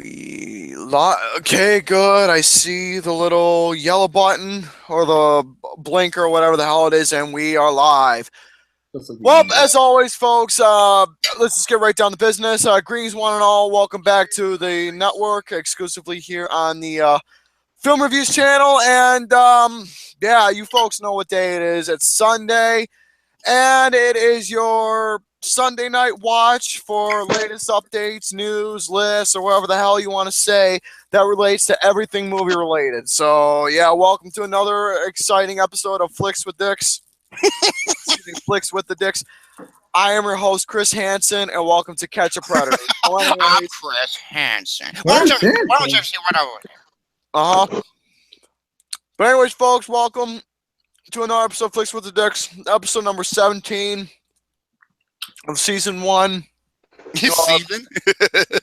Okay, good. I see the little yellow button or the blinker or whatever the hell it is, and we are live. Well, as always, folks, let's just get right down to business. Greetings, one and all. Welcome back to the network, exclusively here on the Film Reviews channel. And yeah, you folks know what day it is. It's Sunday, and it is your Sunday night watch for latest updates, news, lists, or whatever the hell you want to say that relates to everything movie related. So yeah, welcome to another exciting episode of Flicks with Dicks. Flicks with the Dicks. I am your host, Chris Hansen, and welcome to Catch a Predator. I'm Chris Hansen. Why don't you see what I would? But anyways, folks, welcome to another episode of Flicks with the Dicks, episode number 17 of season 1. Season?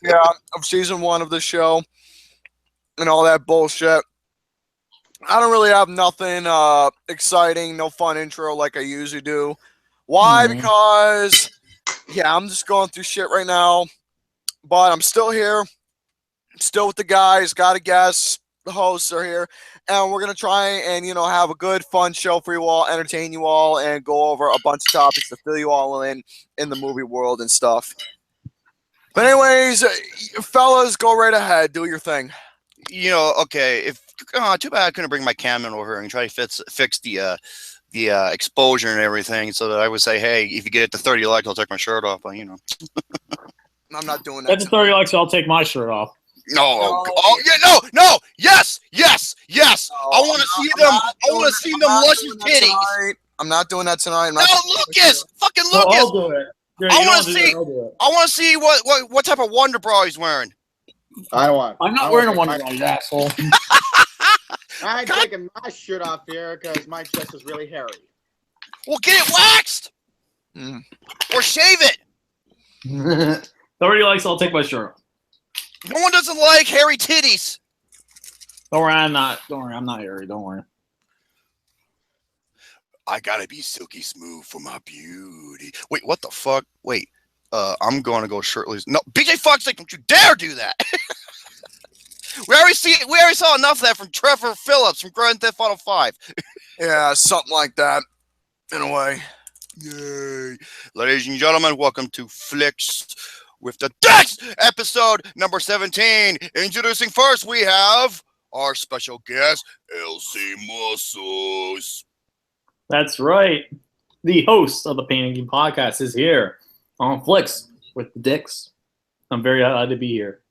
Yeah, of season 1 of the show and all that bullshit. I don't really have nothing exciting, no fun intro like I usually do. Why? Because, yeah, I'm just going through shit right now, but I'm still here, still with the guys, got a guest, the hosts are here, and we're going to try and, have a good, fun show for you all, entertain you all, and go over a bunch of topics to fill you all in the movie world and stuff. But anyways, fellas, go right ahead. Do your thing. Okay, too bad I couldn't bring my camera over and try to fix the exposure and everything, so that I would say, hey, if you get it to 30 likes, I'll take my shirt off, but, I'm not doing that. Get to 30 likes, I'll take my shirt off. No. Yes. I want to see them. I want to see them luscious titties. I'm not doing that tonight. Lucas, fucking Lucas. I'll do it. I want to see what type of Wonder Bra he's wearing. I'm not wearing a Wonder Bra, you asshole. I'm taking my shirt off here because my chest is really hairy. Well, get it waxed or shave it. 30 likes, I'll take my shirt off. No one doesn't like hairy titties. Don't worry, I'm not hairy. Don't worry. I gotta be silky smooth for my beauty. Wait, what the fuck? Wait, I'm going to go shirtless. No, BJ Fox, like, don't you dare do that. We already saw enough of that from Trevor Phillips from Grand Theft Auto 5. Yeah, something like that, in a way. Yay. Ladies and gentlemen, welcome to Flicks with the Dicks, episode number 17. Introducing first, we have our special guest, LCMuscles. That's right. The host of the Painting Podcast is here on Flicks with the Dicks. I'm very glad to be here.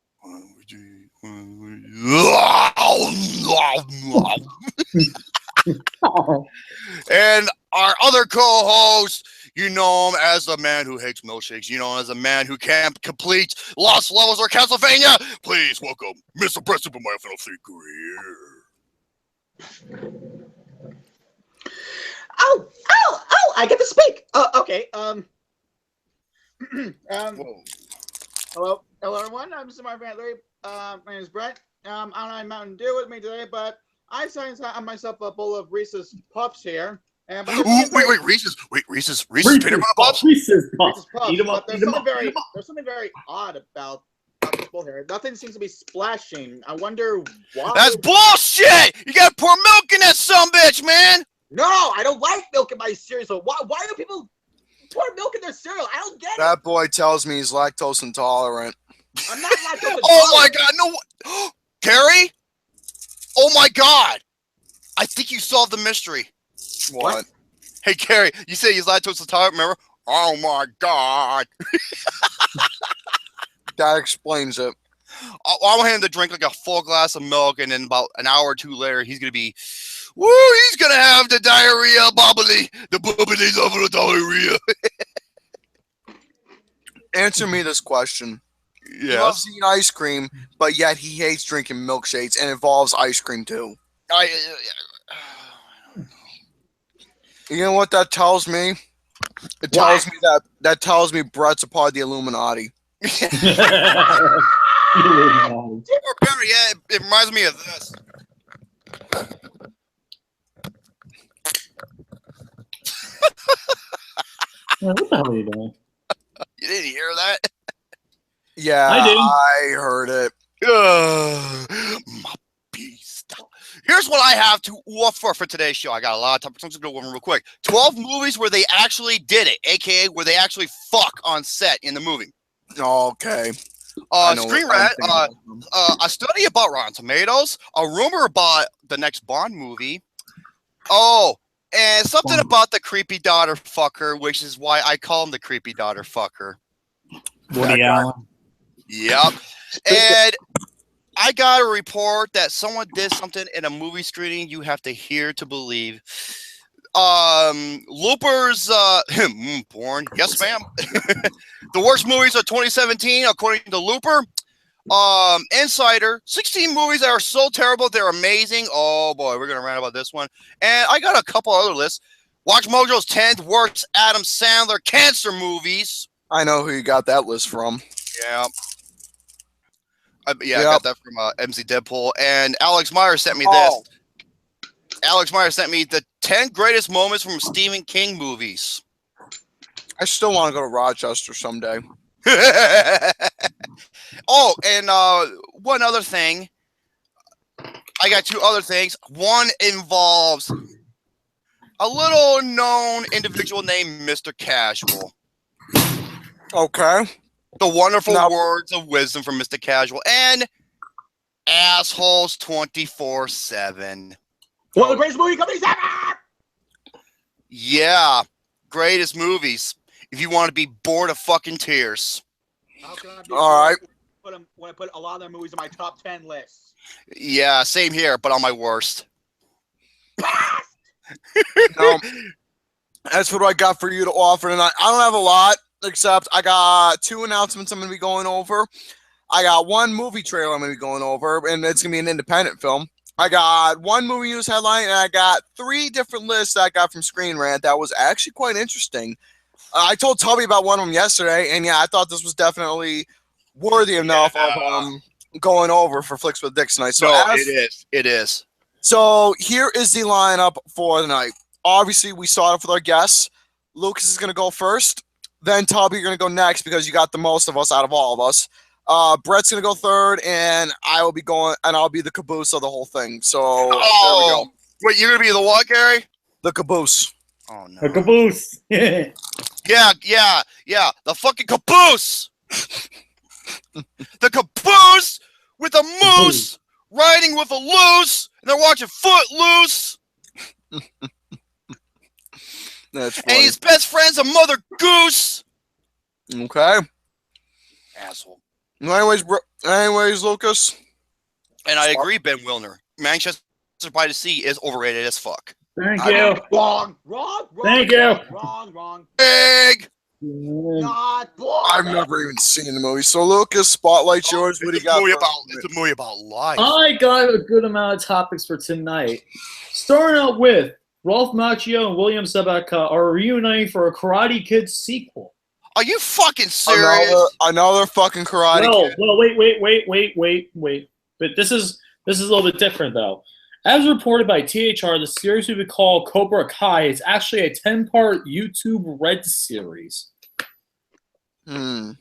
And our other co-host, you know him as the man who hates milkshakes. You know him as a man who can't complete Lost Levels or Castlevania. Please welcome Mr. Brett Superman Final Three career. Oh! I get to speak. Okay. Hello, everyone. I'm Mr. Mark Van Leary. My name is Brett. I don't have Mountain Dew with me today, but I decided to have myself a bowl of Reese's Puffs here. And wait, Reese's peanut butter puffs. Reese's Puffs. Eat them up. There's something very odd about this bowl here. Nothing seems to be splashing. I wonder why. That's bullshit. You gotta pour milk in that sumbitch, man. No, I don't like milk in my cereal. So why do people pour milk in their cereal? I don't get it. That boy tells me he's lactose intolerant. I'm not lactose intolerant. Oh my god, no. Terry? Oh my god. I think you solved the mystery. What? Hey, Carrie, you say he's lactose intolerant, remember? Oh my god. That explains it. I want him to drink like a full glass of milk, and then about an hour or two later, he's going to be, he's going to have the diarrhea bubbly. The bubblies of the diarrhea. Answer me this question. Yeah. He loves eating ice cream, but yet he hates drinking milkshakes, and involves ice cream too. You know what that tells me? It tells me that tells me Brett's a part of the Illuminati. Or better yet, it reminds me of this. What the hell are you doing? You didn't hear that? Yeah, I did. I heard it. My beast. Here's what I have to offer for today's show. I got a lot of topics. I'm just going to go over real quick. 12 movies where they actually did it, a.k.a. where they actually fuck on set in the movie. Okay. Screen-Rants, a study about Rotten Tomatoes, a rumor about the next Bond movie. Oh, and something about the creepy daughter fucker, which is why I call him the creepy daughter fucker. Woody Allen. Yep. And I got a report that someone did something in a movie screening you have to hear to believe. Looper's porn. Yes, ma'am. The worst movies of 2017, according to Looper. Insider, 16 movies that are so terrible they're amazing. Oh boy, we're gonna rant about this one. And I got a couple other lists. Watch-Mojo's 10th worst Adam Sandler cancer movies. I know who you got that list from. Yeah. I got that from MC Deadpool. And Alex Meyer sent me this. Alex Meyer sent me the 10 greatest moments from Stephen King movies. I still want to go to Rochester someday. Oh, and one other thing. I got two other things. One involves a little known individual named Mr. Casual. Okay. The wonderful words of wisdom from Mr. Casual. And assholes 24/7. One of the greatest movie companies ever! Yeah. Greatest movies. If you want to be bored of fucking tears. All right. When I put a lot of their movies on my top 10 list. Yeah, same here, but on my worst. That's what I got for you to offer tonight. I don't have a lot, except I got 2 announcements I'm going to be going over. I got 1 movie trailer I'm going to be going over, and it's going to be an independent film. I got 1 movie news headline, and I got 3 different lists that I got from Screen Rant that was actually quite interesting. I told Tubby about one of them yesterday, and yeah, I thought this was definitely worthy enough of going over for Flicks with Dicks tonight. So it is. So here is the lineup for the night. Obviously, we start off with our guests. Lucas is going to go first. Then Tubby, you're going to go next because you got the most of us out of all of us. Brett's going to go third, and I'll be the caboose of the whole thing. So there we go. Wait, you're going to be the what, Gary? The caboose. Oh, no. The caboose. Yeah. The fucking caboose. The caboose with a moose riding with a loose, and they're watching Footloose. That's funny. And his best friend's a mother goose. Okay. Asshole. Anyways, Lucas. And I agree, Ben Wilner. Manchester by the Sea is overrated as fuck. Thank you. Wrong. Thank you. Wrong. Egg. Not boring. I've never even seen the movie. So, Lucas, spotlight's yours. What do you got? It's a movie about life. I got a good amount of topics for tonight. Starting out with Ralph Macchio and William Zabka are reuniting for a Karate Kid sequel. Are you fucking serious? Another fucking Karate Kid. Well, wait. But this is a little bit different, though. As reported by THR, the series we would call Cobra Kai is actually a 10-part YouTube Red series. On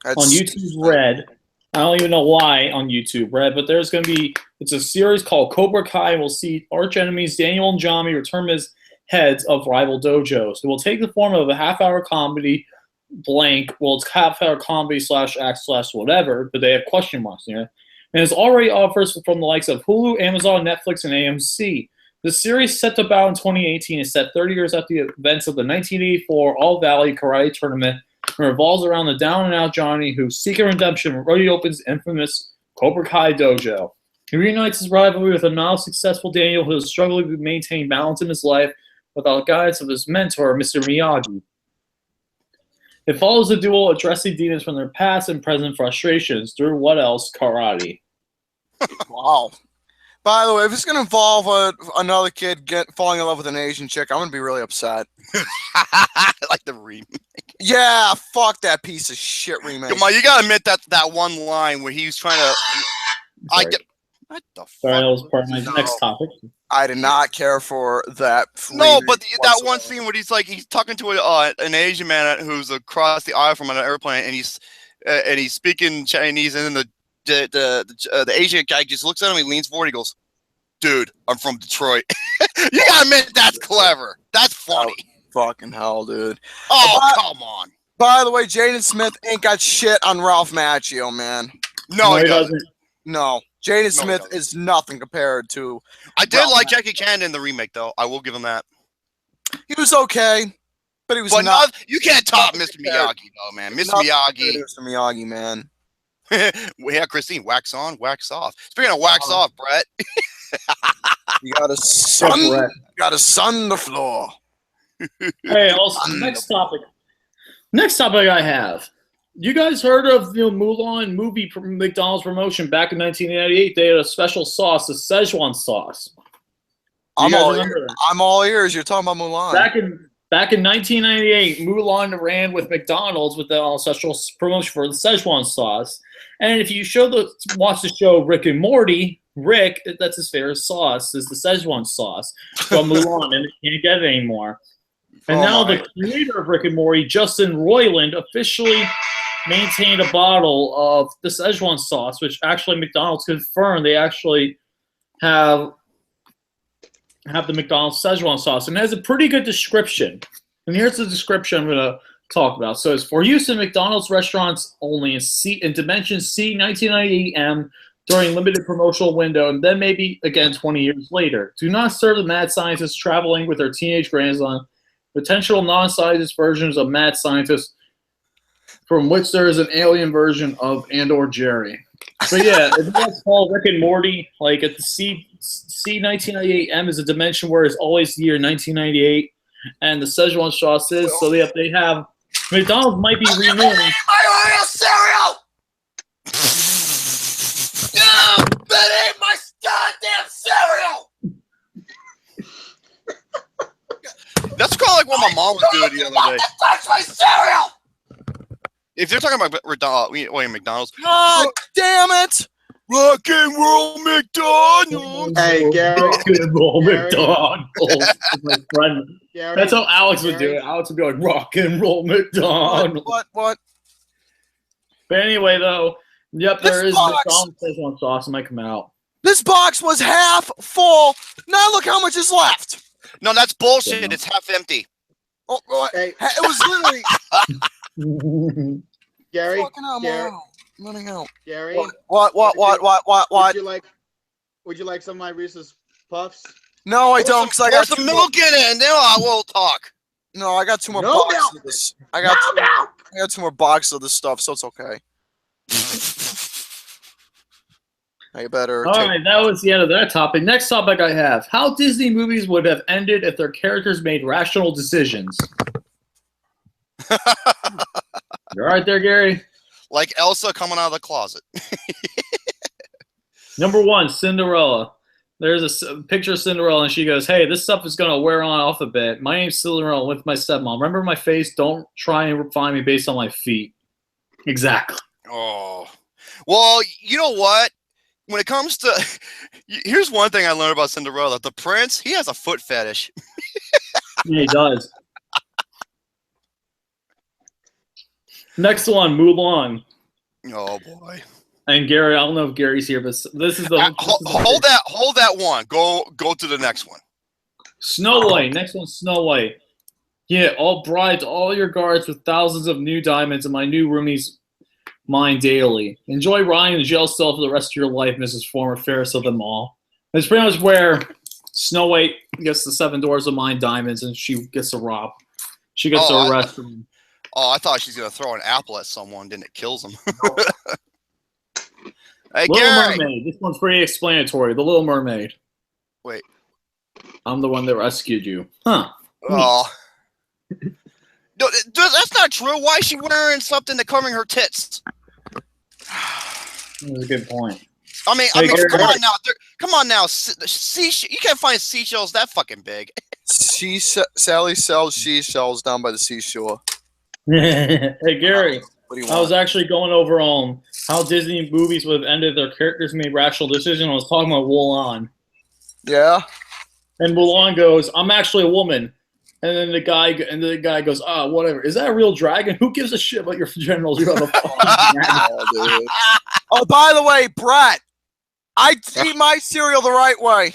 YouTube Red. I don't even know why on YouTube Red, but it's a series called Cobra Kai, and we'll see arch enemies Daniel and Johnny return as heads of rival dojos. It will take the form of a half-hour comedy it's half-hour comedy / whatever, but they have question marks here. And it's already offers from the likes of Hulu, Amazon, Netflix, and AMC. The series, set to bow in 2018, is set 30 years after the events of the 1984 All-Valley Karate Tournament and revolves around the down-and-out Johnny who, seeking redemption, reopens the infamous Cobra Kai dojo. He reunites his rivalry with a now-successful Daniel who is struggling to maintain balance in his life without the guidance of his mentor, Mr. Miyagi. It follows the duo addressing demons from their past and present frustrations through what else? Karate. Wow. By the way, if it's going to involve another kid falling in love with an Asian chick, I'm going to be really upset. Like the remake. Yeah, fuck that piece of shit remake. Come on, you got to admit that one line where he was trying to... What the fuck? Sorry, that was part of my next topic. I did not care for that. No, but that one scene where he's talking to an Asian man who's across the aisle from an airplane, and he's speaking Chinese, and then the Asian guy just looks at him. He leans forward. He goes, "Dude, I'm from Detroit." You gotta admit that's clever. That's funny. Oh, fucking hell, dude. Oh, come on. By the way, Jaden Smith ain't got shit on Ralph Macchio, man. No, he doesn't. No, Jaden Smith is nothing compared to. I did like Jackie Chan in the remake, though. I will give him that. He was okay, but he was not. You can't top Mr. Miyagi, though, man. Mr. Miyagi. Mr. Miyagi, man. Yeah, Christine, wax on, wax off. Speaking of wax off, Brett. You got a sun. You got a sun the floor. Hey, also next topic. Next topic I have. You guys heard of the Mulan movie from McDonald's promotion back in 1988? They had a special sauce, the Szechuan sauce. I'm all ears. You're talking about Mulan. Back in 1998, Mulan ran with McDonald's with the special promotion for the Szechuan sauce. And if you watch the show Rick and Morty, Rick, that's his favorite sauce, is the Szechuan sauce from Mulan, and they can't get it anymore. And now the creator of Rick and Morty, Justin Roiland, officially maintained a bottle of the Szechuan sauce, which actually McDonald's confirmed they actually have the McDonald's Szechuan sauce. And it has a pretty good description. And here's the description I'm going to talk about. So it's for use in McDonald's restaurants only in dimension C 1998M during limited promotional window, and then maybe again 20 years later. Do not serve the mad scientists traveling with their teenage grandson. Potential non-scientist versions of mad scientists from which there is an alien version of and/or Jerry. But yeah, if you guys call Rick and Morty, like at the C 1998M is a dimension where it's always the year 1998, and the Szechuan sauce is, so they have McDonald's might be renewing. My Oreo cereal! No, that ain't my goddamn cereal! That's kind of like what my mom was doing the other day. Touch my cereal! If you're talking about McDonald's, God damn it! Rock and roll McDonald's. Hey, Gary. Rock and roll McDonald's. My friend. Gary, That's how Alex would do it. Alex would be like, rock and roll McDonald's. What? But anyway, though, yep, This there is box- McDonald's Szechuan sauce. It might come out. This box was half full. Now look how much is left. No, that's bullshit. It's half empty. Oh, Hey. it was literally. Gary, Fucking hell, Gary, I'm running out. Gary. What? Would you like some of my Reese's Puffs? No, I don't, because I got some milk in it, and then I will talk. No, I got two more No boxes milk. of this. I got two more boxes of this stuff, so it's okay. I better. All right, that was the end of that topic. Next topic I have. How Disney movies would have ended if their characters made rational decisions. You all right there, Gary? Like Elsa coming out of the closet. Number one, Cinderella. There's a picture of Cinderella, and she goes, hey, this stuff is going to wear on off a bit. My name's Cinderella with my stepmom. Remember my face? Don't try and find me based on my feet. Exactly. Oh. Well, you know what? When it comes to... Here's one thing I learned about Cinderella. The prince, he has a foot fetish. Yeah, he does. Next one, Mulan. Oh, boy. And Gary, I don't know if Gary's here, but this is the... Hold that one. Go to the next one. Snow White. Next one, Snow White. Yeah, all brides, all your guards with thousands of new diamonds in my new roomie's mine daily. Enjoy rotting in the jail cell for the rest of your life, Mrs. Former Fairest of them all. It's pretty much where Snow White gets the 7 doors of mine diamonds, and she gets to rob. She gets to arrest him. Oh, I thought she's going to throw an apple at someone, then it kills them. Hey, Little Gary. Mermaid. This one's pretty explanatory. The Little Mermaid. Wait. I'm the one that rescued you. Huh. Oh. No, that's not true. Why is she wearing something that covering her tits? That's a good point. I mean, Gary, come on now. Come on now. You can't find seashells that fucking big. Sally sells seashells down by the seashore. Hey, Gary. What do you I was want? actually going over how Disney movies would have ended their characters made rational decisions. I was talking about Mulan. Yeah? And Mulan goes, I'm actually a woman. And then the guy goes, whatever. Is that a real dragon? Who gives a shit about your genitals? You have a fucking dragon. Oh, by the way, Brett, I eat my cereal the right way.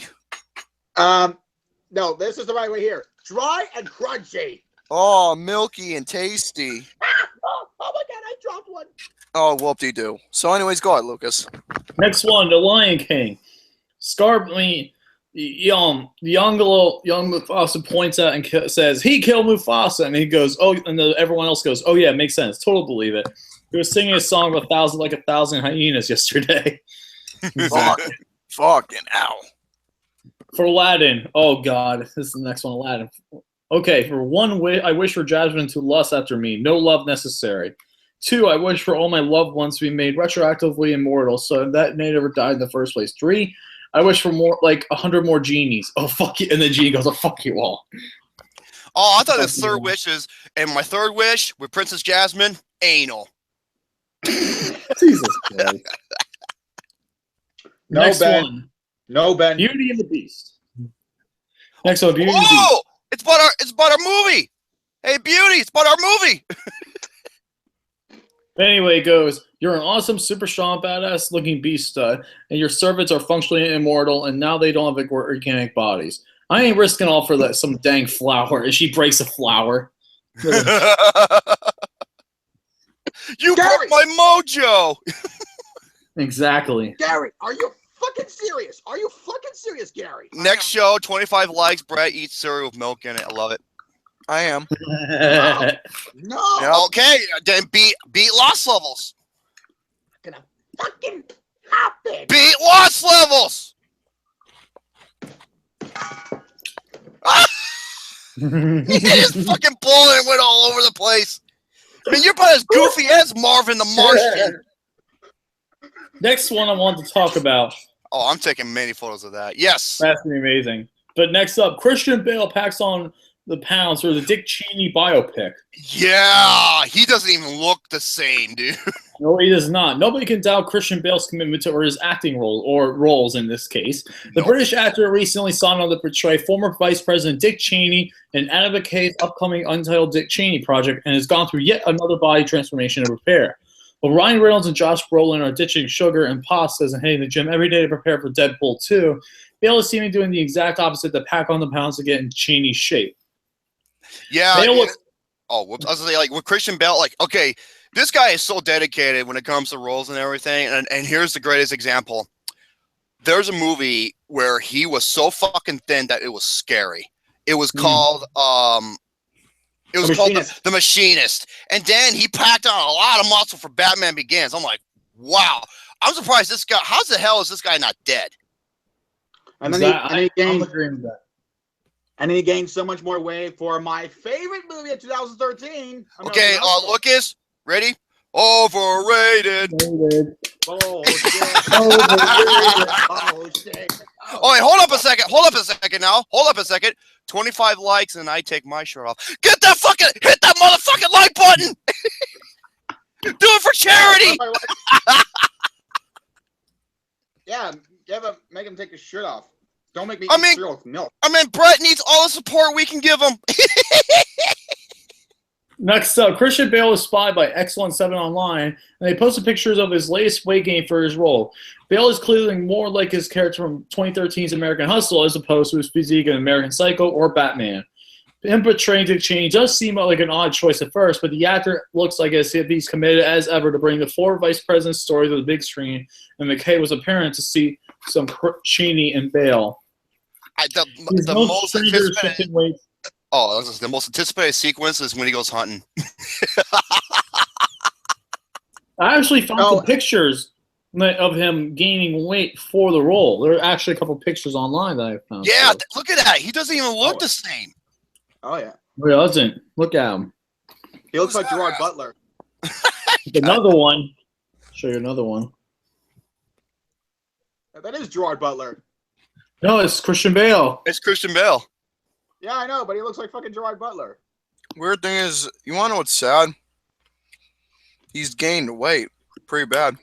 No, this is the right way here. Dry and crunchy. Oh, milky and tasty. Oh my god, I dropped one. Oh, whoop-de-doo. So anyways, go ahead, Lucas. Next one, The Lion King. Young Mufasa points out and says, he killed Mufasa. And he goes, oh, and everyone else goes, oh yeah, makes sense. Totally believe it. He was singing a song of 1,000 hyenas yesterday. Fucking hell. For Aladdin, oh god, this is the next one, Aladdin. Okay, for one, I wish for Jasmine to lust after me. No love necessary. 2, I wish for all my loved ones to be made retroactively immortal, so that they never died in the first place. 3, I wish for more, like 100 more genies. Oh fuck you! And the genie goes, "Oh fuck you all." Oh, I thought his third wish is, and my third wish with Princess Jasmine, anal. Jesus Christ. No, Next Ben. one. No, Ben. Beauty and the Beast. Next one, Beauty and the Beast. Oh, it's about our movie. Hey, Beauty, it's about our movie. But anyway, it goes, you're an awesome, super strong, badass looking beast stud, and your servants are functionally immortal, and now they don't have organic bodies. I ain't risking all for that some dang flower. And she breaks a flower. You broke my mojo. Exactly. Gary, are you fucking serious? Are you fucking serious, Gary? Next show, 25 likes. Brett eats cereal with milk in it. I love it. I am. No. Yep. Okay, then beat loss levels. Not gonna fucking happen. Beat loss levels. He just fucking blowing and went all over the place. I mean, you're about as goofy as Marvin the Martian. Next one I want to talk about. Oh, I'm taking many photos of that. Yes. That's going to be amazing. But next up, Christian Bale packs on the pounds for the Dick Cheney biopic. Yeah, he doesn't even look the same, dude. No, he does not. Nobody can doubt Christian Bale's commitment to or his acting role, or roles in this case. The British actor recently signed on to portray former Vice President Dick Cheney in Anna McKay's upcoming Untitled Dick Cheney project and has gone through yet another body transformation and repair. While Ryan Reynolds and Josh Brolin are ditching sugar and pastas and hitting the gym every day to prepare for Deadpool 2, Bale is seemingly doing the exact opposite to pack on the pounds to get in Cheney's shape. Yeah. Bale looks whoops. I was gonna say, like, with Christian Bale, like, okay, this guy is so dedicated when it comes to roles and everything. And here's the greatest example. There's a movie where he was so fucking thin that it was scary. It was called The Machinist. And then he packed on a lot of muscle for Batman Begins. I'm like, wow. I'm surprised this guy, how the hell is this guy not dead? And then he gained so much more weight for my favorite movie of 2013. Okay, Lucas, ready? Overrated. Oh, shit. Overrated. Oh, shit. Oh, wait, hold up a second now. Hold up a second. 25 likes and I take my shirt off. Hit that motherfucking like button. Do it for charity. Yeah, make him take his shirt off. Don't make me eat cereal with milk. I mean, Brett needs all the support we can give him. Next up, Christian Bale was spotted by Excellent 7 Online, and they posted pictures of his latest weight gain for his role. Bale is clearly more like his character from 2013's American Hustle as opposed to his physique in American Psycho or Batman. Him portraying Dick Cheney does seem like an odd choice at first, but the actor looks like as if he's committed as ever to bring the former vice president's story to the big screen, and McKay was apparent to see some Cheney and Bale. The most anticipated sequence is when he goes hunting. I actually found some pictures of him gaining weight for the role. There are actually a couple pictures online that I found. Yeah, look at that. He doesn't even look the same. Oh, yeah. He doesn't. Look at him. He looks like Gerard Butler. Another one. Show you another one. That is Gerard Butler. No, it's Christian Bale. It's Christian Bale. Yeah, I know, but he looks like fucking Gerard Butler. Weird thing is, you want to know what's sad? He's gained weight pretty bad.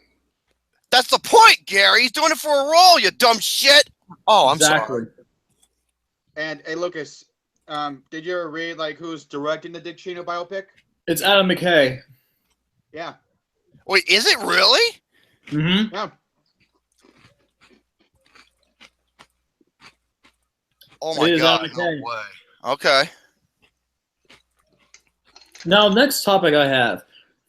That's the point, Gary. He's doing it for a role, you dumb shit. Oh, I'm sorry. And, hey, Lucas, Did you ever read like who's directing the Dick Chino biopic? It's Adam McKay. Yeah. Wait, is it really? Mm-hmm. Yeah. Oh my god, no way. Okay. Now, next topic I have.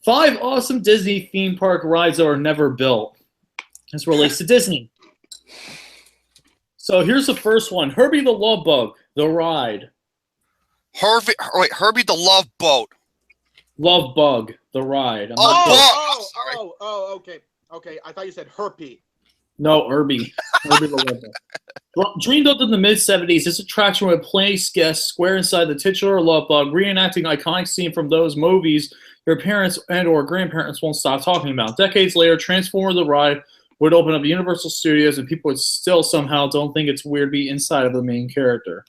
5 awesome Disney theme park rides that were never built. This relates to Disney. So here's the first one. Herbie the Love Bug, the ride. Herbie the Love Boat. Love Bug, the ride. Okay. Okay, I thought you said herpy. No, Herbie. Herbie the Love Bug. Dreamed up in the mid-'70s, this attraction would place guests square inside the titular Love Bug, reenacting iconic scene from those movies your parents and or grandparents won't stop talking about. Decades later, Transformer the ride would open up Universal Studios, and people would still somehow don't think it's weird to be inside of the main character.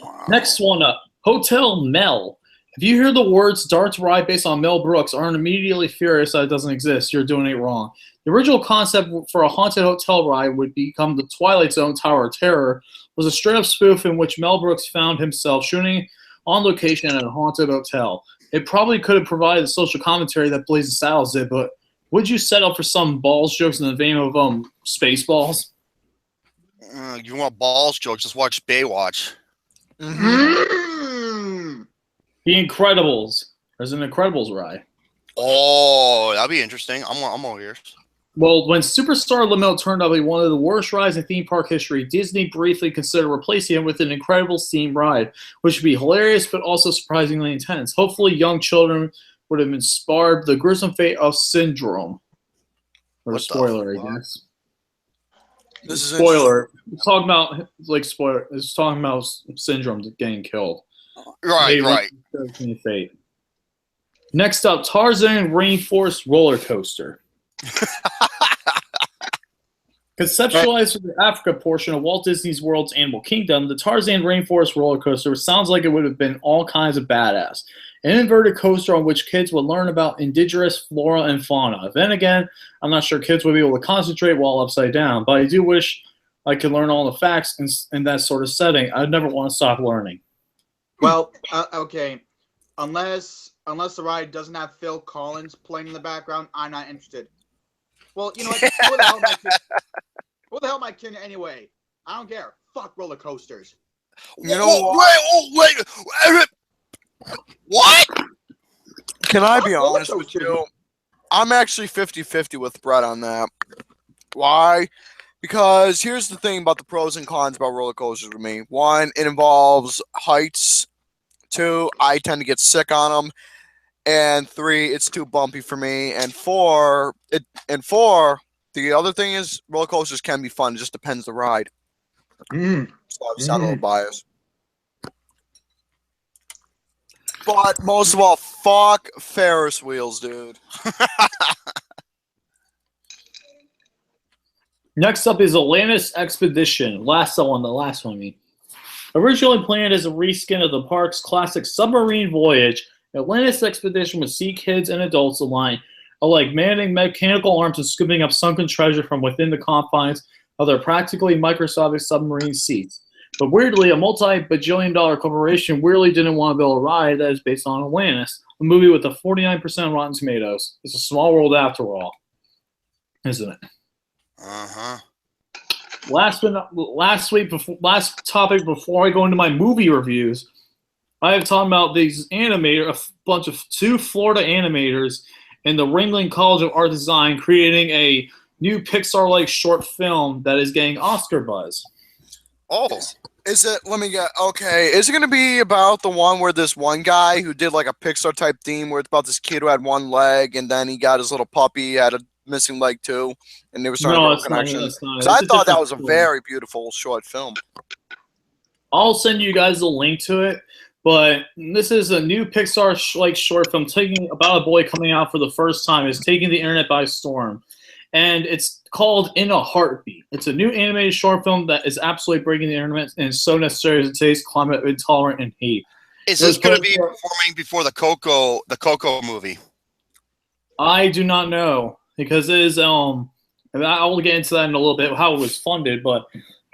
Wow. Next one up, Hotel Mel. If you hear the words Darts ride based on Mel Brooks, aren't immediately furious that it doesn't exist. You're doing it wrong. The original concept for a haunted hotel ride would become the Twilight Zone Tower of Terror, was a straight-up spoof in which Mel Brooks found himself shooting on location at a haunted hotel. It probably could have provided the social commentary that Blazing Saddles did, but would you settle for some balls jokes in the vein of Spaceballs? You want balls jokes? Just watch Baywatch. Mm-hmm. The Incredibles. There's an Incredibles ride. Oh, that'd be interesting. I'm all ears. Well, when Superstar Limo turned out to be one of the worst rides in theme park history, Disney briefly considered replacing it with an Incredibles themed ride, which would be hilarious but also surprisingly intense. Hopefully, young children would have inspired the gruesome fate of Syndrome. Or spoiler, I guess. This is spoiler. It's talking about spoiler. It's talking about Syndrome getting killed. Right. Fate. Next up, Tarzan Rainforest Roller Coaster. Conceptualized for the Africa portion of Walt Disney World's Animal Kingdom, the Tarzan Rainforest Roller Coaster sounds like it would have been all kinds of badass. An inverted coaster on which kids would learn about indigenous flora and fauna. Then again, I'm not sure kids would be able to concentrate while upside down, but I do wish I could learn all the facts in that sort of setting. I'd never want to stop learning. Well, okay. Unless the ride doesn't have Phil Collins playing in the background, I'm not interested. Well, you know what? Who the hell am I kidding anyway? I don't care. Fuck roller coasters. You know what? Wait. What? Can I be honest with you? I'm actually 50-50 with Brett on that. Why? Because here's the thing about the pros and cons about roller coasters for me. 1, it involves heights. 2, I tend to get sick on them. And 3, it's too bumpy for me. And 4, the other thing is roller coasters can be fun. It just depends the ride. So I just got a little biased. But most of all, fuck Ferris wheels, dude. Next up is Atlantis Expedition. The last one, I mean. Originally planned as a reskin of the park's classic submarine voyage, Atlantis Expedition would see kids and adults alike manning mechanical arms and scooping up sunken treasure from within the confines of their practically microscopic submarine seats. But weirdly, a multi-bajillion-dollar corporation weirdly didn't want to build a ride that is based on Atlantis, a movie with a 49% Rotten Tomatoes. It's a small world after all, isn't it? Uh-huh. Last topic before I go into my movie reviews, I have talked about these two Florida animators in the Ringling College of Art Design creating a new Pixar-like short film that is getting Oscar buzz. Oh. Is it, let me get, okay, is it going to be about the one where this one guy who did like a Pixar type theme where it's about this kid who had one leg and then he got his little puppy, had a missing leg too, and they were starting to build connections? Because I thought that was a very beautiful short film. I'll send you guys a link to it, but this is a new Pixar-like short film taking about a boy coming out for the first time. It's taking the internet by storm. And it's called In a Heartbeat. It's a new animated short film that is absolutely breaking the internet and is so necessary in today's climate intolerant and hate. Is this going to be performing before the Coco movie? I do not know because it is. I will get into that in a little bit how it was funded, but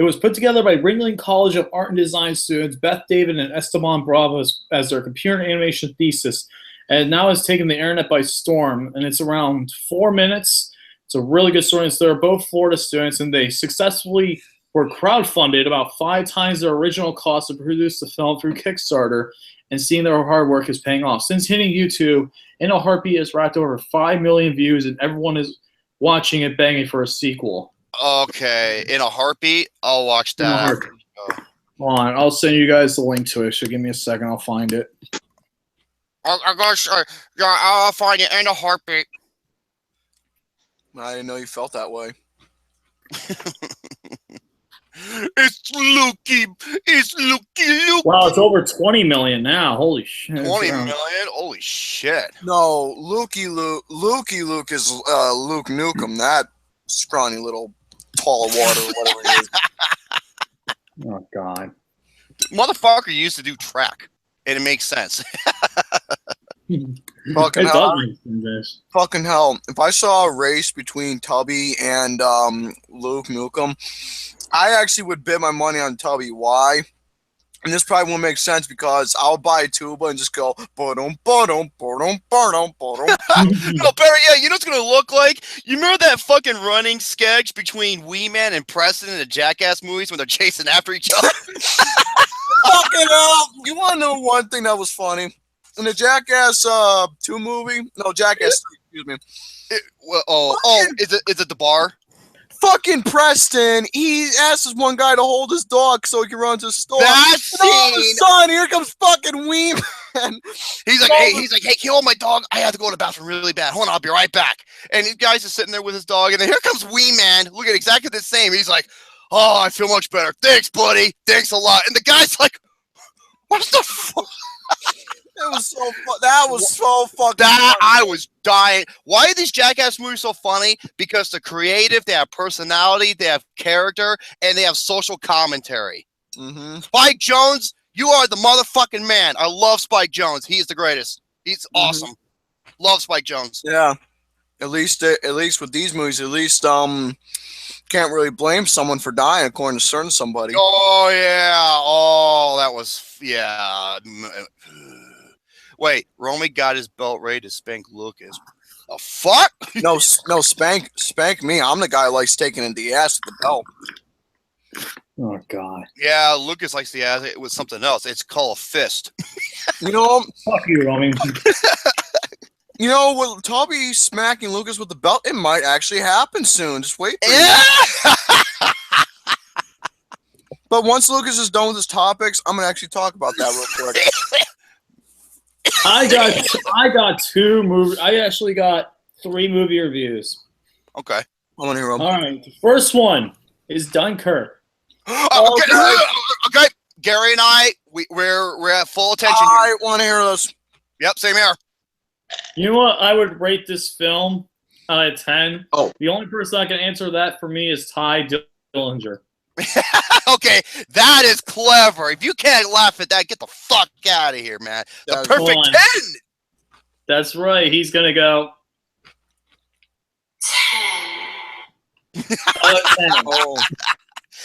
It was put together by Ringling College of Art and Design students Beth David and Esteban Bravo as their computer animation thesis, and now has taken the internet by storm. And it's around 4 minutes. It's a really good story. They're both Florida students, and they successfully were crowdfunded about 5 times their original cost to produce the film through Kickstarter, and seeing their hard work is paying off. Since hitting YouTube, In a Heartbeat has racked over 5 million views, and everyone is watching it begging for a sequel. Okay, In a Heartbeat, I'll watch that. Hold on, I'll send you guys the link to it, so give me a second, I'll find it. I'll find it In a Heartbeat. I didn't know you felt that way. It's Lukey. It's Lukey. Wow, it's over 20 million now. Holy shit. 20 million? Holy shit. No, Lukey Luke is Luke Nukem, that scrawny little tall of water or whatever it is. Oh, God. Motherfucker used to do track, and it makes sense. Fucking It hell. does make sense. Fucking hell. If I saw a race between Tubby and Luke Nukem, I actually would bet my money on Tubby. Why? And this probably won't make sense because I'll buy a tuba and just go ba-dum, ba-dum, ba-dum, ba-dum, ba-dum. No, Barry, yeah, you know what's going to look like? You remember that fucking running sketch between Wee Man and Preston in the Jackass movies when they're chasing after each other? Fucking hell. You want to know one thing that was funny? In the Jackass 2 movie? No, Jackass 3, excuse me. Is it the bar? Fucking Preston, he asked this one guy to hold his dog so he can run to the store. That All of a scene. sudden, here comes fucking Wee Man. He's like, hey, can you hold my dog? I have to go to the bathroom really bad. Hold on, I'll be right back. And these guys are sitting there with his dog, and then here comes Wee Man, looking exactly the same. He's like, oh, I feel much better. Thanks, buddy. Thanks a lot. And the guy's like, what the fuck? It was so that was so fucking That funny. I was dying. Why are these Jackass movies so funny? Because they're creative, they have personality, they have character, and they have social commentary. Mm-hmm. Spike Jonze, you are the motherfucking man. I love Spike Jonze. He is the greatest. He's awesome. Love Spike Jonze. Yeah. At least with these movies, at least can't really blame someone for dying according to certain somebody. Oh yeah. Oh, that was Wait, Romy got his belt ready to spank Lucas. The fuck? No, spank me. I'm the guy who likes taking in the ass with the belt. Oh, God. Yeah, Lucas likes the ass. It was something else. It's called a fist. You know, Fuck you, Romy. you know, with Tubby smacking Lucas with the belt, it might actually happen soon. Just wait for Yeah. But once Lucas is done with his topics, I'm gonna actually talk about that real quick. I got 2 movies. I actually got 3 movie reviews. Okay. I want to hear them. All right. The first one is Dunkirk. Okay. Gary and I, we're at full attention here. I want to hear this. Yep, same here. You know what? I would rate this film out of 10. Oh. The only person that can answer that for me is Ty Dillinger. Okay, that is clever. If you can't laugh at that, get the fuck out of here, man. The That's perfect fun. 10. That's right. He's going to go. Oh,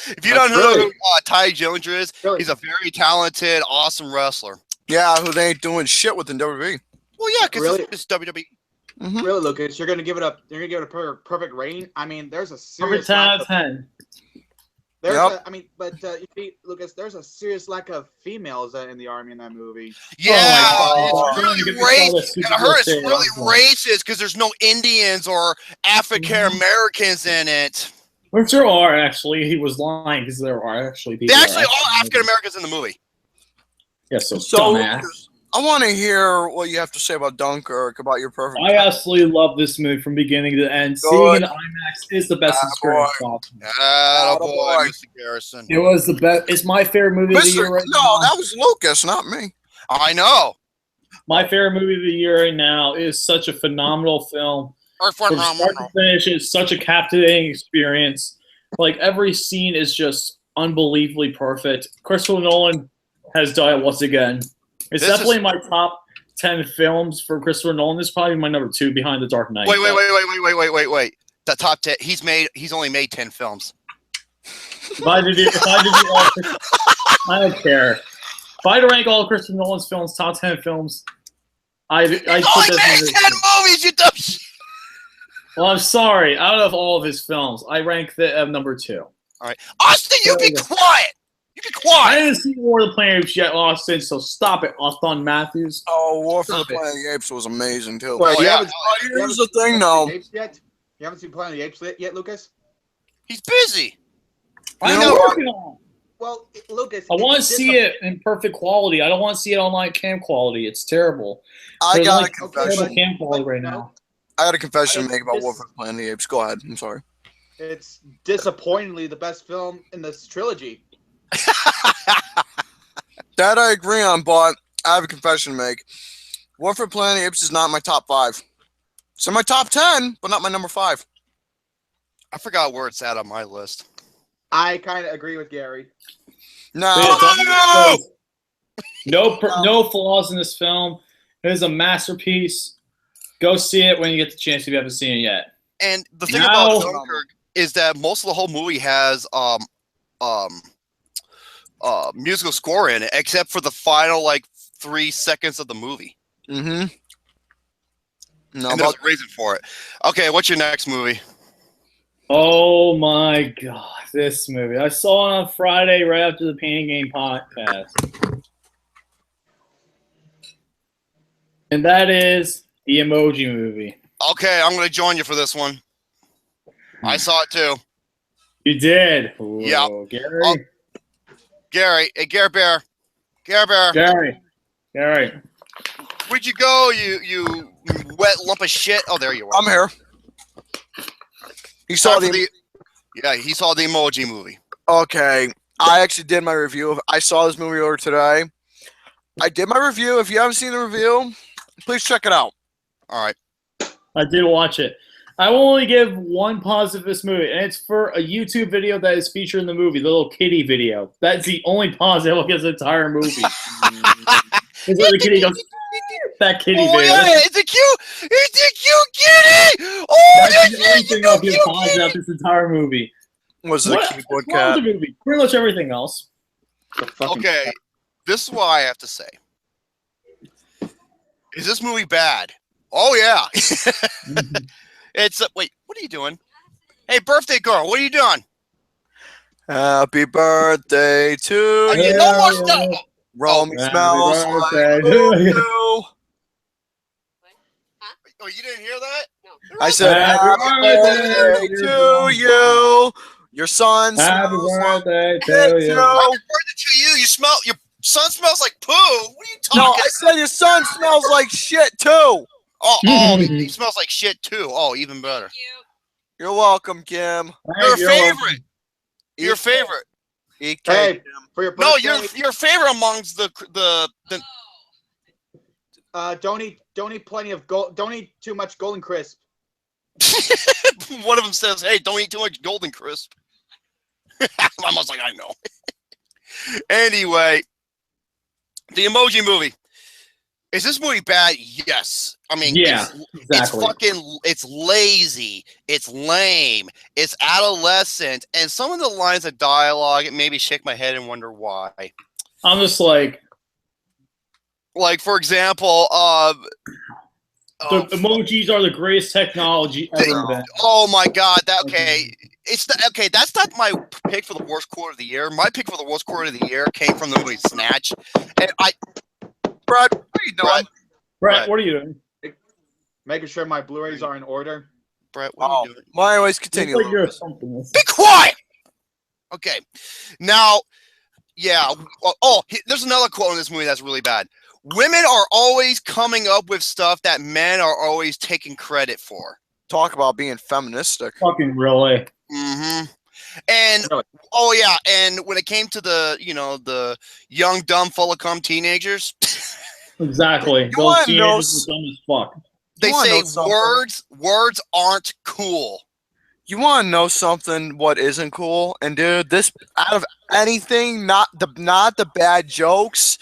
If you don't know really- who Ty Dillinger is, Really? he's a very talented, awesome wrestler. yeah, who they ain't doing shit with in WWE. Well, yeah, because Really? it's WWE. Mm-hmm. Really, Lucas, you're gonna give it a perfect rating. I mean, there's a Perfect serious 10 lack out of of, 10. you see, Lucas, there's a serious lack of females in the army in that movie. Yeah, Oh my it's really racist. And I heard it's really racist because there's no Indians or African Americans in it. Which there are, actually. He was lying because there are actually people. They actually are African Americans in the movie. Yes, so So dumbass. I want to hear what you have to say about Dunkirk, about your perfect. I absolutely love this movie from beginning to end. Good. Seeing it in IMAX is the best experience possible. Attaboy, Mr. Garrison. It was the best. It's my favorite movie of the year right no, now. that was Lucas, not me. I know. My favorite movie of the year right now is such a phenomenal film. From start to finish, it's such a captivating experience. Like, every scene is just unbelievably perfect. Christopher Nolan has done it once again. It's This definitely is- my top 10 films for Christopher Nolan. This is probably my number 2 behind The Dark Knight. Wait. The top 10. He's only made 10 films. If I did all, I don't care. If I had to rank all of Christopher Nolan's films, top 10 films, I put this. 10 movies, you dumb shit. Well, I'm sorry. Out of all of his films, I rank the number 2. All right, Austin, you be quiet. You be quiet. I didn't see War of the Planet of the Apes yet, Austin. So stop it, Austin Matthews. Oh, War for the Planet of the Apes was amazing too. Wait, Here's the thing, though. You haven't seen Planet of the Apes yet, Lucas? He's busy. I'm working on. Well, Lucas, I want to see it in perfect quality. I don't want to see it online cam quality. It's terrible. I got a confession. Cam quality right now. I got a confession to make about War for the Planet of the Apes. Go ahead. I'm sorry. It's disappointingly the best film in this trilogy. That I agree on, but I have a confession to make. War for the Planet of the Apes is not my top 5. It's in my top 10, but not my number 5. I forgot where it's at on my list. I kind of agree with Gary. No flaws in this film. It is a masterpiece. Go see it when you get the chance if you haven't seen it yet. And the thing about Dunkirk is that most of the whole movie has musical score in it, except for the final like 3 seconds of the movie. Mm-hmm. No, and there's a reason for it. Okay, what's your next movie? Oh my god, this movie. I saw it on Friday right after the Painting Game podcast. And that is the Emoji Movie. Okay, I'm going to join you for this one. I saw it too. You did? Yeah. Gary? Gary. Hey, Gary Bear. Gary Bear. Gary. Where'd you go, you wet lump of shit? Oh, there you are. I'm here. He saw the he saw the Emoji Movie. Okay. I actually did my review. I saw this movie earlier today. I did my review. If you haven't seen the review, please check it out. All right. I did watch it. I will only give one positive to this movie, and it's for a YouTube video that is featured in the movie, the little kitty video. That's the only positive against the entire movie. It's where the kitty goes, that kitty video. Yeah, it's a cute kitty! Oh, that's the only thing I'll give positive about this entire movie. Was it a keyboard cat? The movie? Pretty much everything else. Okay, this is what I have to say. Is this movie bad? Oh, yeah. It's wait, what are you doing? Hey, birthday girl, what are you doing? Happy birthday to you. No more stuff. Romy smells like you. Oh, you didn't hear that? No. I said happy birthday to you. Your son smells like to you. Happy birthday to you. You smell. Your son smells like poo. What are you talking? No, I said your son smells like shit too. Oh, he smells like shit too. Oh, even better. You're welcome, Kim. Your favorite. Your favorite. Hey, for your birthday. No, your favorite amongst the don't eat plenty of gold. Don't eat too much Golden Crisp. One of them says, "Hey, don't eat too much Golden Crisp." I'm almost like I know. Anyway, the Emoji Movie. Is this movie bad? Yes. I mean, yeah, exactly. It's lazy. It's lame. It's adolescent. And some of the lines of dialogue, it made me shake my head and wonder why. I'm just like, for example, the emojis are the greatest technology ever invented. Oh my God! That's not my pick for the worst quarter of the year. My pick for the worst quarter of the year came from the movie Snatch, and Brett, what are you doing? Brett, what are you doing? Making sure my Blu-rays are in order. Brett, what are you doing? Well, anyways, continue. Like you're something. Be quiet! Okay. Now, yeah. Oh, there's another quote in this movie that's really bad. Women are always coming up with stuff that men are always taking credit for. Talk about being feministic. Fucking really. Mm-hmm. And oh yeah, and when it came to the the young, dumb, full of cum teenagers, exactly. Those teenagers are dumb as fuck. They say words aren't cool. You want to know something? What isn't cool? And dude, this out of anything, not the bad jokes,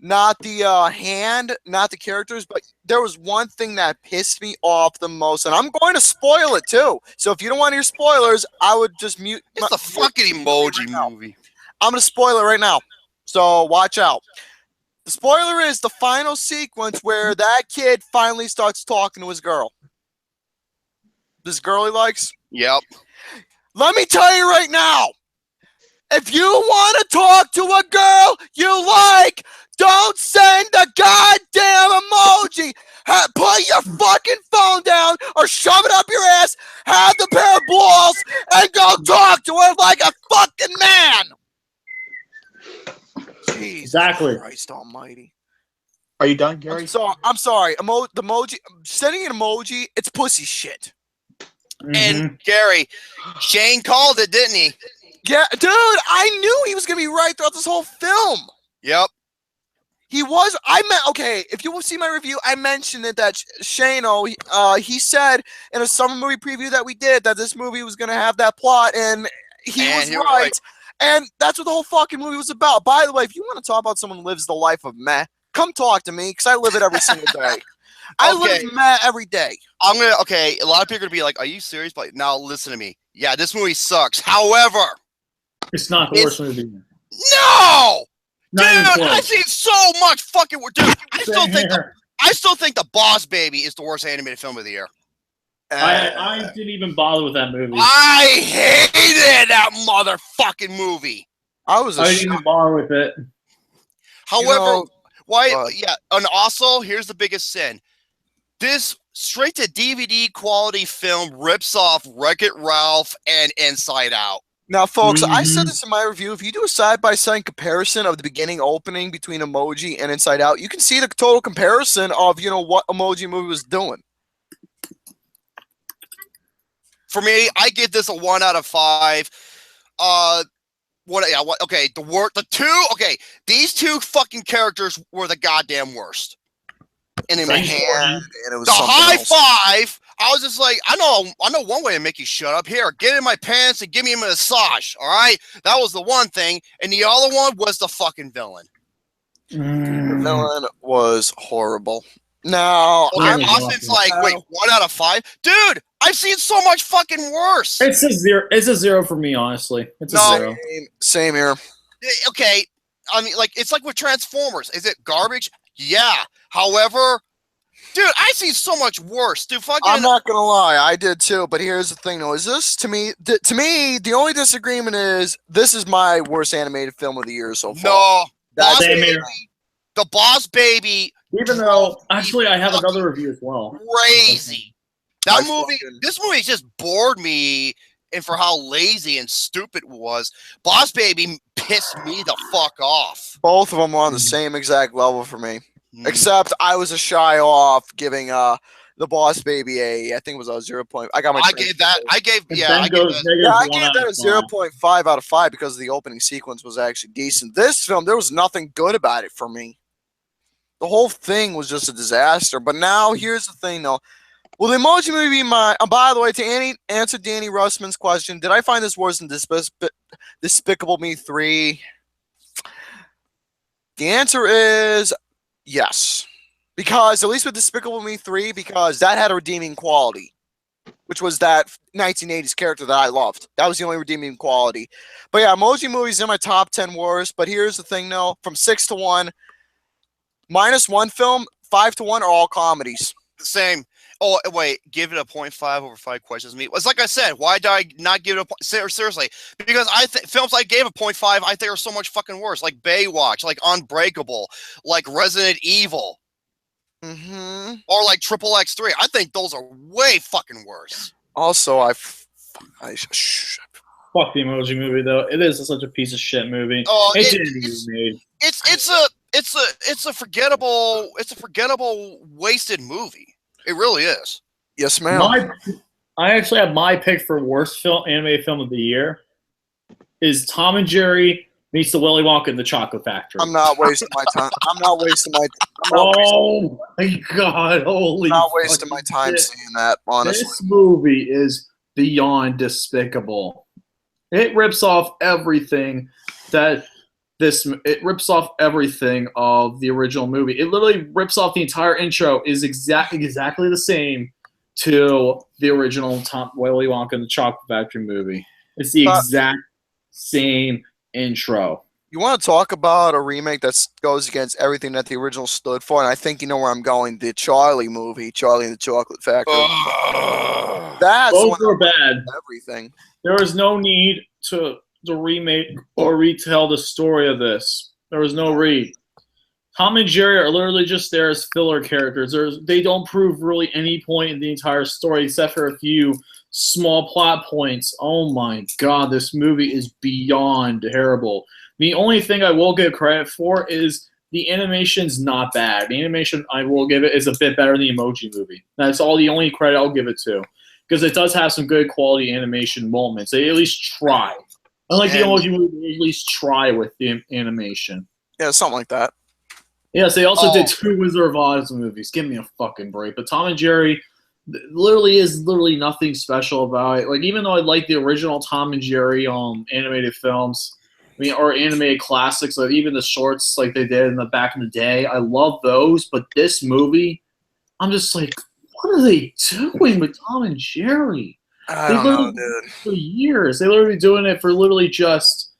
not the hand, not the characters, but there was one thing that pissed me off the most, and I'm going to spoil it too. So if you don't want to hear spoilers, I would just mute. It's the fucking Emoji movie. I'm going to spoil it right now, so watch out. The spoiler is the final sequence where that kid finally starts talking to his girl. This girl he likes? Yep. Let me tell you right now, if you want to talk to a girl you like, don't send a goddamn emoji. Put your fucking phone down or shove it up your ass, have the pair of balls, and go talk to her like a fucking man. Jesus Exactly. Christ almighty. Are you done, Gary? I'm sorry. The emoji, sending an emoji, it's pussy shit. And Gary, Shane called it, didn't he? Yeah, dude, I knew he was going to be right throughout this whole film. Yep. He was. Okay, if you will see my review, I mentioned it that Shane, he said in a summer movie preview that we did that this movie was going to have that plot, and he was right. And that's what the whole fucking movie was about. By the way, if you want to talk about someone who lives the life of meh, come talk to me, because I live it every single day. I live meh every day. A lot of people are going to be like, are you serious? But now listen to me. Yeah, this movie sucks. However, it's not the worst movie. No! Dude, I've seen so much fucking work. Dude, I still think The Boss Baby is the worst animated film of the year. I didn't even bother with that movie. I hated that motherfucking movie. I didn't even bother with it. However, and also, here's the biggest sin. This straight to DVD quality film rips off Wreck-It Ralph and Inside Out. Now, folks, I said this in my review. If you do a side-by-side comparison of the beginning opening between Emoji and Inside Out, you can see the total comparison of, what Emoji movie was doing. For me, I give this a 1 out of 5. These two fucking characters were the goddamn worst. And in my hand, and it was the high five. I was just like, I know one way to make you shut up. Here, get in my pants and give me a massage. All right, that was the one thing, and the other one was the fucking villain. The villain was horrible. No, Austin's like, wait, 1 out of 5, dude. I've seen so much fucking worse. It's a 0. It's a 0 for me, honestly. It's a 0. Same here. Okay, I mean, it's like with Transformers. Is it garbage? Yeah. However, dude, I've seen so much worse. Dude, I'm not gonna lie, I did too. But here's the thing, though: is this to me? The only disagreement is this is my worst animated film of the year so far. No, The Boss Baby. Even though, actually, I have another review as well. Crazy. This movie just bored me, and for how lazy and stupid it was. Boss Baby pissed me the fuck off. Both of them were on the same exact level for me. Except I was a shy off giving The Boss Baby I think it was a 0. I gave that a 0.5 out of 5 because the opening sequence was actually decent. This film, there was nothing good about it for me. The whole thing was just a disaster. But now here's the thing, though. Will the Emoji movie be my? By the way, to answer Danny Russman's question, did I find this worse than Despicable Me 3? The answer is yes, because at least with Despicable Me 3, because that had a redeeming quality, which was that 1980s character that I loved. That was the only redeeming quality. But yeah, Emoji Movie's in my top 10 worst. But here's the thing, though: from 6 to 1, -1 film, 5 to 1 are all comedies. Same. Oh, wait, give it a 0.5 over 5 questions me. It's like I said, why did I not give it a seriously? Because films I gave a 0.5, I think are so much fucking worse. Like Baywatch, like Unbreakable, like Resident Evil. Or like Triple X3. I think those are way fucking worse. Also, fuck the Emoji movie though. It is such a piece of shit movie. Oh, It's a forgettable wasted movie. It really is. Yes, ma'am. I actually have my pick for worst animated film of the year is Tom and Jerry meets the Willy Wonka and the Chocolate Factory. I'm not wasting my time. Oh my god! Holy! I'm not wasting my time seeing that. Honestly, this movie is beyond despicable. It rips off everything that it rips off everything of the original movie. It literally rips off the entire intro. Is exactly the same to the original Willy Wonka and the Chocolate Factory movie. It's the exact same intro. You want to talk about a remake that goes against everything that the original stood for? And I think you know where I'm going. The Charlie movie, Charlie and the Chocolate Factory. That's both are bad. Everything. There was no need to remake or retell the story of this. There was no read. Tom and Jerry are literally just there as filler characters. They don't prove really any point in the entire story except for a few small plot points. Oh my god, this movie is beyond terrible. The only thing I will give credit for is the animation's not bad. The animation, I will give it, is a bit better than the Emoji movie. That's the only credit I'll give it to. Because it does have some good quality animation moments. They at least try. Unlike the Emoji movie, they at least try with the animation. Yeah, something like that. Yes, they also did 2 Wizard of Oz movies. Give me a fucking break. But Tom and Jerry is literally nothing special about it. Like, even though I like the original Tom and Jerry animated films, or animated classics, like even the shorts like they did in the back in the day, I love those. But this movie, I'm just like, what are they doing with Tom and Jerry? I don't know, dude. For years, they literally doing it for literally just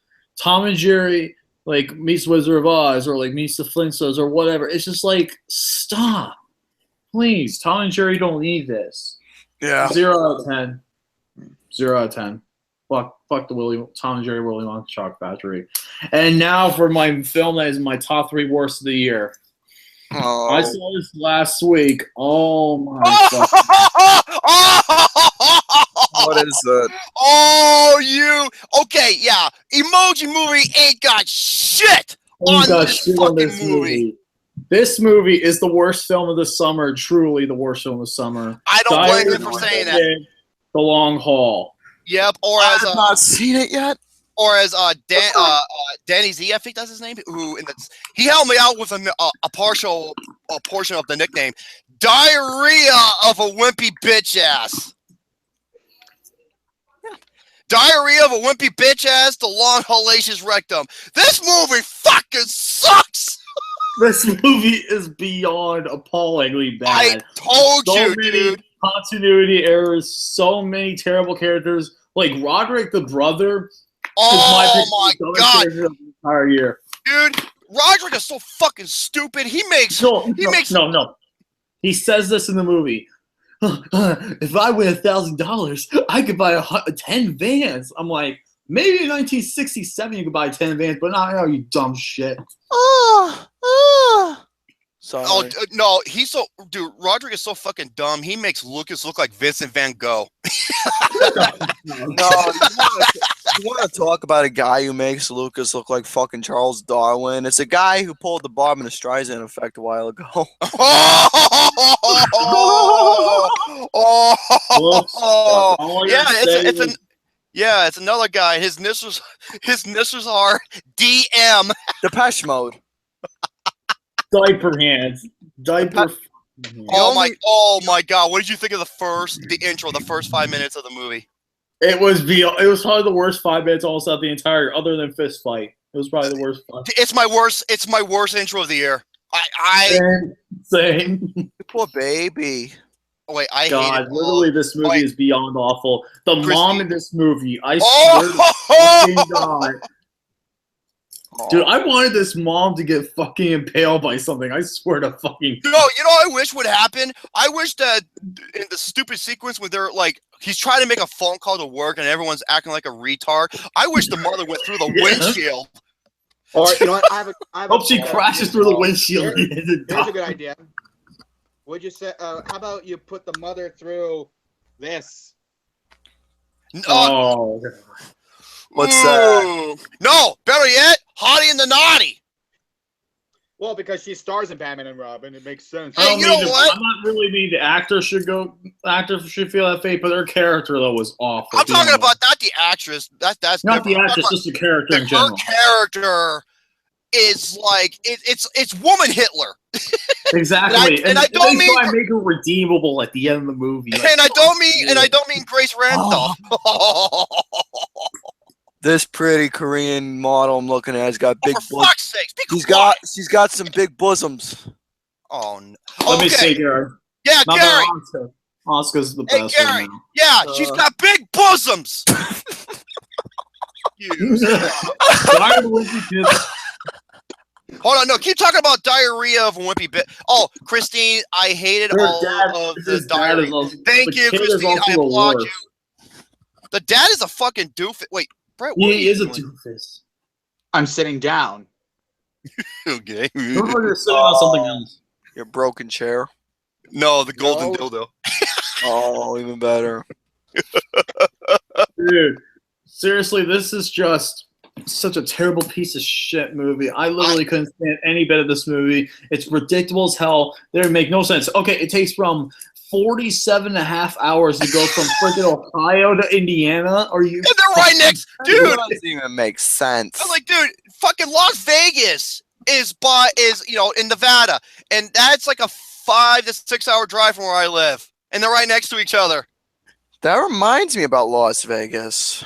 Tom and Jerry, like meets Wizard of Oz, or like meets the Flintstones, or whatever. It's just like, stop, please. Tom and Jerry don't need this. Yeah. 0 out of 10. 0 out of 10. Fuck the Tom and Jerry Willy Wonka Chocolate Factory. And now for my film that is my top 3 worst of the year. Oh. I saw this last week. Oh my god. What is it? Oh, you. Okay, yeah. Emoji movie ain't got shit on this fucking movie. This movie is the worst film of the summer. Truly the worst film of the summer. I don't blame you for saying that. The Long Haul. Yep. Or I as have not seen it yet. Or as Danny Z, I think that's his name. He helped me out with a portion of the nickname, Diarrhea of a Wimpy Bitch Ass. Diarrhea of a Wimpy Bitch Ass, the Long Hellacious Rectum. This movie fucking sucks. This movie is beyond appallingly bad. I told you, dude. Continuity errors, so many terrible characters. Like Roderick the brother. Oh my god! The entire year, dude. Roderick is so fucking stupid. He makes no. He says this in the movie. If I win $1,000, I could buy 10 vans. I'm like, maybe in 1967 you could buy 10 vans, but not now, you dumb shit. Sorry. Oh no, Roderick is so fucking dumb. He makes Lucas look like Vincent Van Gogh. No, you want to talk about a guy who makes Lucas look like fucking Charles Darwin? It's a guy who pulled the Barbra Streisand effect a while ago. It's another guy. His initials are DM. Depeche Mode. Diaper hands. Oh my god! What did you think of the intro, the first 5 minutes of the movie? It was probably the worst 5 minutes almost out the entire, other than Fist Fight. It was probably the worst. It's my worst intro of the year. Same. Poor baby. Oh wait, I God, hate it. literally, this movie is beyond awful. The mom in this movie, I swear to God. Dude, I wanted this mom to get fucking impaled by something. I swear to fucking. No, you know what I wish would happen? I wish that in the stupid sequence where they're like, he's trying to make a phone call to work and everyone's acting like a retard. I wish the mother went through the windshield. Or you know what? I have hope she crashes through the windshield. Here's a good idea. Would you say? How about you put the mother through this? What's that? No, better yet, Hottie and the Naughty. Well, because she stars in Batman and Robin, it makes sense. Hey, you know what? I'm not really mean the actor should feel that fate, but her character though was awful. I'm talking about not the actress. That's not the actress, just the character in general. Her character is like it's woman Hitler. Exactly, and I don't mean try to make her redeemable at the end of the movie. Like, and I don't mean Grace Randolph. This pretty Korean model I'm looking at has got big. For fuck's sakes, be she's got some big bosoms. Oh no. Let me see, Gary. Yeah, Not Gary. Oscar's the best. Hey, Gary. Right Yeah, she's got big bosoms. Why are the Wimpy kids? Hold on, no, keep talking about diarrhea of a wimpy bit. Oh, Christine, I hated all of the diarrhea. Thank you, Christine. I applaud you. The dad is a fucking doofus. Wait, Brett, what he is a doofus. I'm sitting down. Okay. You're sitting on something else. Your broken chair. No, the golden dildo. Oh, even better. Dude, seriously, this is just such a terrible piece of shit movie. I literally couldn't stand any bit of this movie. It's predictable as hell. They make no sense. Okay, it takes from 47.5 hours to go from freaking Ohio to Indiana. Are you? And they're right next, dude. It doesn't even make sense. I'm like, dude, fucking Las Vegas is in Nevada, and that's like a 5 to 6 hour drive from where I live, and they're right next to each other. That reminds me about Las Vegas.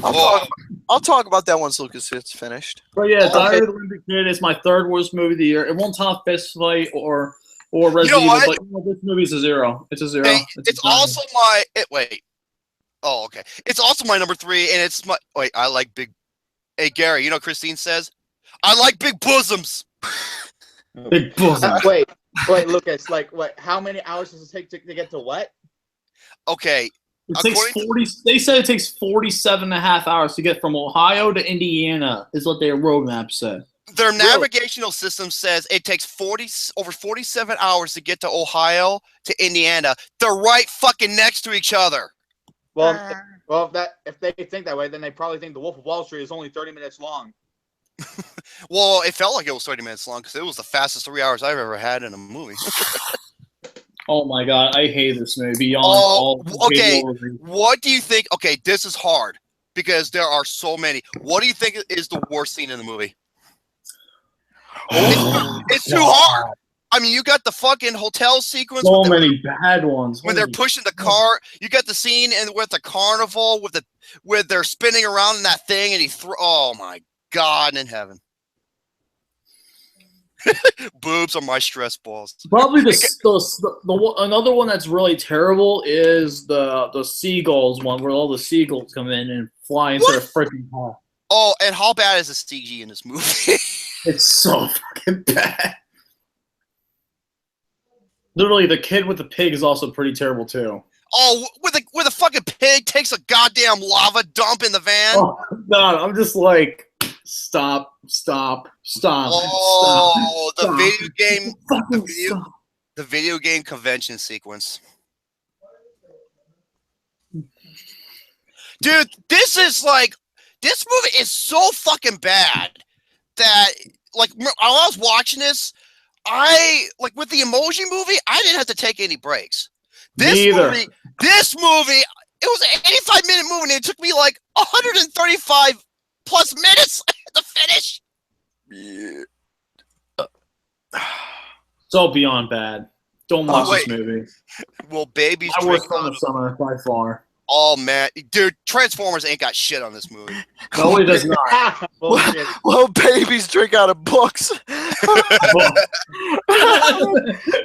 I'll talk about that once Lucas gets finished. But yeah, Diary of the Wimpy Kid is my third worst movie of the year. It won't top Fist Fight or Resident Evil, but this movie's a 0. It's a 0. Hey, it's also my wait. Oh, okay. It's also my number 3, and it's my I like big. Hey Gary, you know Christine says, I like big bosoms. Big bosoms. Wait, Lucas. Like, what? How many hours does it take to get to what? Okay. It takes 40. They said it takes 47.5 hours to get from Ohio to Indiana. Is what their roadmap said. Their navigational system says it takes over 47 hours to get to Ohio to Indiana. They're right fucking next to each other. Well, if they think that way, then they probably think The Wolf of Wall Street is only 30 minutes long. Well, it felt like it was 30 minutes long because it was the fastest 3 hours I've ever had in a movie. Oh my god, I hate this movie. Beyond okay. What do you think? Okay, this is hard because there are so many. What do you think is the worst scene in the movie? It's too hard. I mean, you got the fucking hotel sequence. So many bad ones. When they're pushing the car, you got the scene with the carnival where they're spinning around in that thing, and oh my god in heaven. Boobs are my stress balls. Probably the another one that's really terrible is the seagulls one, where all the seagulls come in and fly into a freaking car. Oh, and how bad is the CG in this movie? It's so fucking bad. Literally, the kid with the pig is also pretty terrible too. Oh, with a fucking pig takes a goddamn lava dump in the van. Oh god, I'm just like. Stop. Oh, the video game convention sequence. Dude, this movie is so fucking bad that, like, while I was watching this, with the Emoji movie, I didn't have to take any breaks. This movie, it was an 85-minute movie, and it took me like 135 plus minutes to finish. Yeah. So beyond bad. Don't watch this movie. Well, babies. I worked on the summer by far. Oh man, dude, Transformers ain't got shit on this movie. No, it does not. well, babies drink out of books.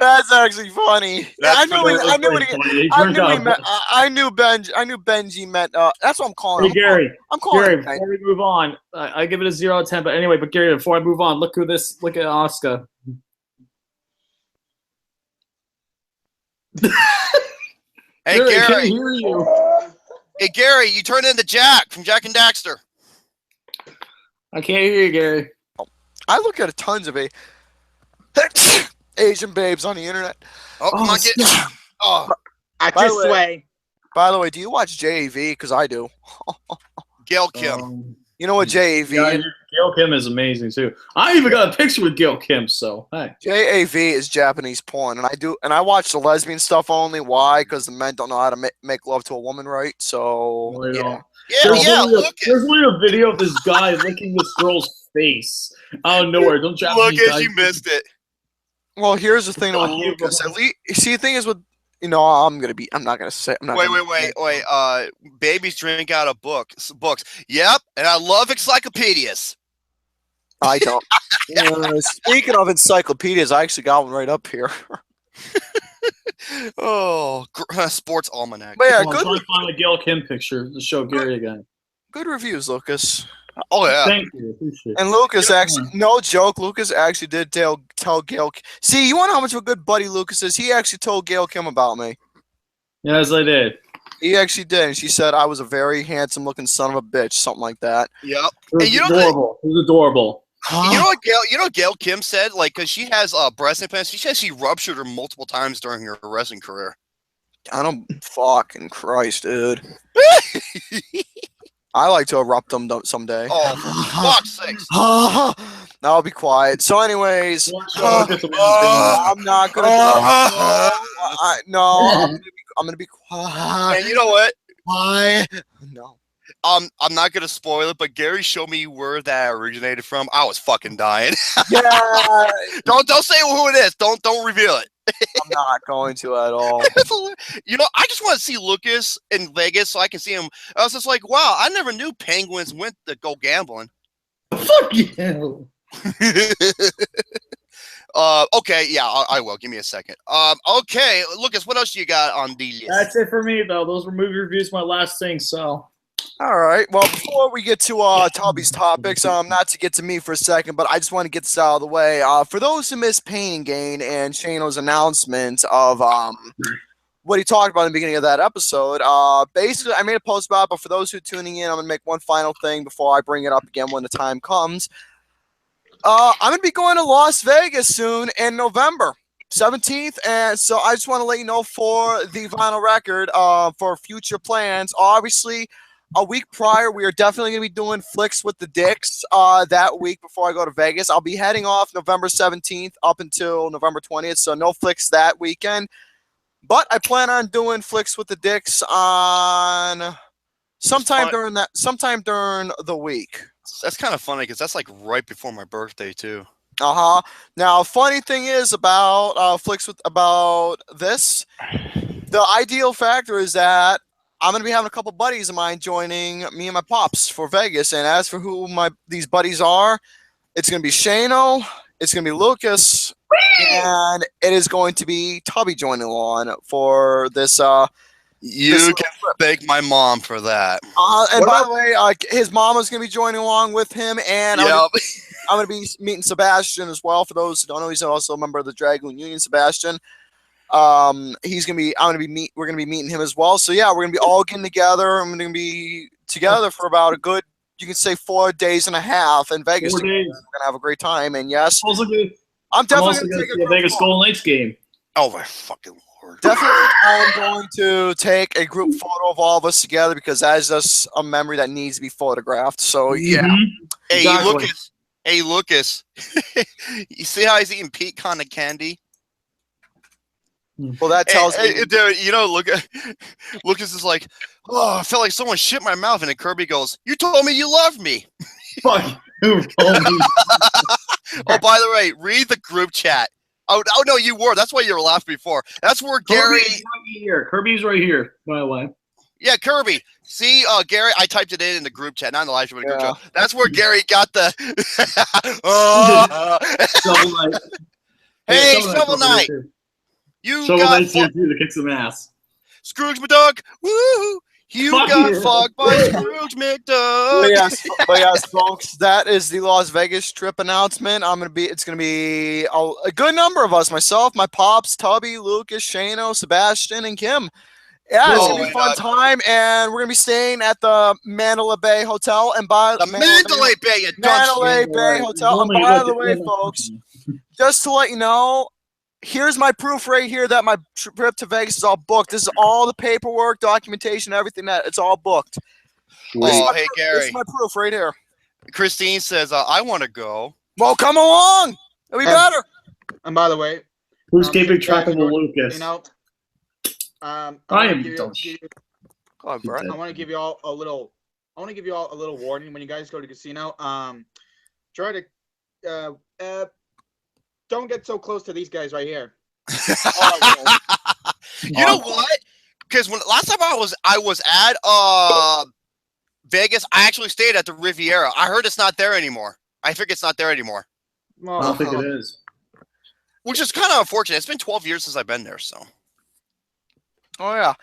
That's actually funny. I knew Benji meant. That's what I'm calling. Hey, Gary. I'm calling. Gary, before we move on, I give it a 0 out of 10. But anyway, Gary, before I move on, look at Oscar. Hey, Gary, Gary. I can't hear you. Hey, Gary, you turned into Jack from Jack and Daxter. I can't hear you, Gary. I look at tons of Asian babes on the internet. Oh, come on, get. Oh, by the way, do you watch JAV? Because I do. Gail Kim. You know what JAV? Yeah, Gail Kim is amazing too. I even got a picture with Gail Kim. So hey, JAV is Japanese porn, and I watch the lesbian stuff only. Why? Because the men don't know how to make love to a woman, right? So yeah. There's literally a video of this guy licking this girl's face out of nowhere. Don't Japanese Lucas, you missed it. Well, here's the thing with Lucas. At least, see, the thing is with I'm not gonna say. I'm not Wait. Babies drink out of books. Yep, and I love encyclopedias. I don't. Speaking of encyclopedias, I actually got one right up here. Sports almanac. But yeah, I'm trying to find a Gail Kim picture to show Gary again. Good reviews, Lucas. Oh yeah. Thank you. Appreciate it. And Lucas actually, no joke, Lucas actually did tell Gail. See, you want to know how much of a good buddy Lucas is? He actually told Gail Kim about me. Yes, I did. He actually did, and she said I was a very handsome-looking son of a bitch, something like that. Yep. It was adorable. It was adorable. You know what Gail Kim said? Like, because she has breast implants. She said she ruptured her multiple times during her wrestling career. I don't fucking Christ, dude. I like to erupt them someday. Oh, for fuck's sakes. I'll be quiet. So, anyways, I'm not gonna. I'm gonna be quiet. And you know what? Why? No. I'm not gonna spoil it, but Gary showed me where that originated from. I was fucking dying. Yeah. Don't say who it is. Don't reveal it. I'm not going to at all. I just want to see Lucas in Vegas so I can see him. I was just like, wow, I never knew penguins went to go gambling. Fuck you. Okay, yeah, I will. Give me a second. Okay, Lucas, what else you got on the list? That's it for me, though. Those were movie reviews, my last thing, so. All right. Well, before we get to Toby's topics, not to get to me for a second, but I just want to get this out of the way. For those who missed Pain and Gain and Shano's announcement of what he talked about in the beginning of that episode, basically, I made a post about it, but for those who are tuning in, I'm going to make one final thing before I bring it up again when the time comes. I'm going to be going to Las Vegas soon in November 17th, and so I just want to let you know for the vinyl record, for future plans, obviously, a week prior, we are definitely going to be doing Flicks with the Dicks that week before I go to Vegas. I'll be heading off November 17th up until November 20th, so no Flicks that weekend. But I plan on doing Flicks with the Dicks on sometime during the week. That's kind of funny because that's like right before my birthday too. Now, funny thing is about Flicks about this, the ideal factor is that I'm going to be having a couple buddies of mine joining me and my pops for Vegas. And as for who these buddies are, it's going to be Shano, it's going to be Lucas, and it is going to be Tubby joining along for this. You can thank my mom for that. And by the way, his mama's going to be joining along with him. And I'm going to be meeting Sebastian as well. For those who don't know, he's also a member of the Dragoon Union, Sebastian. We're gonna be meeting him as well. So yeah, we're gonna be all getting together. I'm gonna be together for about a good, you can say 4 days and a half in Vegas. We're gonna have a great time. And yes, I'm definitely gonna take a Vegas Golden Knights game. Oh my fucking Lord! Definitely, I'm going to take a group photo of all of us together because that is just a memory that needs to be photographed. So yeah. Hey Lucas, you see how he's eating pecan candy? Well, that tells me. Dude, Lucas is like, oh, I felt like someone shit my mouth. And then Kirby goes, you told me you loved me. Fuck. Oh, by the way, read the group chat. Oh, no, you were. That's why you were laughing before. That's where Gary. Kirby's right here, by the way. Yeah, Kirby. See, Gary, I typed it in the group chat, not in the live stream, but the group chat. That's where Gary got the. Shovel Knight. Hey, Shovel Knight. Shovel Knight's here too to kick some ass. Scrooge McDuck, woo! You got fucked by Scrooge McDuck. But yes, folks, that is the Las Vegas trip announcement. It's gonna be a good number of us. Myself, my pops, Tubby, Lucas, Shano, Sebastian, and Kim. Yeah, it's gonna be a fun time, and we're gonna be staying at the Mandalay Bay Hotel. And Mandalay Bay Hotel. And by the way, folks, just to let you know. Here's my proof right here that my trip to Vegas is all booked. This is all the paperwork, documentation, everything that it's all booked. Oh, hey, Gary. This is my proof right here. Christine says, I want to go. Well, come along. It'll be better. And by the way, who's keeping track of the Lucas? I want to give you all a little warning when you guys go to casino. Try to don't get so close to these guys right here. You know what? Because when last time I was at Vegas, I actually stayed at the Riviera. I heard it's not there anymore. I think it's not there anymore. I don't think it is. Which is kind of unfortunate. It's been 12 years since I've been there, so. Oh yeah.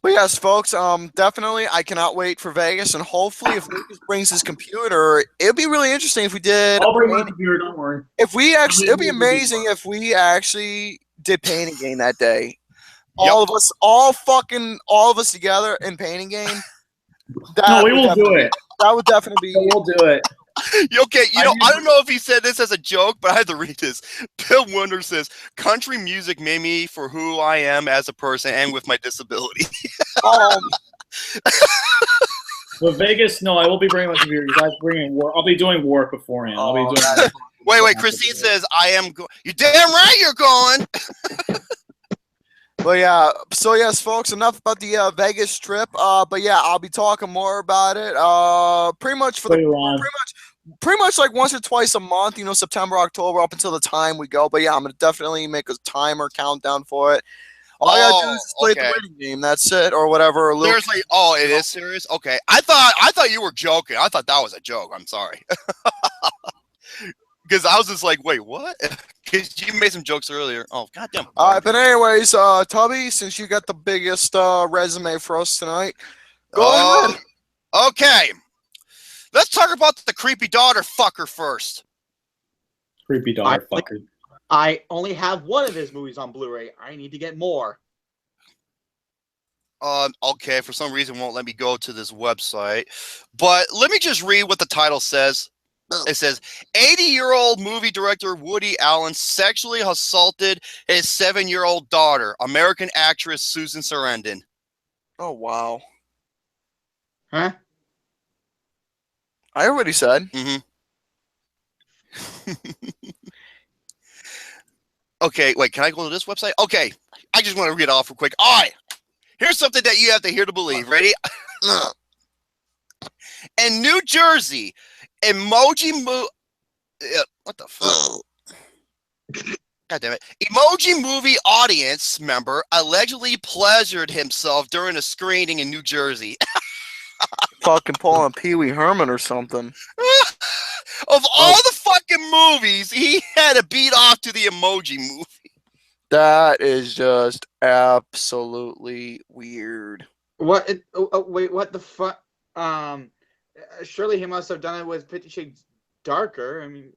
But yes, folks, definitely I cannot wait for Vegas, and hopefully if Lucas brings his computer, it'd be really interesting if we did. I'll bring my computer, don't worry. If we actually, it'd be amazing if we actually did painting game that day. All of us, all of us together in painting game. No, we will do it. That would definitely be. We'll do it. Okay, you know, I don't know if he said this as a joke, but I had to read this. Bill Wonder says, country music made me for who I am as a person and with my disability. But Vegas, no, I will be bringing my computer because I'm bringing work. I'll be doing work beforehand. I'll be doing. Wait, Christine says, I am going. You're damn right you're going. But yeah, so yes, folks, enough about the Vegas trip. But yeah, I'll be talking more about it. Pretty much for pretty much like once or twice a month. You know, September, October, up until the time we go. But yeah, I'm gonna definitely make a timer countdown for it. All I gotta do is just play the waiting game. That's it, or whatever. Seriously? Oh, it is serious. Okay, I thought you were joking. I thought that was a joke. I'm sorry. Because I was just like, wait, what? Because you made some jokes earlier. Oh, goddamn. All right, but anyways, Tubby, since you got the biggest resume for us tonight, go ahead. Okay. Let's talk about the creepy daughter fucker first. Creepy daughter fucker. I only have one of his movies on Blu-ray. I need to get more. Okay, for some reason won't let me go to this website. But let me just read what the title says. It says, 80-year-old movie director Woody Allen sexually assaulted his 7-year-old daughter, American actress Susan Sarandon. Oh, wow. Huh? I heard what he said. Okay, wait, can I go to this website? Okay, I just want to read it off real quick. All right, here's something that you have to hear to believe. Ready? In New Jersey, Emoji what the fuck? God damn it. Emoji movie audience member allegedly pleasured himself during a screening in New Jersey. Fucking pulling Pee Wee Herman or something. Of all the fucking movies, he had to beat off to the Emoji movie. That is just absolutely weird. What? Wait, what the fuck? Surely he must have done it with 50 Shades Darker. I mean,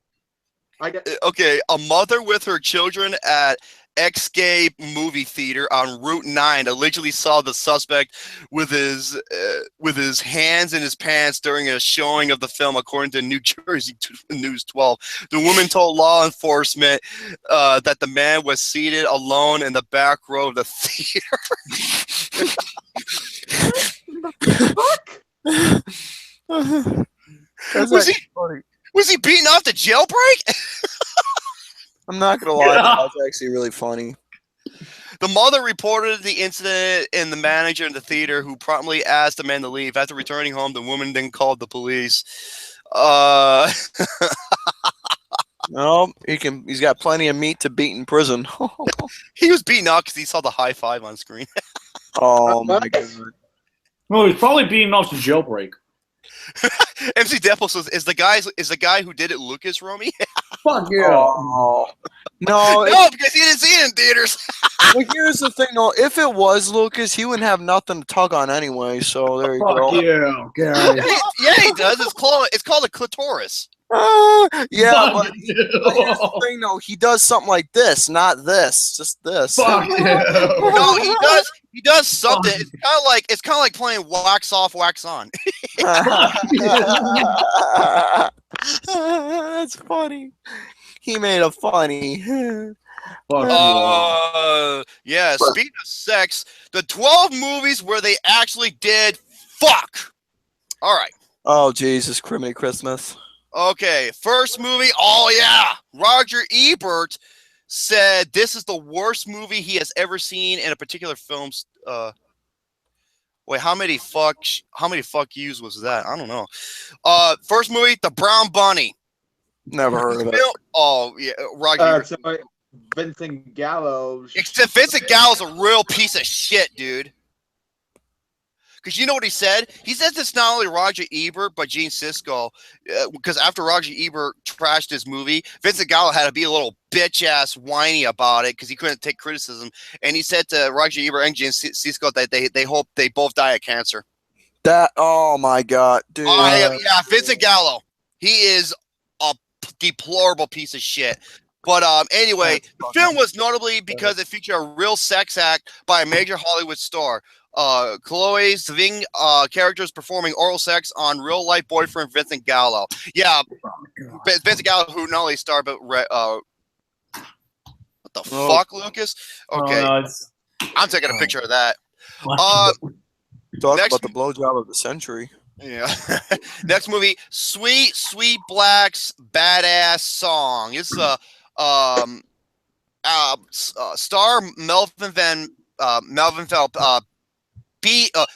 Okay, a mother with her children at Escape movie theater on Route 9 allegedly saw the suspect with his hands in his pants during a showing of the film, according to New Jersey News 12. The woman told law enforcement that the man was seated alone in the back row of the theater. fuck? Was he beating off the jailbreak? I'm not gonna lie, that was actually really funny. The mother reported the incident and the manager in the theater, who promptly asked the man to leave. After returning home, the woman then called the police. No, he's got plenty of meat to beat in prison. He was beaten up because he saw the high five on screen. Oh my god. No, he's probably beating off the jailbreak. MC Deadpool says, "Is the guy who did it Lucas, Romy?" Fuck yeah. Oh. No, because he didn't see it in theaters. Well, here's the thing, though. If it was Lucas, he wouldn't have nothing to tug on anyway. So there you go. Yeah, Gary. Yeah, he does. It's called a clitoris. Yeah, but here's the thing, though. He does something like this, not this, just this. Fuck yeah. No, he does. He does something. It's kind of like playing wax off, wax on. That's funny. He made a funny. Yeah. Speaking of sex, the 12 movies where they actually did fuck. All right. Oh Jesus, Criminy Christmas. Okay, first movie. Oh yeah, Roger Ebert said this is the worst movie he has ever seen in a particular film. Wait, how many fuck yous was that? I don't know. First movie, The Brown Bunny. Never heard of it. Oh yeah, Roger. So Vincent Gallo. Except Vincent Gallo's a real piece of shit, dude. Because you know what he said? He says it's not only Roger Ebert, but Gene Siskel. Because after Roger Ebert trashed his movie, Vincent Gallo had to be a little bitch-ass whiny about it because he couldn't take criticism. And he said to Roger Ebert and Gene Siskel that they hope they both die of cancer. Oh my god, dude. Yeah, Vincent Gallo. He is a deplorable piece of shit. But anyway, the film was notably because it featured a real sex act by a major Hollywood star. Chloe Zving characters performing oral sex on real-life boyfriend Vincent Gallo. Yeah, Vincent Gallo, who not only starred, but what the fuck, Lucas? Okay, I'm taking a picture of that. Talk about the blowjob of the century. Yeah. Next movie, Sweet Sweet Black's Badass Song. It's star Melvin Phelps,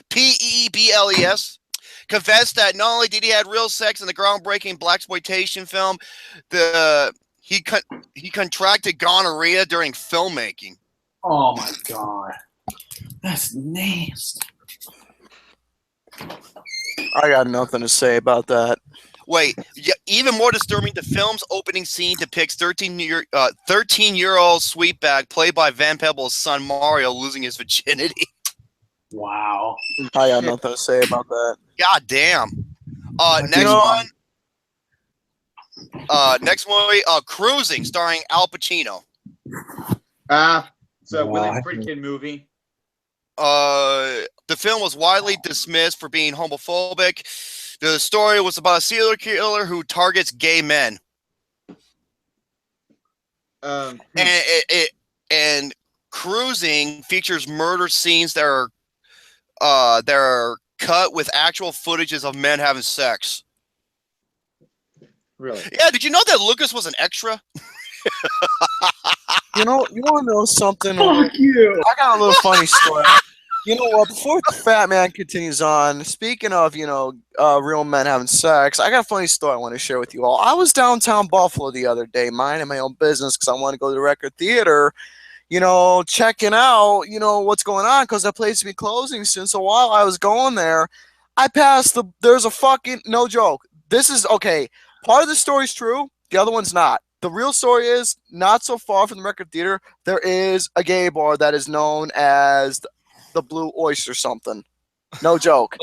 P-E-B-L-E-S, confessed that not only did he have real sex in the groundbreaking blaxploitation film, he contracted gonorrhea during filmmaking. Oh my god, that's nasty. I got nothing to say about that. Wait, yeah, even more disturbing, the film's opening scene depicts 13-year-old Sweetback, played by Van Peebles' son Mario, losing his virginity. Wow. I got nothing to say about that. God damn. Next movie, Cruising, starring Al Pacino. It's a Willy Friedkin movie. The film was widely dismissed for being homophobic. The story was about a serial killer who targets gay men. And Cruising features murder scenes that are cut with actual footages of men having sex. Really? Yeah, did you know that Lucas was an extra? You want to know something? Fuck you. I got a little funny story. You know what? Before the fat man continues on, speaking of, real men having sex, I got a funny story I want to share with you all. I was downtown Buffalo the other day, minding my own business because I want to go to the record theater, checking out, what's going on because that place has been closing soon. So while I was going there, I passed there's a fucking, no joke. This is, okay, part of the story's true, the other one's not. The real story is, not so far from the record theater, there is a gay bar that is known as the Blue Oyster something. No joke.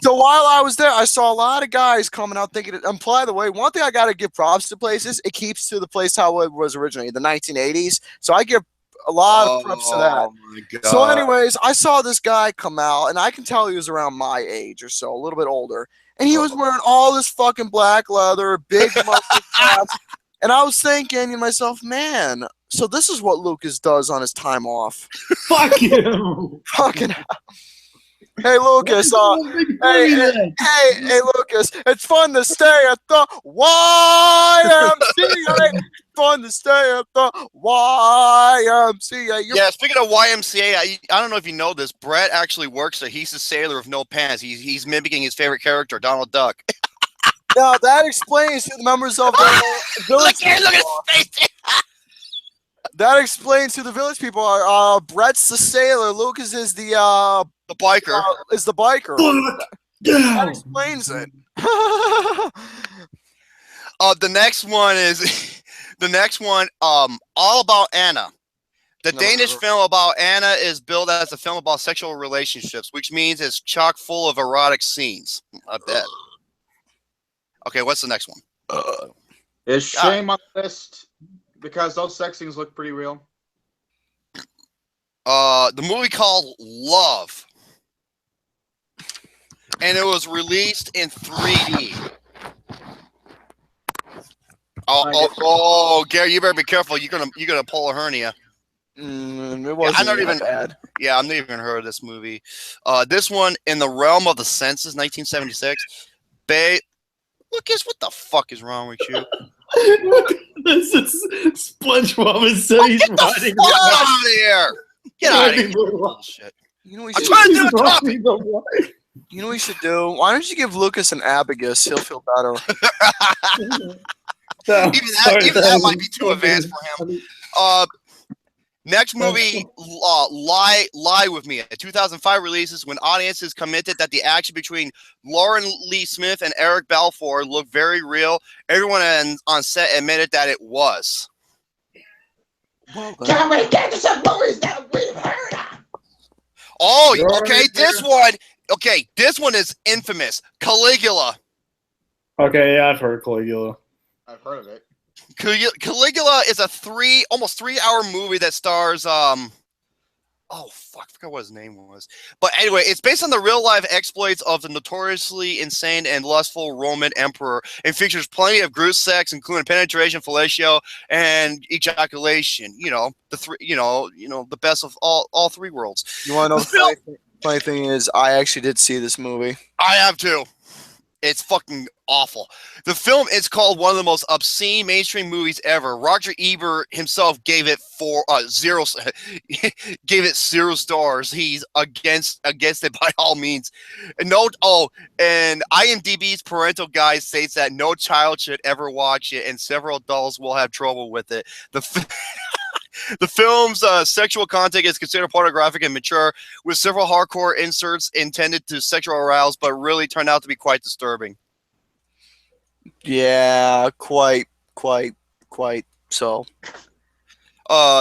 So while I was there, I saw a lot of guys coming out thinking, and by the way, one thing I got to give props to places, it keeps to the place how it was originally, the 1980s. So I give a lot of props to that. My God. So anyways, I saw this guy come out, and I can tell he was around my age or so, a little bit older. And he was wearing all this fucking black leather, big muscle caps. And I was thinking to myself, man, so this is what Lucas does on his time off. Fuck you. Fucking hell. Hey, Lucas. Hey, Lucas. It's fun to stay at the YMCA. Fun to stay at the YMCA. Yeah, speaking of YMCA, I don't know if you know this. Brett actually works there. He's a sailor with no pants. He's mimicking his favorite character, Donald Duck. Now, that explains to the members of the village. Look at his face. That explains who the village people are. Brett's the sailor. Lucas is the biker. Is the biker. That explains it. The next one, All About Anna. The Danish film about Anna is billed as a film about sexual relationships, which means it's chock full of erotic scenes. I bet. Okay, what's the next one? Is Shame on the list because those sex scenes look pretty real? The movie called Love, and it was released in 3D. Oh, Gary, you better be careful. You're gonna pull a hernia. It wasn't I'm not even bad. Yeah, I'm not even heard of this movie. This one, In the Realm of the Senses, 1976. Bale. Lucas, what the fuck is wrong with you? This is SpongeBob and said he's riding. Get out of here! Get out of here! Bullshit. I'm trying to do a topic. You know what we should do? Why don't you give Lucas an abacus? He'll feel better. Even that might be too advanced for him. Next movie, Lie With Me. A 2005 releases when audiences commented that the action between Lauren Lee Smith and Eric Balfour looked very real. Everyone on set admitted that it was. Can we get to some movies that we've heard of? Oh, okay, this one. Okay, this one is infamous. Caligula. Okay, yeah, I've heard of Caligula. I've heard of it. Caligula is a almost 3-hour movie that stars oh fuck, I forgot what his name was. But anyway, it's based on the real life exploits of the notoriously insane and lustful Roman emperor, and features plenty of gruesome sex, including penetration, fellatio, and ejaculation. You know, the three. You know, the best of all three worlds. You want to know the funny thing is, I actually did see this movie. I have too. It's fucking awful. The film is called one of the most obscene mainstream movies ever. Roger Ebert himself gave it 0 stars. He's against it by all means. And and IMDb's parental guide states that no child should ever watch it, and several adults will have trouble with it. The film's sexual content is considered pornographic and mature, with several hardcore inserts intended to sexual arouse, but really turned out to be quite disturbing. Yeah, quite so.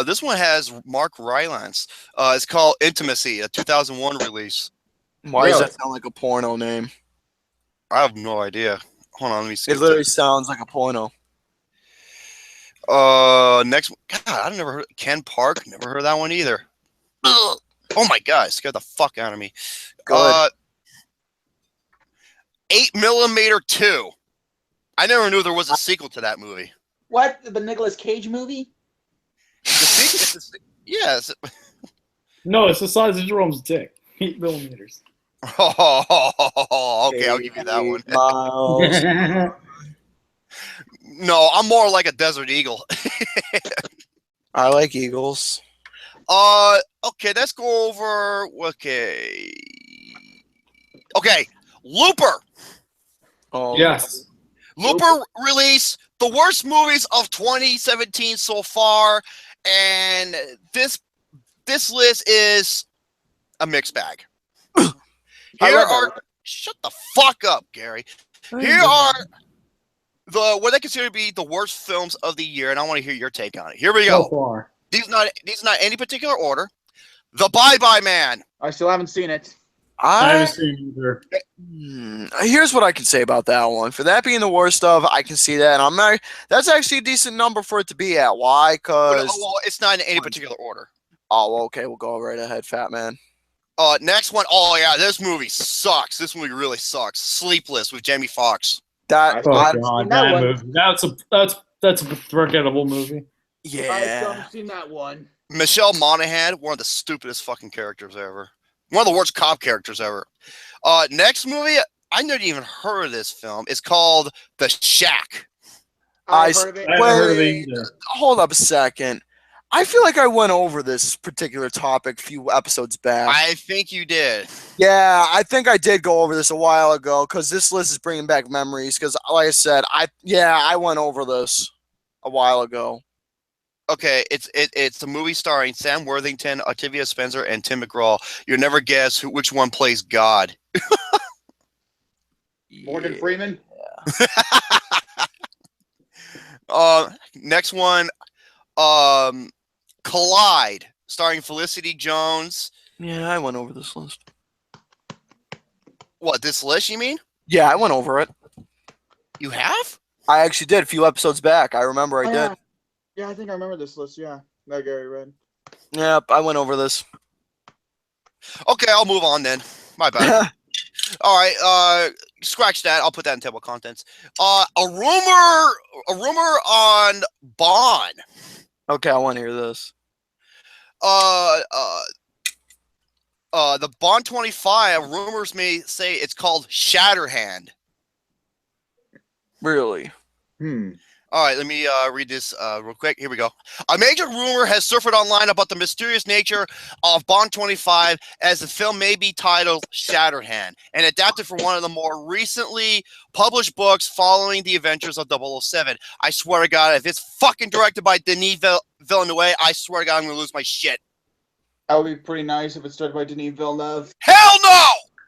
This one has Mark Rylance. It's called Intimacy, a 2001 release. Why does that sound like a porno name? I have no idea. Hold on, let me see. It literally sounds like a porno. Next, God, I've never heard Ken Park. Never heard that one either. Oh my God, it scared the fuck out of me. Good. 8mm 2. I never knew there was a sequel to that movie. What? The Nicolas Cage movie? Yes. No, it's the size of Jerome's dick. 8mm. Oh, okay, I'll give you that one. No, I'm more like a desert eagle. I like eagles. Okay, let's go over. Okay, Looper. Oh, Yes. Looper release, the worst movies of 2017 so far, and this list is a mixed bag. Shut the fuck up, Gary. Here are what I consider to be the worst films of the year, and I want to hear your take on it. Here we go. So far. These are not any particular order. The Bye-Bye Man. I still haven't seen it. I haven't seen it either. Here's what I can say about that one. For that being the worst of, I can see that, and that's actually a decent number for it to be at. Why? Because it's not in any particular order. Oh, okay. We'll go right ahead, fat man. Next one. Oh yeah, this movie sucks. This movie really sucks. Sleepless with Jamie Foxx. That's a forgettable movie. Yeah. I haven't seen that one. Michelle Monaghan, one of the stupidest fucking characters ever. One of the worst cop characters ever. Next movie, I never even heard of this film. It's called The Shack. I've heard of it. I haven't heard of it either. Hold up a second. I feel like I went over this particular topic a few episodes back. I think you did. Yeah, I think I did go over this a while ago because this list is bringing back memories. Because, like I said, I went over this a while ago. Okay, it's a movie starring Sam Worthington, Octavia Spencer, and Tim McGraw. You'll never guess which one plays God. Morgan Freeman. Next one, Collide, starring Felicity Jones. Yeah, I went over this list. What, this list, you mean? Yeah, I went over it. You have? I actually did a few episodes back. I remember I did. Yeah, I think I remember this list. Yeah, that Gary read. Yep, I went over this. Okay, I'll move on then. My bad. All right, scratch that. I'll put that in table of contents. A rumor on Bond. Okay, I want to hear this. The Bond 25 rumors may say it's called Shatterhand. Really? All right, let me read this real quick. Here we go. A major rumor has surfaced online about the mysterious nature of Bond 25, as the film may be titled Shatterhand and adapted from one of the more recently published books following the adventures of 007. I swear to God, if it's fucking directed by Denis Villeneuve, I swear to God, I'm going to lose my shit. That would be pretty nice if it's started by Denis Villeneuve. Hell no!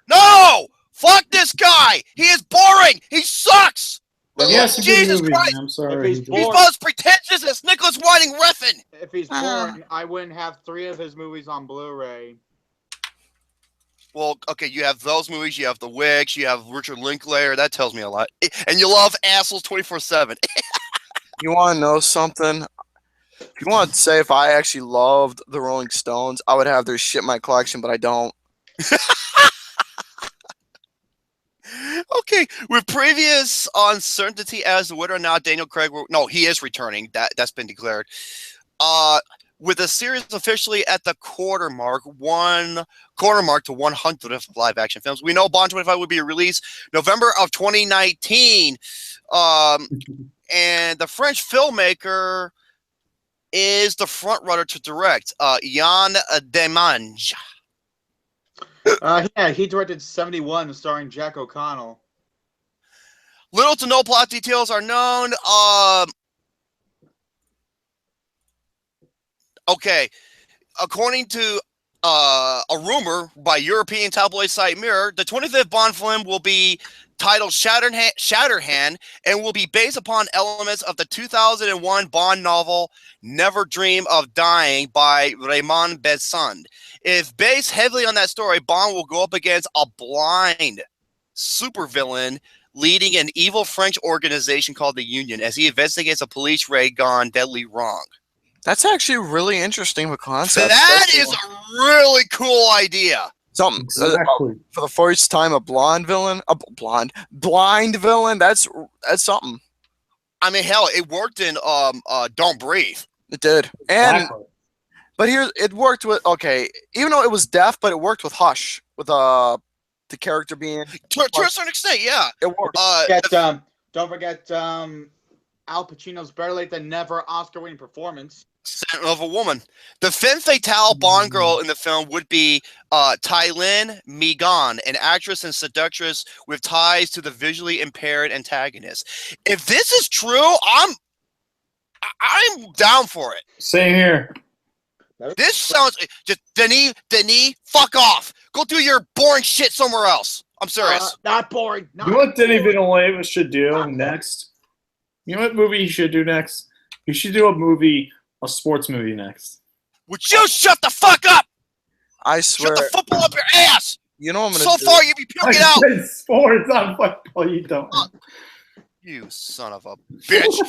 No! Fuck this guy! He is boring! He sucks! Yes, Jesus movie, Christ! I'm sorry. If He's about as pretentious as Nicholas Winding Refn! If he's boring, I wouldn't have 3 of his movies on Blu-ray. Well, okay, you have those movies, you have The Wicks, you have Richard Linklater, that tells me a lot. And you love assholes 24/7. You want to know something? If you want to say if I actually loved the Rolling Stones, I would have their shit in my collection, but I don't. Okay, with previous uncertainty as to whether or not Daniel Craig no, he is returning. That's been declared. With the series officially at the quarter mark to 100 of live action films. We know Bond 25 would be released November of 2019. And the French filmmaker is the front runner to direct, Yann Demange. Yeah, he directed 71, starring Jack O'Connell. Little to no plot details are known. Okay, according to a rumor by European tabloid site Mirror, the 25th Bond film will be titled Shatterhand and will be based upon elements of the 2001 Bond novel Never Dream of Dying by Raymond Besson. If based heavily on that story, Bond will go up against a blind supervillain leading an evil French organization called the Union as he investigates a police raid gone deadly wrong. That's actually really interesting of a concept. That is a really cool idea. Something Exactly. for the first time, a blind villain, blind villain. That's something. I mean, hell, it worked in Don't Breathe. It did, and Exactly. but here it worked with even though it was deaf, but it worked with Hush with the character being To a certain extent, yeah. it worked. Don't forget Al Pacino's Better Late Than Never Oscar-winning performance. Scent of a Woman. The femme fatale Bond girl in the film would be Tylin Megan, an actress and seductress with ties to the visually impaired antagonist. If this is true, I'm down for it. Same here. This sounds just Denis, fuck off. Go do your boring shit somewhere else. I'm serious. Not boring. You know what Denis Villeneuve should do next? You know what movie he should do next? He should do a sports movie next. Would you shut the fuck up? I swear. Shut the football up your ass. You know what I'm So gonna do? far, you be puking out. I said sports on football. You don't. You son of a bitch.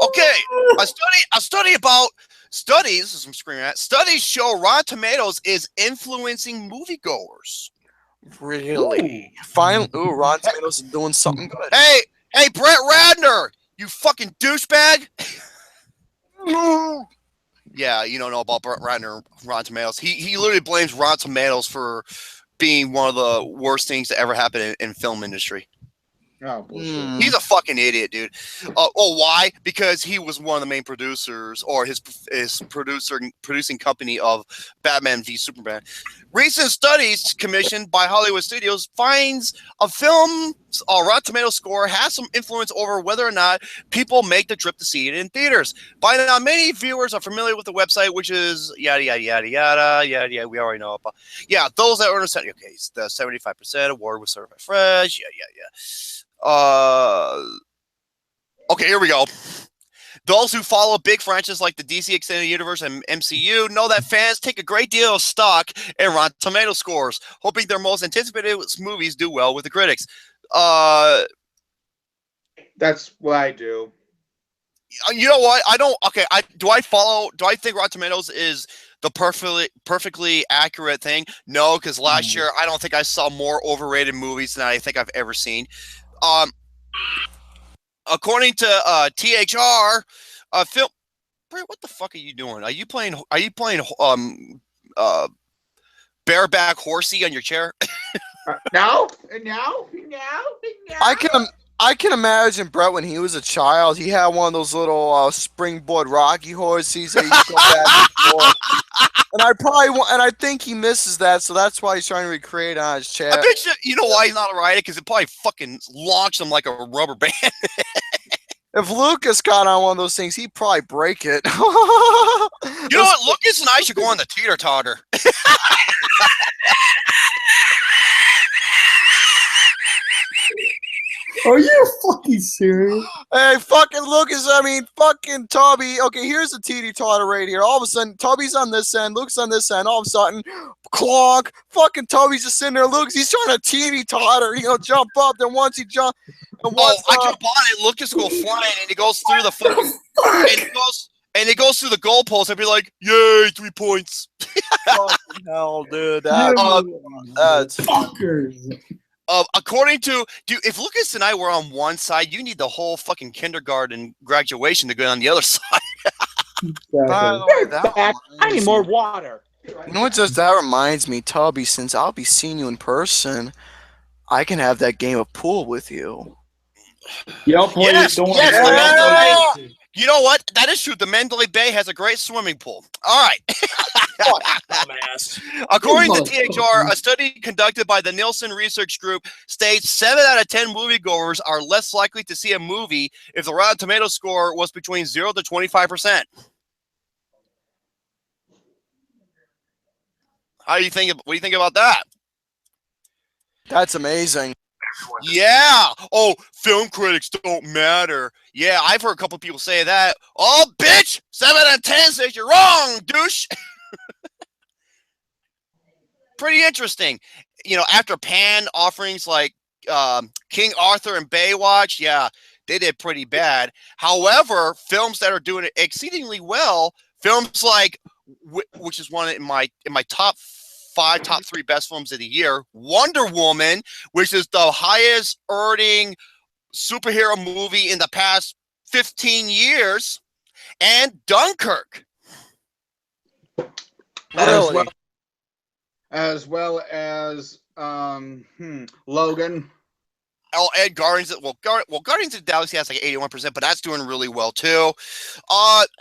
Okay. A study about studies. This is from Screen-Rants. Studies show Rotten Tomatoes is influencing moviegoers. Really? Finally, Rotten Tomatoes is doing something good. Hey, Brett Radner, you fucking douchebag. Yeah, you don't know about Brett Ratner, Rotten Tomatoes. He literally blames Rotten Tomatoes for being one of the worst things to ever happen in film industry. Oh, bullshit. He's a fucking idiot, dude. Why? Because he was one of the main producers, or his producing company of Batman v Superman. Recent studies commissioned by Hollywood Studios finds a film's Rotten Tomatoes score has some influence over whether or not people make the trip to see it in theaters. By now, many viewers are familiar with the website, which is yada yada yada yada yada. Yeah, we already know about. Yeah, those that earn okay, the 75% award was certified fresh. Yeah. Okay, here we go. Those who follow big franchises like the DC Extended Universe and MCU know that fans take a great deal of stock in Rotten Tomato scores, hoping their most anticipated movies do well with the critics. That's what I do. You know what? I don't. Okay, do I think Rotten Tomatoes is the perfectly accurate thing? No, because last year I don't think I saw more overrated movies than I think I've ever seen. According to THR, film. Brett, what the fuck are you doing? Are you playing bareback horsey on your chair? No. I can imagine Brett when he was a child. He had one of those little springboard rocky horses that he go back and forth. And I think he misses that, so that's why he's trying to recreate on his chair. I bet you know why he's not riding it, because it probably fucking launched him like a rubber band. If Lucas got on one of those things, he'd probably break it. You know what? Lucas and I should go on the teeter-totter. Are you fucking serious? Hey, fucking Lucas, fucking Tubby. Okay, here's the teeter-totter right here. All of a sudden, Tubby's on this end, Lucas on this end. All of a sudden, clonk. Fucking Tubby's just sitting there. Lucas, he's trying to teeter-totter, jump up. Then once he jumps, I jump on it, Lucas go flying, and he goes through the fucking... And it goes through the goalpost and be like, yay, 3 points. Fucking hell, dude. That's fuckers. According to, if Lucas and I were on one side, you need the whole fucking kindergarten graduation to go on the other side. By the way, I need more water. You know what? That reminds me, Tubby. Since I'll be seeing you in person, I can have that game of pool with you. Yeah, I'll play Yes, it. yes, you know what? That is true. The Mandalay Bay has a great swimming pool. All right. According to THR, a study conducted by the Nielsen Research Group states 7 out of 10 moviegoers are less likely to see a movie if the Rotten Tomato score was between 0 to 25%. What do you think about that? That's amazing. Yeah. Oh, film critics don't matter. Yeah, I've heard a couple people say that. Oh, bitch! 7 out of 10 says you're wrong, douche. Pretty interesting. After Pan offerings like King Arthur and Baywatch, yeah, they did pretty bad. However, films that are doing it exceedingly well, films like, which is one in my top 3 best films of the year, Wonder Woman, which is the highest earning superhero movie in the past 15 years, and Dunkirk. Really? As well as Logan. Oh, and Guardians of the Galaxy has like 81%, but that's doing really well too.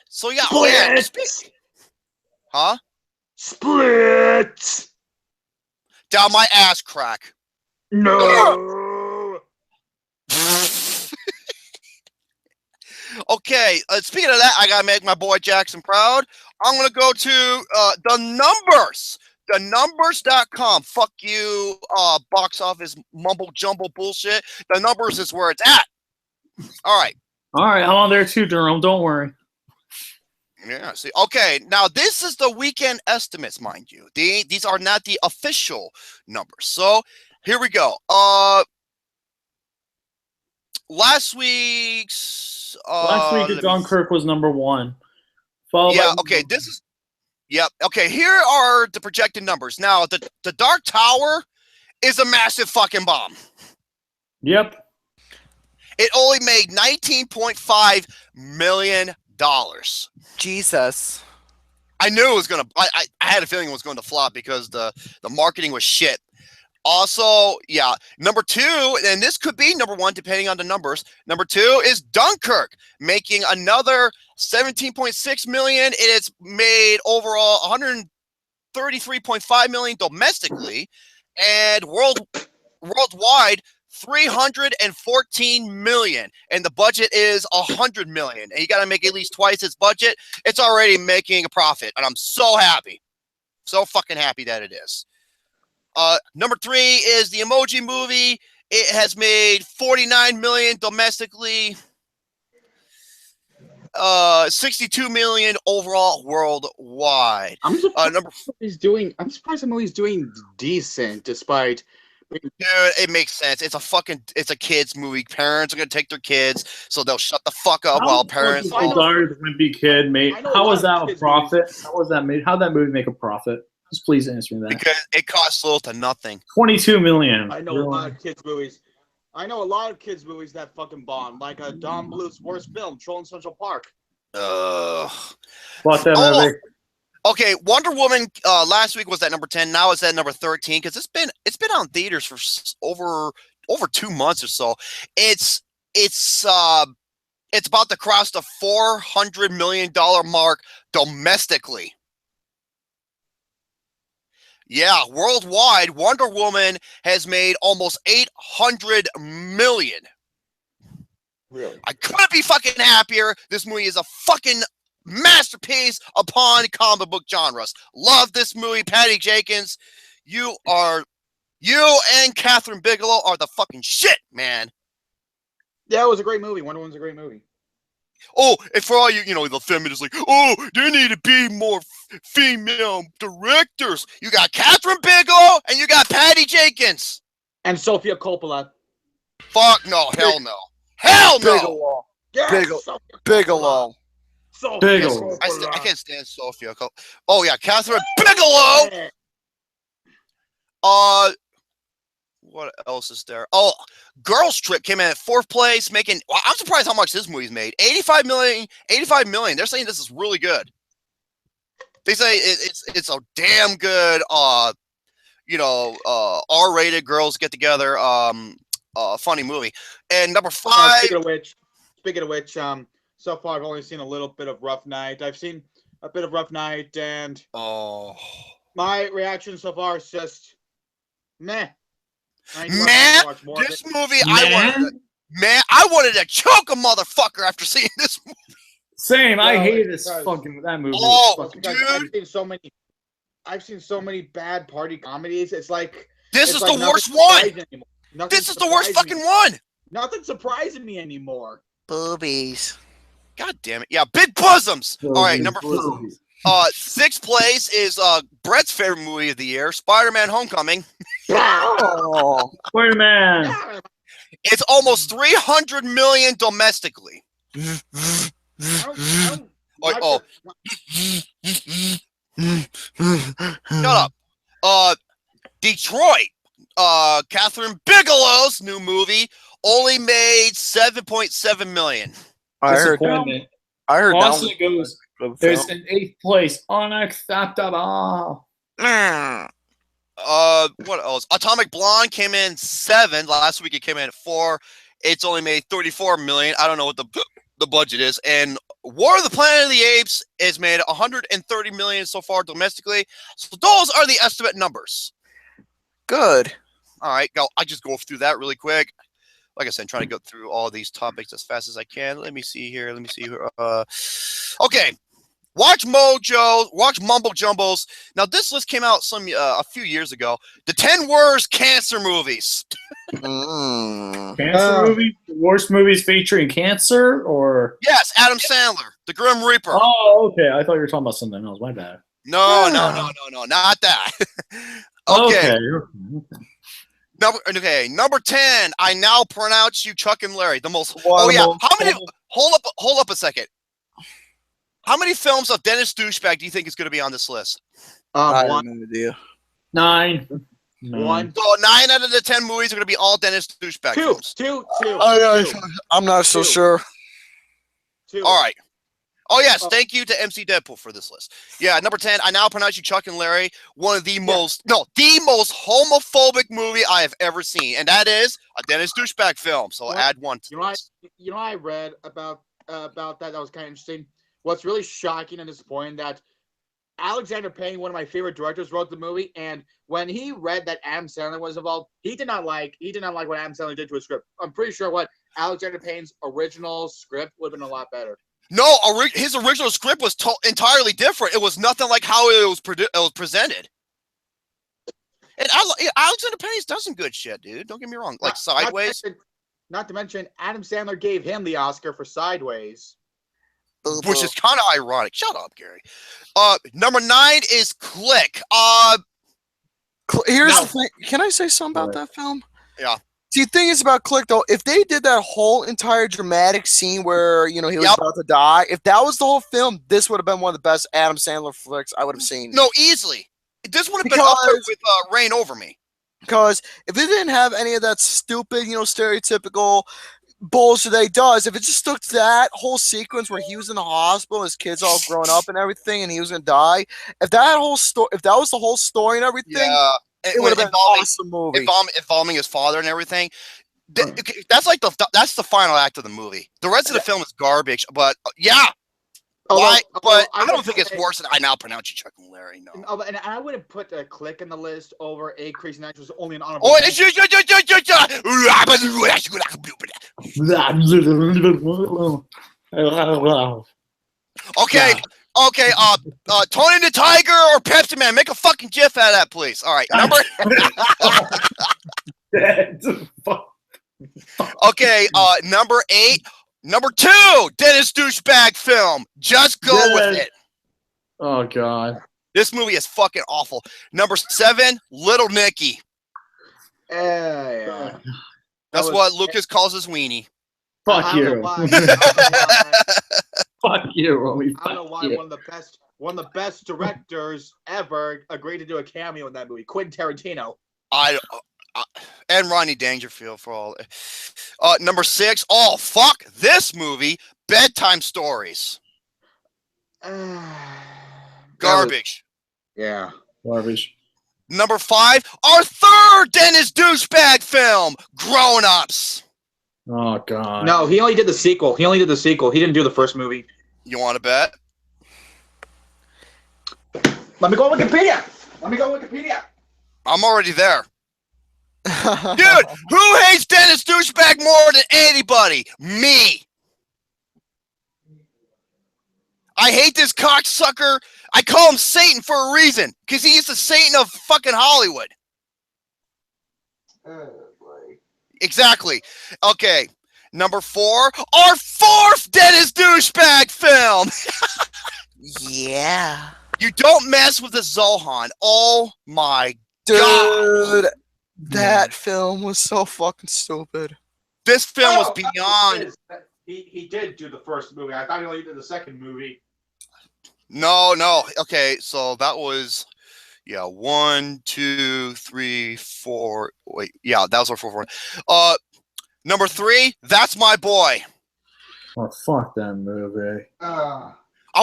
So yeah, huh? Split. Down my ass crack. No. Okay, speaking of that, I gotta make my boy Jackson proud. I'm gonna go to the numbers. TheNumbers.com. Fuck you, box office mumble jumble bullshit. The Numbers is where it's at. All right. I'm on there too, Jerome. Don't worry. Yeah. See. Okay. Now this is the weekend estimates, mind you. These are not the official numbers. So here we go. Last week's. Dunkirk was number 1. Yeah. Okay. This is. Yep. Okay. Here are the projected numbers. Now the Dark Tower is a massive fucking bomb. Yep. It only made $19.5 million. Jesus. I knew it was gonna. I had a feeling it was going to flop because the marketing was shit. Also, yeah, number 2, and this could be number 1 depending on the numbers. Number 2 is Dunkirk, making another $17.6 million. It's made overall $133.5 million domestically, and worldwide $314 million, and the budget is $100 million. And you got to make at least twice its budget. It's already making a profit, and I'm so happy, so fucking happy that it is. Number 3 is the Emoji Movie. It has made $49 million domestically, $62 million overall worldwide. I'm surprised the movie's doing decent despite. Dude, it makes sense. It's a kids movie. Parents are gonna take their kids, so they'll shut the fuck up while parents. The Wimpy Kid made. How was that a profit? How was that made? How did that movie make a profit? Just please answer me that. Because it costs little to nothing. $22 million. I know a lot of kids movies. That fucking bomb, like Don Bluth's worst film, Troll in Central Park. Watch that movie. Okay, Wonder Woman last week was at number 10. Now it's at number 13 because it's been on theaters for over 2 months or so. It's about to cross the $400 million mark domestically. Yeah, worldwide, Wonder Woman has made almost $800 million. Really? I couldn't be fucking happier. This movie is a fucking masterpiece upon comic book genres. Love this movie, Patty Jenkins. You and Catherine Bigelow are the fucking shit, man. Yeah, it was a great movie. Wonder Woman's a great movie. Oh, and for all you, the feminists like, oh, there need to be more female directors. You got Catherine Bigelow and you got Patty Jenkins. And Sofia Coppola. Fuck no, hell no. Hell no. Bigelow. Yes, Bigelow. Bigelow. I can't stand Sofia Coppola. Oh, yeah, Catherine Bigelow. What else is there? Oh, Girls Trip came in at 4th place, making. I'm surprised how much this movie's made. 85 million. They're saying this is really good. They say it's a damn good, R-rated girls get together, funny movie. And number 5. Speaking of which, so far I've only seen a little bit of Rough Night. I've seen a bit of Rough Night, and my reaction so far is just meh. Man, this movie, I wanted to choke a motherfucker after seeing this movie. Same, I hate that movie. Oh, dude. I've seen so many bad party comedies. It's like this is the worst one. This is the worst fucking one. Nothing's surprising me anymore. Boobies. God damn it! Yeah, big bosoms. All right, number 4. 6th place is Brett's favorite movie of the year, Spider-Man: Homecoming. Oh, Spider-Man. It's almost 300 million domestically. Shut up. Detroit. Catherine Bigelow's new movie only made 7.7 million. I heard Boston goes. There's an 8th place. Unacceptable. What else? Atomic Blonde came in 7. Last week it came in at 4. It's only made 34 million. I don't know what the budget is. And War of the Planet of the Apes has made 130 million so far domestically. So those are the estimate numbers. Good. All right, I just go through that really quick. Like I said, I'm trying to go through all these topics as fast as I can. Let me see here. Okay. Watch-Mojo, Watch Mumble Jumbles. Now, this list came out a few years ago. The 10 worst cancer movies. Cancer movie? Worst movies featuring cancer, or? Yes, Adam Sandler, The Grim Reaper. Oh, okay. I thought you were talking about something else. My bad. No, not that. Okay. Number 10. I now pronounce you Chuck and Larry. The most. Oh yeah. How many? Hold up a second. How many films of Dennis Douchebag do you think is going to be on this list? I have no idea. 9. 1. So 9 out of the 10 movies are going to be all Dennis Douchebag films. 2. I'm not so sure. 2. All right. Oh yes, thank you to MC Deadpool for this list. Yeah, number 10. I now pronounce you Chuck and Larry. One of the most homophobic movie I have ever seen, and that is a Dennis Douchebag film. So add 1 to this. I read about that. That was kind of interesting. What's really shocking and disappointing that Alexander Payne, one of my favorite directors, wrote the movie, and when he read that Adam Sandler was involved, he did not like what Adam Sandler did to his script. I'm pretty sure what Alexander Payne's original script would have been a lot better. No, his original script was entirely different. It was nothing like how it was presented. And Alexander Payne's done some good shit, dude. Don't get me wrong. Like Sideways. Not to mention, Adam Sandler gave him the Oscar for Sideways. Which is kind of ironic. Shut up, Gary. Number 9 is Click. Here's the thing. Can I say something about that film? Yeah. See, the thing is about Click, though, if they did that whole entire dramatic scene where, he was about to die, if that was the whole film, this would have been one of the best Adam Sandler flicks I would have seen. No, easily. This would have been up there with Reign Over Me. Because if it didn't have any of that stupid, stereotypical bullshit that he does, if it just took that whole sequence where he was in the hospital, his kids all grown up and everything, and he was gonna die, if that was the whole story and everything, yeah, it would have been an awesome movie. Involving his father and everything. That's like that's the final act of the movie. The rest of the film is garbage. But yeah. Why? But I don't think it's worse than I now pronounce you Chuck and Larry. No. And I wouldn't put a Click in the list over A Crazy Night, was only an honorable. Okay. Okay. Tony the Tiger or Pepsi Man, make a fucking GIF out of that, please. All right. Okay. Number 8. Number 2, Dennis douchebag film. Just go with it. Oh God. This movie is fucking awful. Number 7, Little Nicky. Yeah. That's what Lucas calls his weenie. Fuck you. Fuck you, Romy. I don't know why one of the best directors ever agreed to do a cameo in that movie. Quentin Tarantino. And Rodney Dangerfield for all. Number 6. Oh fuck this movie. Bedtime Stories. Garbage. Yeah. Garbage. Number 5. Our third Dennis douchebag film. Grown Ups. Oh God. No, he only did the sequel. He didn't do the first movie. You want to bet? Let me go on Wikipedia. I'm already there. Dude, who hates Dennis douchebag more than anybody? Me. I hate this cocksucker. I call him Satan for a reason, because he is the Satan of fucking Hollywood. Oh boy. Exactly. Okay. Number 4, our fourth Dennis douchebag film. Yeah. You don't mess with the Zohan. Oh my Dude. God. That film was so fucking stupid. This film was beyond. He did do the first movie. I thought he only did the second movie. No. Okay, so that was, 1, 2, 3, 4. Wait, yeah, that was our 4. Number 3, That's My Boy. Oh fuck that movie. I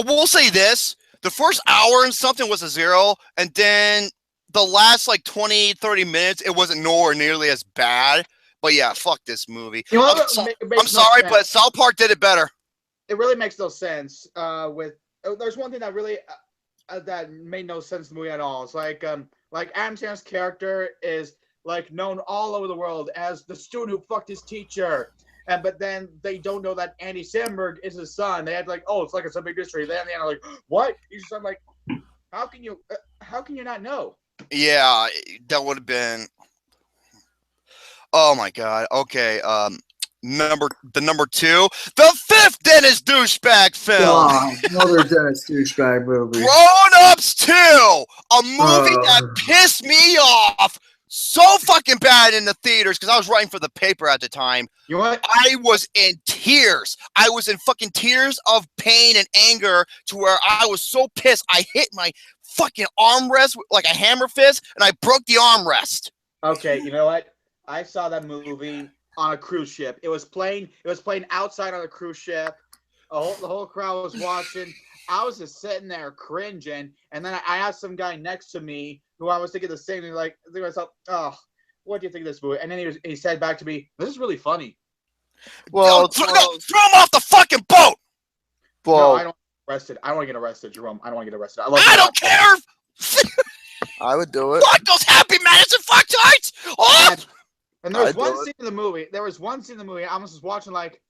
will say this: the first hour and something was a 0, and then the last like 20, 30 minutes, it wasn't nowhere nearly as bad. But yeah, fuck this movie. You know, I'm sorry, but South Park did it better. It really makes no sense. There's one thing that really that made no sense in the movie at all. It's like Adam Sandler's character is like known all over the world as the student who fucked his teacher, but then they don't know that Andy Samberg is his son. They had like, oh, it's like it's a big mystery. Then they're like, what? He's just like, how can you not know? Yeah, that would have been. Oh my God. Okay. Number 2, the 5th Dennis douchebag film. Oh, another Dennis douchebag movie. Grown Ups 2, a movie that pissed me off so fucking bad in the theaters because I was writing for the paper at the time. You know what? I was in tears. I was in fucking tears of pain and anger to where I was so pissed. I hit my fucking armrest with like a hammer fist and I broke the armrest. Okay, you know what? I saw that movie on a cruise ship. It was playing outside on a cruise ship. The whole crowd was watching. I was just sitting there cringing, and then I asked some guy next to me who I was thinking the same thing. Like, I think to myself, "Oh, what do you think of this movie?" And then he said back to me, "This is really funny." Well, throw him off the fucking boat. Well, no, I don't get arrested. I don't want to get arrested, Jerome. I don't want to get arrested. I don't care. I would do it. Fuck those Happy Madison fucktards. Oh! And there was one scene in the movie. I was just watching like,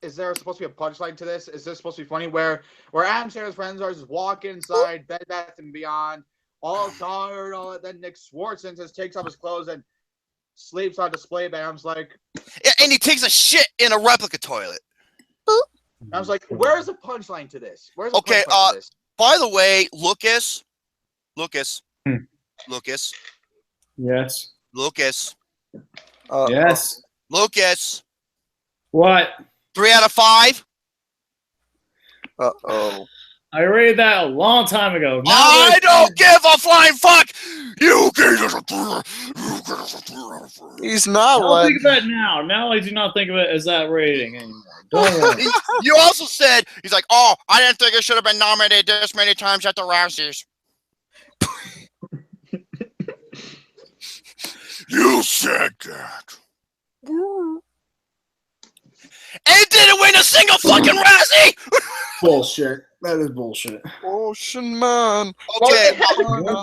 is there supposed to be a punchline to this? Is this supposed to be funny? Where Adam Sandler's friends are just walking inside Bed Bath & Beyond, all tired, all that. Then Nick Swartzen just takes off his clothes and sleeps on display bed. I was like, yeah, and he takes a shit in a replica toilet. I was like, where's the punchline to this? Where's the okay? punchline to this? By the way, Lucas. Yes. Lucas. Yes. Lucas. What? 3 out of 5. Uh-oh. I rated that a long time ago. I don't give a flying fuck. You gave us a 3. You gave us a 3 out of 5. He's not I'll letting. think of that now. Now I do not think of it as that rating anymore. Don't worry. You also said, he's like, oh, I didn't think it should have been nominated this many times at the Razzies. You said that. And didn't win a single fucking Razzie! Bullshit. That is bullshit. Ocean Man. Okay. Of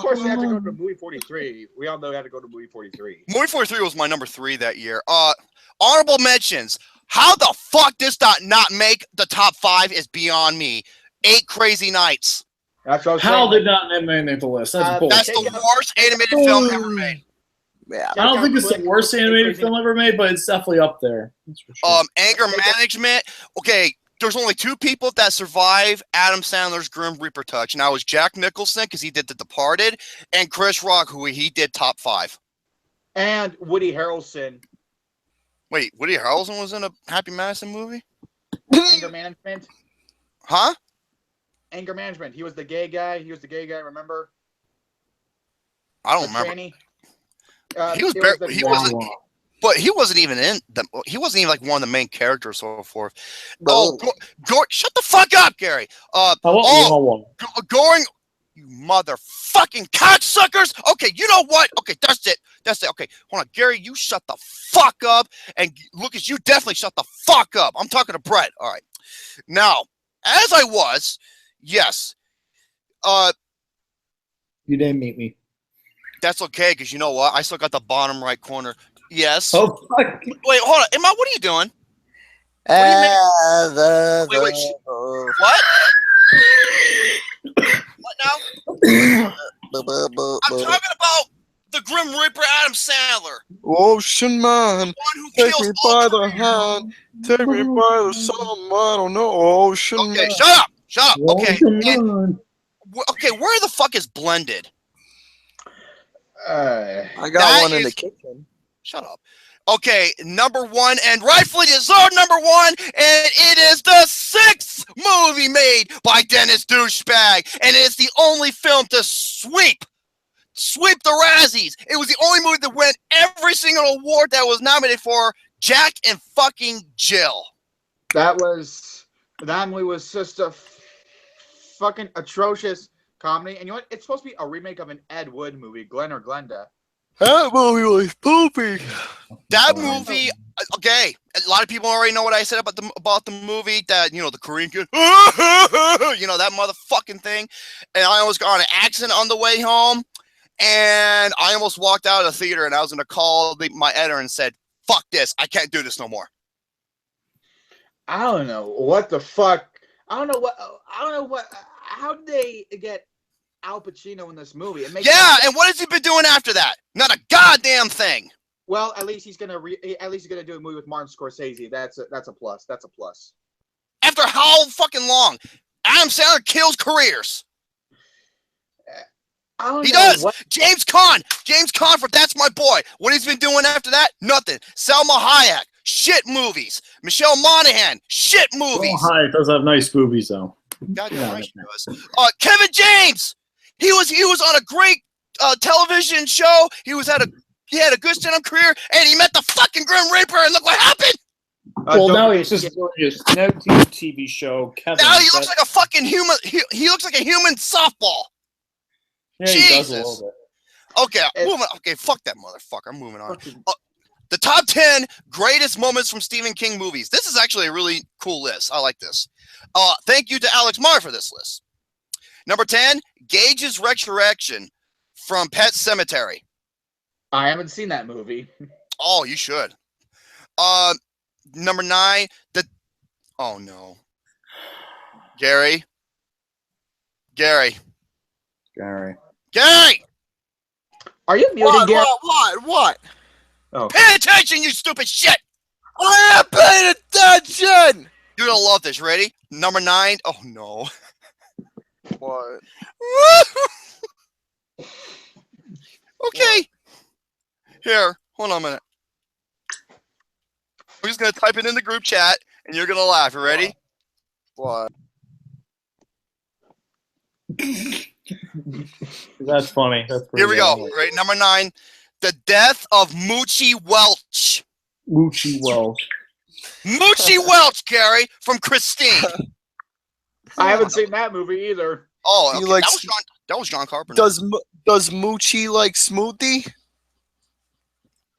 course, they had to go to movie 43. We all know they had to go to movie 43. Movie 43 was my number 3 that year. Honorable mentions. How the fuck this not make the top 5 is beyond me. 8 Crazy Nights. That's what I was How saying. did not make the list? That's bullshit. That's the worst animated film ever made. Yeah. I don't think it's the worst animated film ever made, but it's definitely up there. That's for sure. Anger management. Okay, there's only 2 people that survive Adam Sandler's Grim Reaper touch, and that was Jack Nicholson because he did The Departed, and Chris Rock, who he did top 5. And Woody Harrelson. Wait, Woody Harrelson was in a Happy Madison movie? Anger management. Huh? Anger management. He was the gay guy. Remember? I don't remember. Cheney. He was but he wasn't even in the. He wasn't even like one of the main characters, so forth. Oh, shut the fuck up, Gary. Going, you motherfucking cocksuckers. Okay, you know what? Okay, that's it. Okay, hold on, Gary. You shut the fuck up, and Lucas, you definitely shut the fuck up. I'm talking to Brett. All right. Now, as I was, yes. You didn't meet me. That's okay, because you know what? I still got the bottom right corner. Yes. Oh, fuck. Wait, hold on. Emma, what are you doing? Wait. What? What now? I'm talking about the Grim Reaper Adam Sandler. Ocean Man. The one who Take kills me all by the Koreans. hand. Take me by the thumb. I don't know. Ocean Okay, Man. shut up. Okay. Come Okay, where the fuck is Blended? I got That one in the is- kitchen. Shut up. Okay, number 1, and rightfully deserved number 1, and it is the 6th movie made by Dennis Douchebag, and it's the only film to sweep the Razzies. It was the only movie that won every single award that was nominated for. Jack and fucking Jill. That movie was just a fucking atrocious comedy. And you know what? It's supposed to be a remake of an Ed Wood movie, Glenn or Glenda. That movie was poopy. That movie, okay. A lot of people already know what I said about the movie. That, you know, the Korean kid, you know, that motherfucking thing. And I almost got on an accident on the way home, and I almost walked out of the theater, and I was going to call my editor and said, "Fuck this! I can't do this no more." I don't know what the fuck. I don't know what. How did they get Al Pacino in this movie? Yeah, and what has he been doing after that? Not a goddamn thing. Well, at least he's gonna do a movie with Martin Scorsese. That's a plus. That's a plus. After how fucking long? Adam Sandler kills careers. I don't He know does. what- James Caan for That's My Boy. What he's been doing after that? Nothing. Selma Hayek, shit movies. Michelle Monaghan, shit movies. Oh, hi. It does have nice boobies, though. Goddamn right he does. Kevin James. He was on a great television show. He had a good stand-up career, and he met the fucking Grim Reaper, and look what happened. Well, now he's just doing his TV show. Kevin. Now he looks like a fucking human. He looks like a human softball. Yeah, he does a Jesus. little bit. Okay, moving. Okay, fuck that motherfucker. I'm moving on. The top 10 greatest moments from Stephen King movies. This is actually a really cool list. I like this. Thank you to Alex Meyer for this list. Number 10, Gage's Resurrection from Pet Sematary. I haven't seen that movie. Oh, you should. Number 9, oh no. Gary. Are you muted, Gary? What? Oh. Pay attention, you stupid shit. I am paying attention. You're gonna love this. Ready? Number 9. Oh no. What? Okay. Here, hold on a minute. I'm just gonna type it in the group chat, and you're gonna laugh. You ready? What? That's funny. That's Here we go. Right, number 9, The Death of Moochie Welch. Moochie Welch. Moochie Welch, Gary, from Christine. I haven't seen that movie either. Oh, You okay. like that was John Carpenter. Does Moochie like smoothie?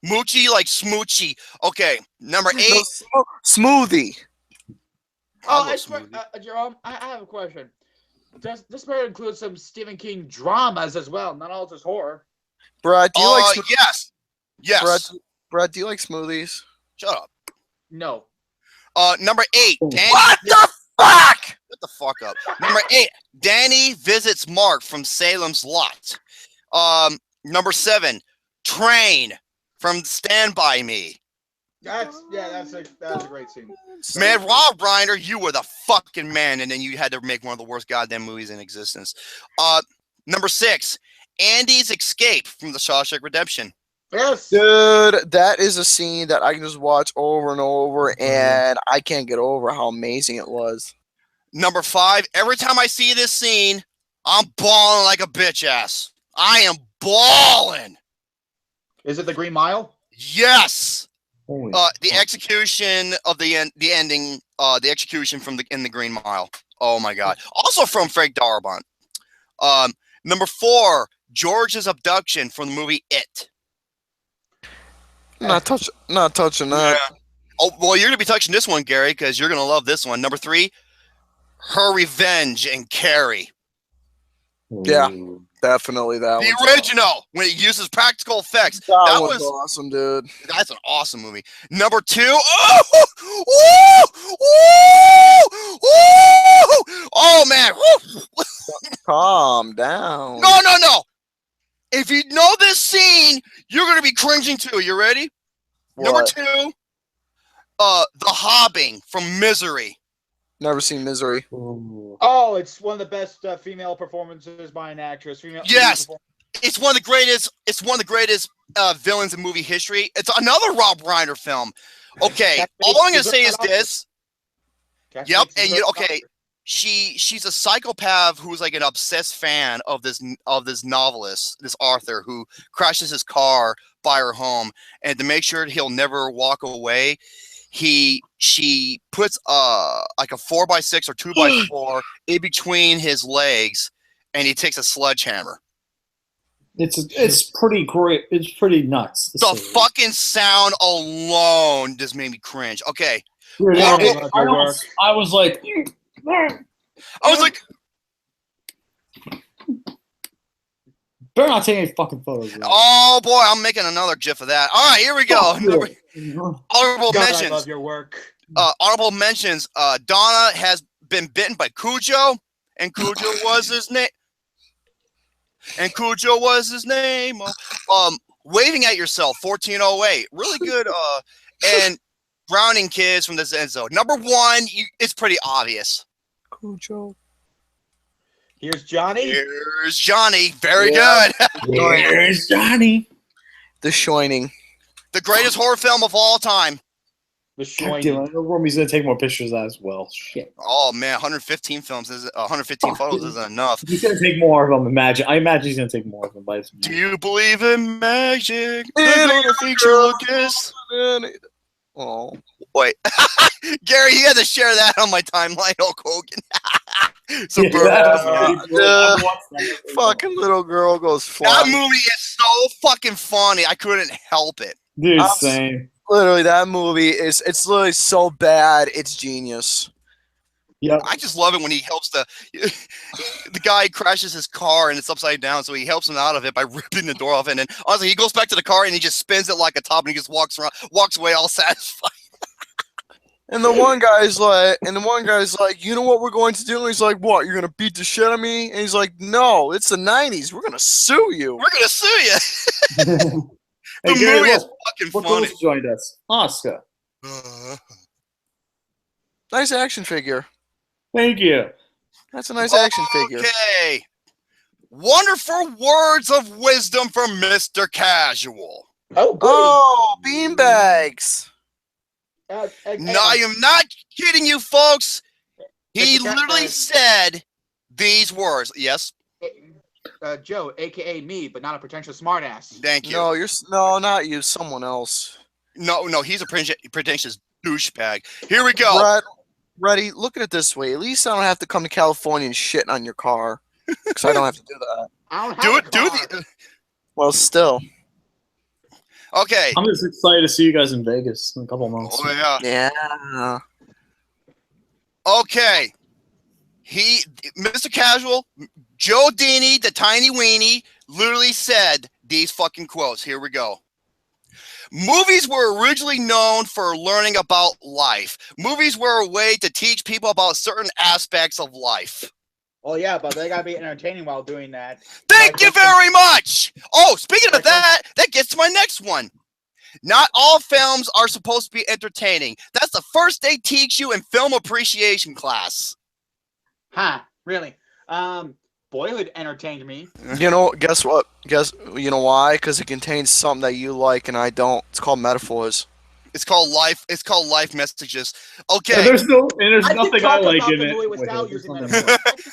Moochie like Smoochy. Okay, number 8. No, smoothie. Oh, I swear, Jerome, I have a question. Does this better include some Stephen King dramas as well, not all just horror? Brad, do you like yes. Yes. Brad, do you like smoothies? Shut up. No. Number 8. Danny, What the fuck? Shut the fuck up. Number 8. Danny visits Mark from Salem's Lot. Number 7. Train from Stand By Me. That's a great scene. Man, Rob Reiner, you were the fucking man, and then you had to make one of the worst goddamn movies in existence. Number 6. Andy's Escape from the Shawshank Redemption. Yes. Dude, that is a scene that I can just watch over and over, and I can't get over how amazing it was. Number 5. Every time I see this scene, I'm bawling like a bitch ass. I am bawling. Is it The Green Mile? Yes. Holy The execution of the ending, the execution in the Green Mile. Oh my God. Also from Frank Darabont. Number 4, George's abduction from the movie It. Not touching that. Yeah. Oh well, you're gonna be touching this one, Gary, because you're gonna love this one. Number 3, Her Revenge in Carrie. Yeah, definitely that one. The original, when it uses practical effects. That was awesome, dude. That's an awesome movie. Number 2, oh man. Calm down. No. If you know this scene, you're gonna be cringing too. You ready? What? Number 2, The Hobbing from Misery. Never seen Misery. Oh, it's one of the best female performances by an actress. Yes, it's one of the greatest. It's one of the greatest villains in movie history. It's another Rob Reiner film. Okay, all I'm gonna say is this. Yep, and okay. She's a psychopath who's like an obsessed fan of this novelist, this author, who crashes his car by her home, and to make sure he'll never walk away, she puts like a 4x6 or 2x4 in between his legs, and he takes a sledgehammer. It's pretty great. It's pretty nuts. The fucking sound alone just made me cringe. Okay, Dude, I was like. Better not take any fucking photos. Man. Oh boy, I'm making another GIF of that. All right, here we go. Honorable mentions. I love your work. Honorable mentions. Donna has been bitten by Cujo, and Cujo was his name. Waving at Yourself, 1408. Really good. And Drowning Kids from the Zen Zone. Number 1, it's pretty obvious. Cujo. Here's Johnny. Very good. Here's Johnny. The Shining. The greatest horror film of all time. The God damn, I know Romy's gonna take more pictures of that as well. Shit. Oh man, 115 films is 115 photos isn't enough. He's gonna take more of them. I imagine he's gonna take more of them. Do you believe in magic? They're gonna feature Lucas. Oh wait, Gary, you had to share that on my timeline, Hulk Hogan. Fucking little girl goes flying. That movie is so fucking funny. I couldn't help it. Dude, same. Literally, that movie it's literally so bad, it's genius. Yeah, I just love it when he helps the guy crashes his car and it's upside down, so he helps him out of it by ripping the door off, and then honestly he goes back to the car and he just spins it like a top and he just walks away all satisfied. And the one guy's like, you know what we're going to do? And he's like, what? You're gonna beat the shit out of me? And he's like, no, it's the '90s. We're gonna sue you. We're gonna sue you. The hey, Gary, movie is fucking funny. Who joined us? Oscar. Nice action figure. Thank you. That's a nice action figure. Okay. Wonderful words of wisdom from Mr. Casual. Oh, beanbags. No, I am not kidding you, folks. He literally said these words. Yes. Joe, aka me, but not a pretentious smartass. Thank you. No, not you. Someone else. No, he's a pretentious douchebag. Here we go. Brett, ready? Look at it this way. At least I don't have to come to California and shit on your car, because I don't have to do that. I don't have a car. Well, still. Okay. I'm just excited to see you guys in Vegas in a couple months. Oh yeah. Yeah. Okay. Mr. Casual, Joe Dini, the tiny weenie, literally said these fucking quotes. Here we go. Movies were originally known for learning about life. Movies were a way to teach people about certain aspects of life. Well, yeah, but they gotta be entertaining while doing that. Thank you very much. Oh, speaking of that gets to my next one. Not all films are supposed to be entertaining. That's the first they teach you in film appreciation class. Huh, really? Boyhood entertained me. You know, guess what? You know why? Because it contains something that you like and I don't. It's called metaphors. It's called life. It's called life messages. Okay. And there's nothing I like in it.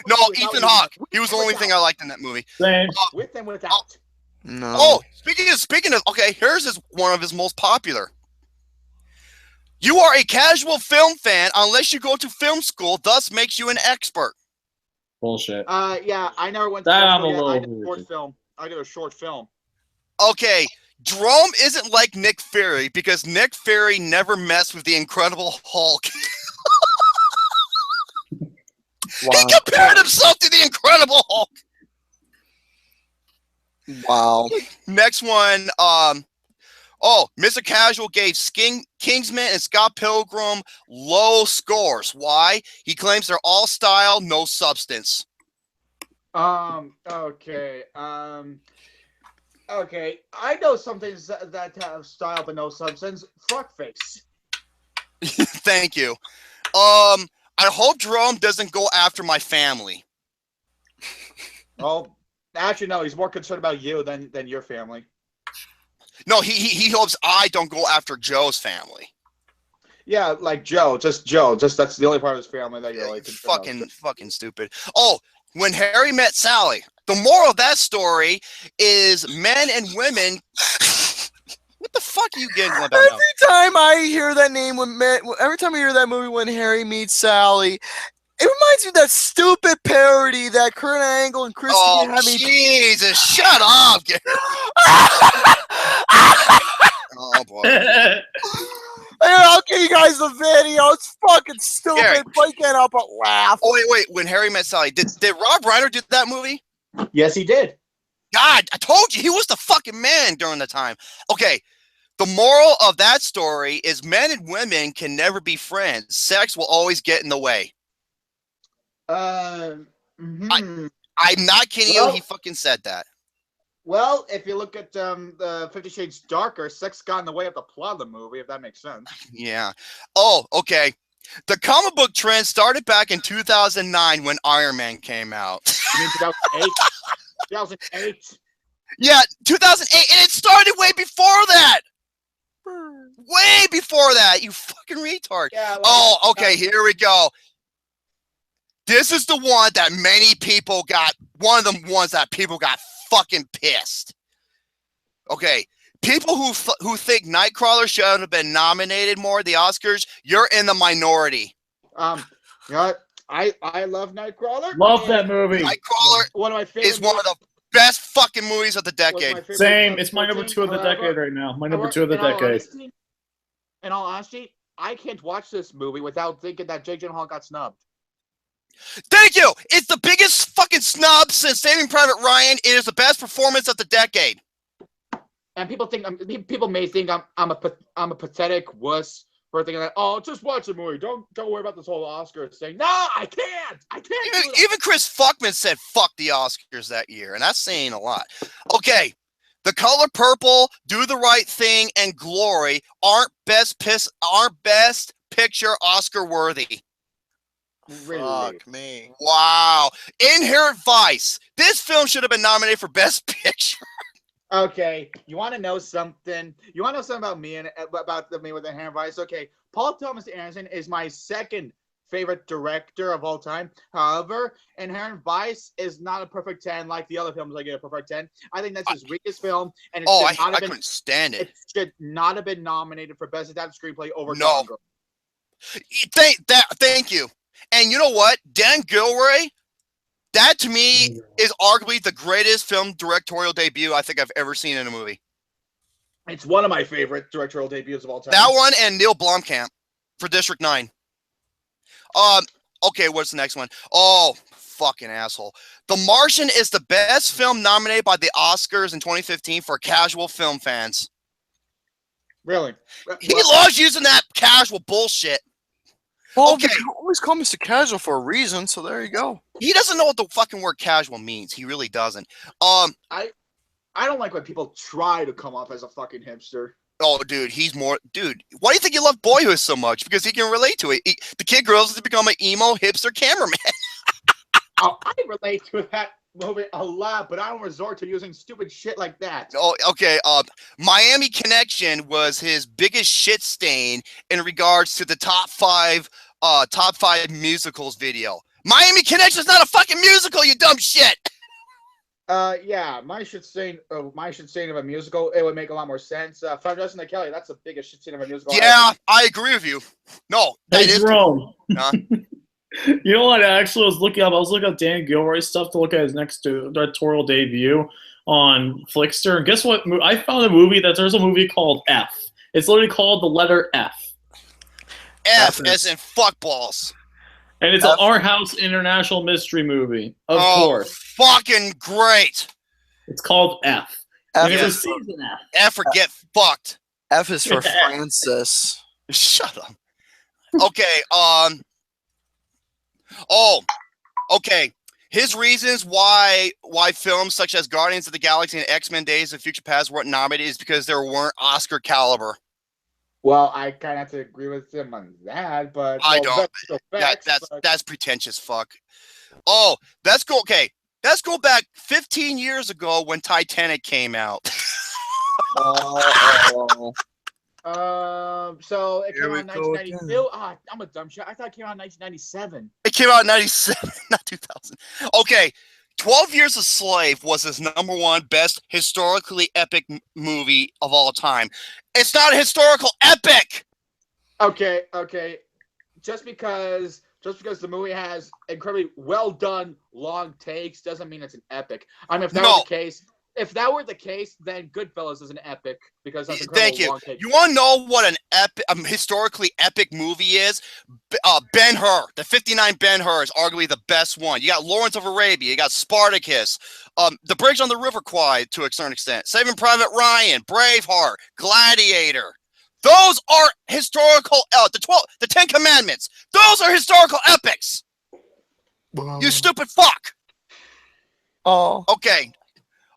No, Ethan Hawke. He was the only thing I liked in that movie. Same. With and without. No. Oh, speaking of, okay, here's one of his most popular. You are a casual film fan unless you go to film school, thus makes you an expert. Bullshit. Yeah, I never went to That film school I'm a yet. little I did a short film. I did a short film. Okay, Jerome isn't like Nick Fury because Nick Fury never messed with the Incredible Hulk. Wow. He compared himself to the Incredible Hulk. Wow. Next one, Mr. Casual gave Kingsman and Scott Pilgrim low scores. Why? He claims they're all style, no substance. Okay. Okay. I know some things that have style but no substance. Fuckface. Thank you. I hope Jerome doesn't go after my family. Well, actually, no. He's more concerned about you than your family. No, he hopes I don't go after Joe's family. Yeah, like Joe. Just Joe. Just that's the only part of his family that you're like fucking stupid. Oh, when Harry met Sally. The moral of that story is men and women. What the fuck are you getting about? Every time I hear that name, every time I hear that movie when Harry meets Sally, it reminds me of that stupid parody that Kurt Angle and Christy had me. Jesus, shut up! Oh boy. Here, I'll give you guys the video. It's fucking stupid. Eric. But I can't help but laugh. Oh wait. When Harry Met Sally, did Rob Reiner do that movie? Yes, he did. God, I told you he was the fucking man during the time. Okay, the moral of that story is men and women can never be friends. Sex will always get in the way. I'm not kidding you. He fucking said that. Well, if you look at the 50 Shades Darker, sex got in the way of the plot of the movie, if that makes sense. Yeah. Oh, okay. The comic book trend started back in 2009 when Iron Man came out. You mean 2008? 2008? Yeah, 2008, and it started way before that. Way before that, you fucking retard. Yeah, well, okay, here we go. This is the one that many people got, one of the ones that people got fucking pissed. Okay, people who think Nightcrawler should have been nominated more at the Oscars, you're in the minority. You know what? I love Nightcrawler. Love that movie. Nightcrawler one of my favorite is one of the best fucking movies of the decade. Same. It's my number 2 of the decade right now. My number 2 of the decade. In all honesty, I can't watch this movie without thinking that Jake Gyllenhaal got snubbed. Thank you. It's the biggest fucking snub since Saving Private Ryan. It is the best performance of the decade. And people may think I'm a pathetic wuss for thinking that, oh, just watch the movie. Don't worry about this whole Oscars thing. No, I can't. Even Chris Fuckman said fuck the Oscars that year, and that's saying a lot. Okay, The Color Purple, Do the Right Thing, and Glory aren't best picture Oscar worthy. Really? Fuck me. Wow. Inherent Vice. This film should have been nominated for Best Picture. Okay, you want to know something? You want to know something about me and about me with Inherent Vice? Okay, Paul Thomas Anderson is my second favorite director of all time. However, Inherent Vice is not a perfect 10 like the other films I give a perfect 10. I think that's his weakest film, and I couldn't stand it. It should not have been nominated for Best Adapted Screenplay over No. Dunkirk. Thank you. And you know what? Dan Gilroy, that to me is arguably the greatest film directorial debut I think I've ever seen in a movie. It's one of my favorite directorial debuts of all time. That one and Neil Blomkamp for District 9. Okay, what's the next one? Oh, fucking asshole. The Martian is the best film nominated by the Oscars in 2015 for casual film fans. Really? He loves using that casual bullshit. Well, okay. They always call Mr. Casual for a reason, so there you go. He doesn't know what the fucking word casual means. He really doesn't. I don't like when people try to come off as a fucking hipster. Oh, dude, dude, why do you think you love Boyhood so much? Because he can relate to it. The kid grows to become an emo hipster cameraman. Oh, I relate to that movie a lot, but I don't resort to using stupid shit like that. Oh, okay. Miami Connection was his biggest shit stain in regards to the top five musicals video. Miami Connection is not a fucking musical, you dumb shit. Yeah, my shit stain of a musical, it would make a lot more sense. From Justin to Kelly, that's the biggest shit stain of a musical. Yeah, I agree with you. No, that is wrong. Huh? You know what? I actually was looking up. I was looking up Dan Gilroy's stuff to look at his next directorial debut on Flickster. And guess what? I found a movie there's a movie called F. It's literally called the letter F. F as in fuckballs. And it's an Art House International Mystery movie. Of course. Fucking great. It's called F. And it was season F. F or get fucked. F is for Francis. Shut up. Okay, okay. His reasons why films such as Guardians of the Galaxy and X-Men Days of Future Past weren't nominated is because there weren't Oscar caliber. Well, I kind of have to agree with him on that, but I don't. That's pretentious. Fuck. Oh, let's go. Okay, let's go back 15 years ago when Titanic came out. So it came out in 1992. I'm a dumb shit. I thought it came out in 1997. It came out in 97, not 2000. Okay, 12 Years a Slave was his #1 best historically epic movie of all time. It's not a historical epic. Okay. Just because the movie has incredibly well done long takes doesn't mean it's an epic. I mean, if that were the case, then Goodfellas is an epic because that's incredible long takes. You want to know what an historically epic movie is? Ben-Hur, the 59 Ben-Hur is arguably the best one. You got Lawrence of Arabia, you got Spartacus, The Bridge on the River Kwai to a certain extent, Saving Private Ryan, Braveheart, Gladiator. Those are historical. The 10 Commandments. Those are historical epics. Wow. You stupid fuck. Oh. Okay.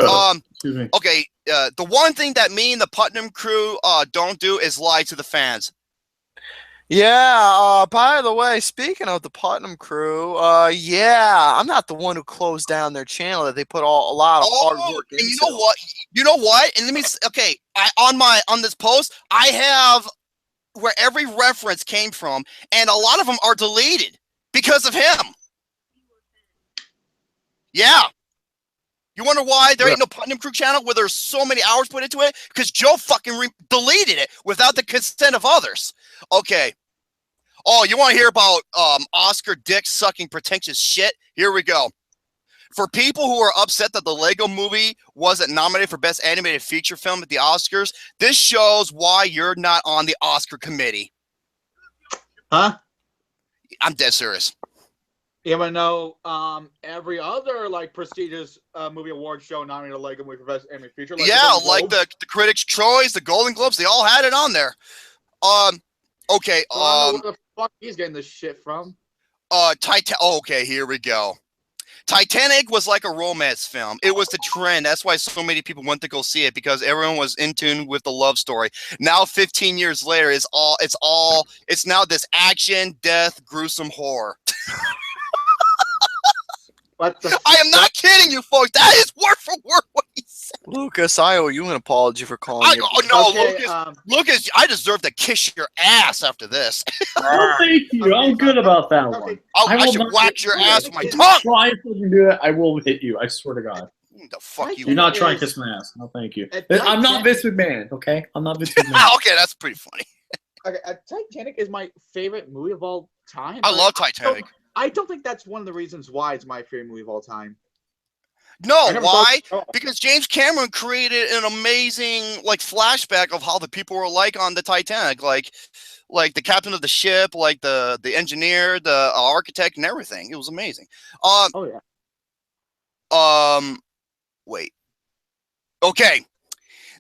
Okay. The one thing that me and the Putnam crew don't do is lie to the fans. Yeah. By the way, speaking of the Putnam crew, yeah, I'm not the one who closed down their channel. That they put a lot of hard work into. And you know what? And let me. Okay. On this post, I have where every reference came from, and a lot of them are deleted because of him. Yeah. You wonder why there ain't no Putnam Crew channel where there's so many hours put into it? Because Joe fucking deleted it without the consent of others. Okay. Oh, you want to hear about Oscar dick sucking pretentious shit? Here we go. For people who are upset that the Lego Movie wasn't nominated for Best Animated Feature Film at the Oscars, this shows why you're not on the Oscar committee. Huh? I'm dead serious. Even though every other prestigious movie award show nominated a Lego Movie for Best Animated Feature. Like the Critics' Choice, the Golden Globes, they all had it on there. Okay. I don't know where the fuck he's getting this shit from. Okay, here we go. Titanic was like a romance film. It was the trend. That's why so many people went to go see it, because everyone was in tune with the love story. Now, 15 years later, it's now this action, death, gruesome horror. What the? I am not kidding you, folks. That is word for word what he said. Lucas, I owe you an apology for calling you. Oh no, Okay, Lucas, I deserve to kiss your ass after this. Oh, thank you. Okay, I'm good about that one. okay. I will should not whack hit your you. ass with my If you tongue. try to fucking do it, I will hit you. I swear to God. The fuck you. You're not It trying to is- kiss my ass. No, thank you. It- I'm not Titanic- Vince McMahon, okay? I'm not Vince McMahon. Okay, that's pretty funny. Okay, Titanic is my favorite movie of all time. I but love Titanic. I don't think that's one of the reasons why it's my favorite movie of all time. No, I never why? thought- oh, Because James Cameron created an amazing like flashback of how the people were like on the Titanic, like the captain of the ship, like the engineer, the architect, and everything. It was amazing. oh yeah. Wait. Okay.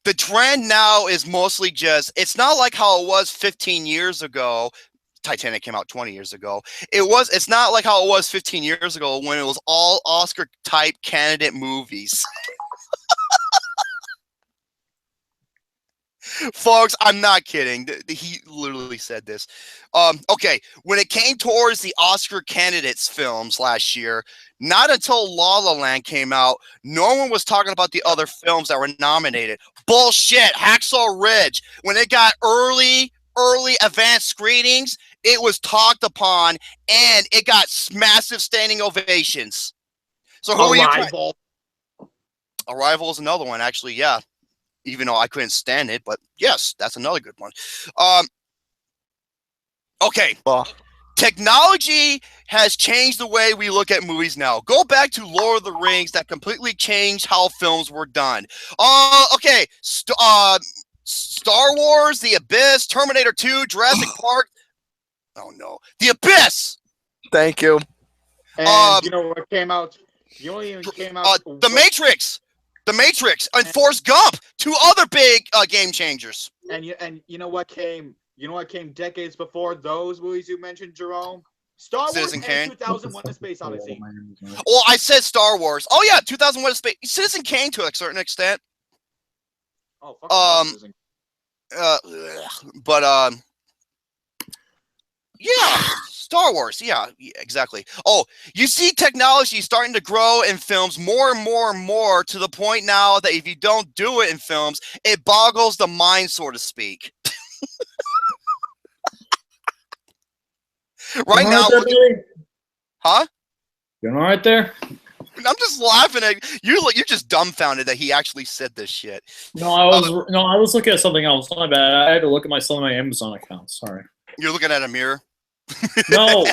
The trend now is mostly just, it's not like how it was 15 years ago. Titanic came out 20 years ago. It's not like how it was 15 years ago when it was all Oscar type candidate movies. Folks, I'm not kidding. He literally said this. Okay, when it came towards the Oscar candidates films last year, not until La La Land came out, no one was talking about the other films that were nominated. Bullshit. Hacksaw Ridge. When it got early advanced screenings, it was talked upon, and it got massive standing ovations. So who are you? Arrival. Arrival is another one, actually. Yeah. Even though I couldn't stand it, but yes, that's another good one. Okay. Technology has changed the way we look at movies now. Go back to Lord of the Rings, that completely changed how films were done. Okay. Star Wars, The Abyss, Terminator 2, Jurassic Park. Oh no, The Abyss. Thank you. And you know what came out? You only even came out. The Matrix. The Matrix and Forrest Gump, two other big game changers. And you know what came? You know what came decades before those movies you mentioned, Jerome? Star Wars Citizen Kane. and 2001: A Space Odyssey. Well, I said Star Wars. Oh yeah, 2001: A Space. Citizen Kane to a certain extent. Oh, fucking yeah, Star Wars. Yeah, exactly. Oh, you see technology starting to grow in films more and more and more to the point now that if you don't do it in films, it boggles the mind, so to speak. Right now, huh? You all right there? I'm just laughing at you. You're just dumbfounded that he actually said this shit. No, I was looking at something else. My bad. I had to look at some of my Amazon accounts. Sorry. You're looking at a mirror. No,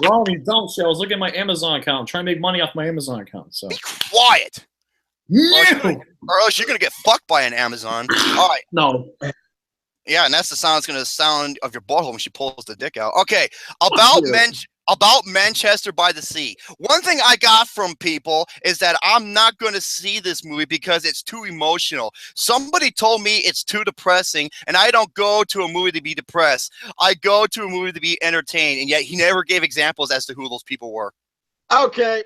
Romy, dumb shit. I was looking at my Amazon account. I'm trying to make money off my Amazon account. So Be quiet, no. or else you're gonna get fucked by an Amazon. All right. No. Yeah, and that's the sound. It's gonna sound of your butthole when she pulls the dick out. Okay, about Manchester by the Sea. One thing I got from people is that I'm not going to see this movie because it's too emotional. Somebody told me it's too depressing, and I don't go to a movie to be depressed. I go to a movie to be entertained, and yet he never gave examples as to who those people were. Okay.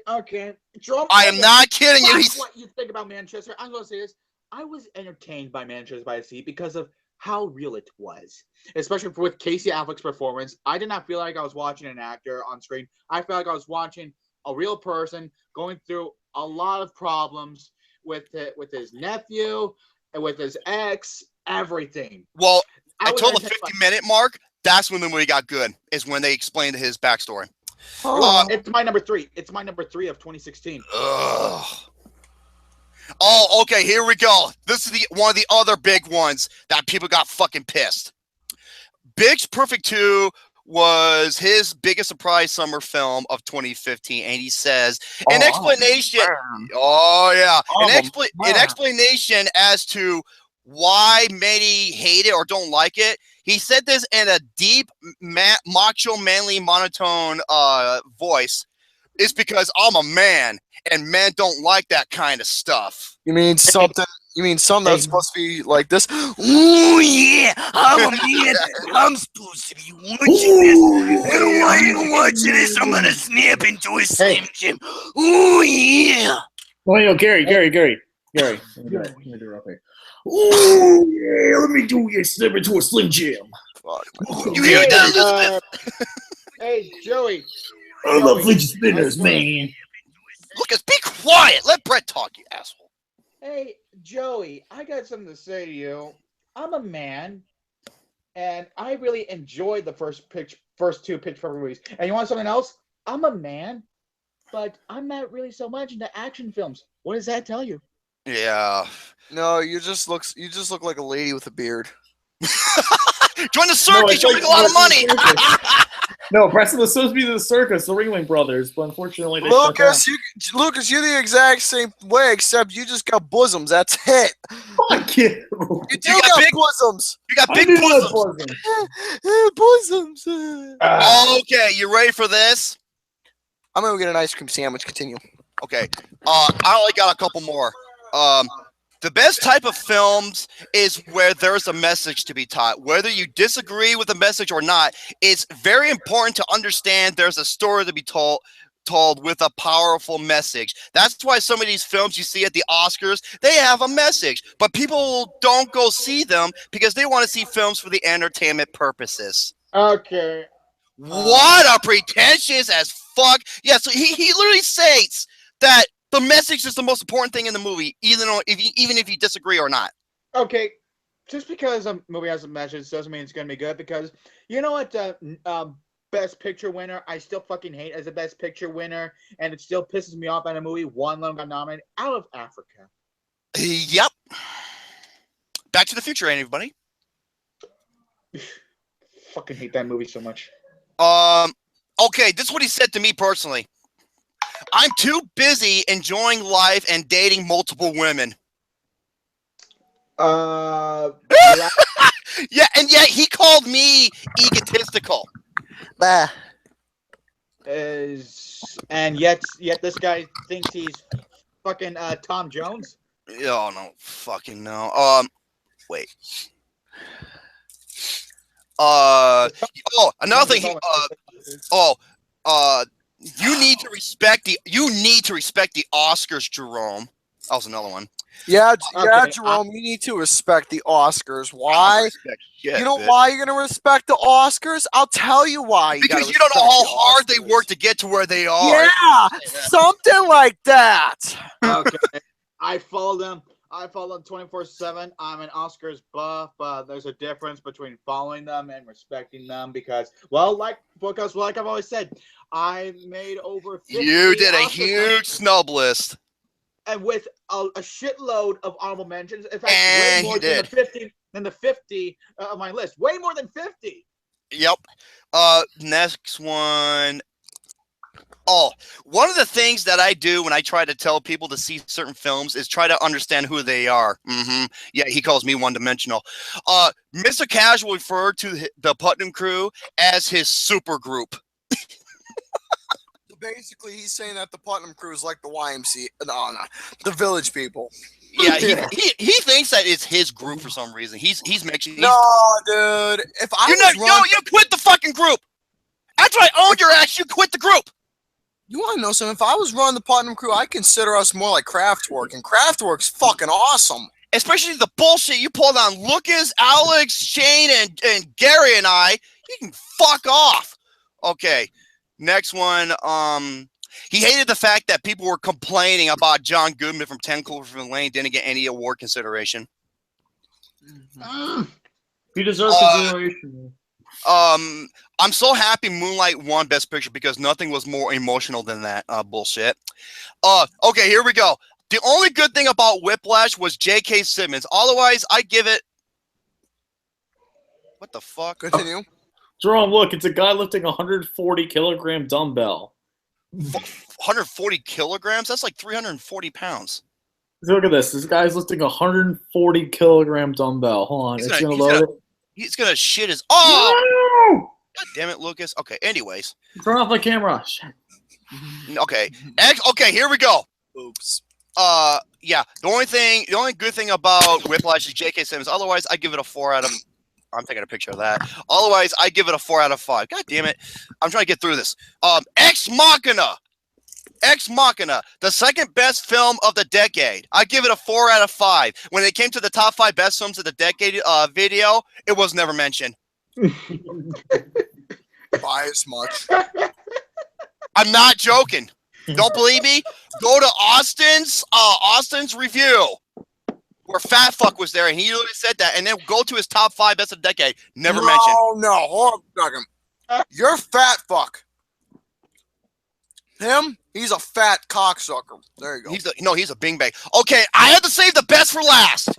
Jerome, I am not kidding you. Fuck what you think about Manchester. I'm gonna say this. I was entertained by Manchester by the Sea because of how real it was, especially with Casey Affleck's performance. I did not feel like I was watching an actor on screen. I felt like I was watching a real person going through a lot of problems with his nephew and with his ex, everything. Well, I until the 50-minute mark, that's when the movie got good, is when they explained his backstory. It's my number 3. It's my number 3 of 2016. Ugh. Oh, okay, here we go. This is one of the other big ones that people got fucking pissed. Big's Perfect 2 was his biggest surprise summer film of 2015, and he says an explanation. Oh yeah, an explanation as to why many hate it or don't like it. He said this in a deep, macho, manly, monotone voice. It's because I'm a man, and men don't like that kind of stuff. You mean something? You mean something that's supposed to be like this? Oh yeah, I'm a man. I'm supposed to be watching this. And while you're watching this, I'm gonna snap into a Slim Jim. Oh yeah. Oh, Gary. Let me do it real quick. Oh yeah, let me do your snap into a Slim Jim. You hear that, Elizabeth? Hey, Joey. I love fidget spinners, man. Lucas, be quiet. Let Brett talk, you asshole. Hey, Joey, I got something to say to you. I'm a man, and I really enjoyed the first two Pitch Perfect movies. And you want something else? I'm a man, but I'm not really so much into action films. What does that tell you? Yeah. No, you just look like a lady with a beard. Join the circus. You'll make a lot of money. No, Preston was supposed to be the circus, the Ringling Brothers, but unfortunately they shut down. Lucas, you're the exact same way, except you just got bosoms. That's it. Fuck you. You got big bosoms. You got big bosoms. Bosoms. Okay, you ready for this? I'm gonna go get an ice cream sandwich. Continue. Okay. I only got a couple more. The best type of films is where there's a message to be taught. Whether you disagree with the message or not, it's very important to understand there's a story to be told with a powerful message. That's why some of these films you see at the Oscars, they have a message. But people don't go see them because they want to see films for the entertainment purposes. Okay. What a pretentious as fuck. Yeah, so he literally states that the message is the most important thing in the movie, even if you disagree or not. Okay, just because a movie has a message doesn't mean it's going to be good, because you know what Best Picture winner I still fucking hate as a Best Picture winner, and it still pisses me off that a movie one of them got nominated, Out of Africa. Yep. Back to the Future, anybody? Fucking hate that movie so much. Okay, this is what he said to me personally. I'm too busy enjoying life and dating multiple women. Yeah, and yet he called me egotistical. Bah. And yet this guy thinks he's fucking Tom Jones. Oh no, fucking no. Wait. Another thing. You need to respect the Oscars, Jerome. That was another one. Yeah, Jerome, you need to respect the Oscars. Why? You know why you're gonna respect the Oscars? I'll tell you why. Because you don't know how hard they work to get to where they are. Yeah, something like that. Okay, I follow them 24/7. I'm an Oscars buff, but there's a difference between following them and respecting them because like I've always said, I made over 50. You did a huge snub list. And with a shitload of honorable mentions. In fact, and way more than the 50 of my list. Way more than 50. Yep. Next one. Oh, one of the things that I do when I try to tell people to see certain films is try to understand who they are. Yeah, he calls me one-dimensional. Mr. Casual referred to the Putnam Crew as his super group. Basically, he's saying that the Putnam Crew is like the YMCA, no, the Village People. Yeah, he thinks that it's his group for some reason. He's making. No, dude. If I you quit the fucking group. After I owned your ass, you quit the group. You want to know something? If I was running the Putnam Crew, I consider us more like Kraftwerk, and Kraftwerk's fucking awesome. Especially the bullshit you pulled on Lucas, Alex, Shane, and Gary and I. You can fuck off. Okay. Next one, he hated the fact that people were complaining about John Goodman from 10 Cloverfield Lane didn't get any award consideration. He deserves consideration. I'm so happy Moonlight won Best Picture because nothing was more emotional than that bullshit. Okay, here we go. The only good thing about Whiplash was J.K. Simmons. Otherwise, I give it... What the fuck? Continue. Jerome, look, it's a guy lifting a 140-kilogram dumbbell. 140 kilograms? That's like 340 pounds. Look at this. This guy's lifting a 140-kilogram dumbbell. Hold on. It's going to load it. He's going to shit his... Oh! No! God damn it, Lucas. Okay, anyways. Turn off my camera. Shit. Okay. Okay, here we go. Oops. Yeah. The only good thing about Whiplash is J.K. Simmons. Otherwise, I give it a 4 out of... I'm taking a picture of that. Otherwise, I give it a 4 out of 5. God damn it. I'm trying to get through this. Ex Machina. Ex Machina, the second best film of the decade. I give it a 4 out of 5. When it came to the top 5 best films of the decade video, it was never mentioned. By as much. I'm not joking. Don't believe me? Go to Austin's review where Fat Fuck was there, and he literally said that. And then go to his top 5 best of the decade. Never mentioned. Oh no, hold on a second. You're Fat Fuck. Him? He's a fat cocksucker. There you go. He's a bing bang. Okay, I had to save the best for last.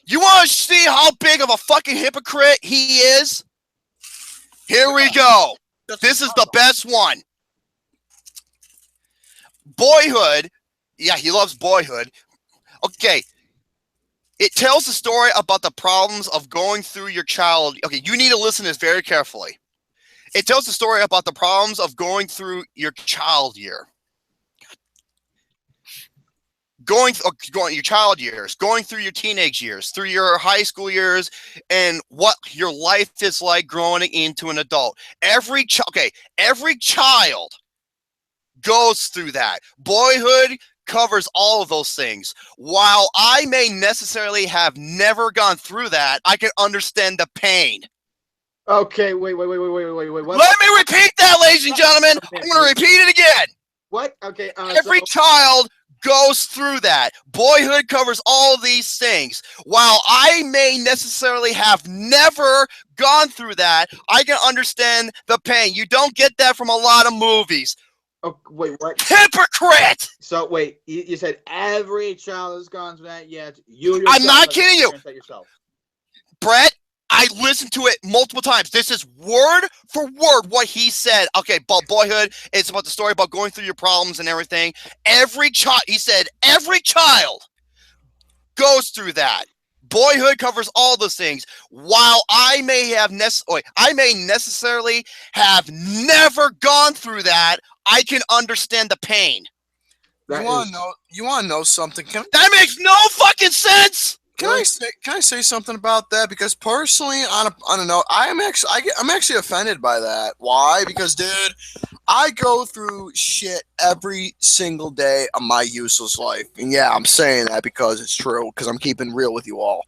You want to see how big of a fucking hypocrite he is? Here we go. This is the best one. Boyhood. Yeah, he loves Boyhood. Okay. It tells the story about the problems of going through your child. Okay, you need to listen to this very carefully. It tells the story about the problems of going through your child year. Going your child years, going through your teenage years, through your high school years, and what your life is like growing into an adult. Every child goes through that. Boyhood covers all of those things. While I may necessarily have never gone through that, I can understand the pain. Okay, wait. What? Let me repeat that, ladies and gentlemen. I'm going to repeat it again. What? Okay. Every child goes through that. Boyhood covers all of these things. While I may necessarily have never gone through that, I can understand the pain. You don't get that from a lot of movies. Oh, wait, what? Hypocrite! So, wait, you said every child has gone through that? Yeah, you I'm not kidding you. Yourself. Brett, I listened to it multiple times. This is word for word what he said. Okay, but Boyhood, it's about the story about going through your problems and everything. He said every child goes through that. Boyhood covers all those things. While I may necessarily have never gone through that, I can understand the pain. You want to know something? That makes no fucking sense. Can I say something about that? Because personally, on a note, I'm actually offended by that. Why? Because, dude, I go through shit every single day of my useless life, and yeah, I'm saying that because it's true. Because I'm keeping real with you all.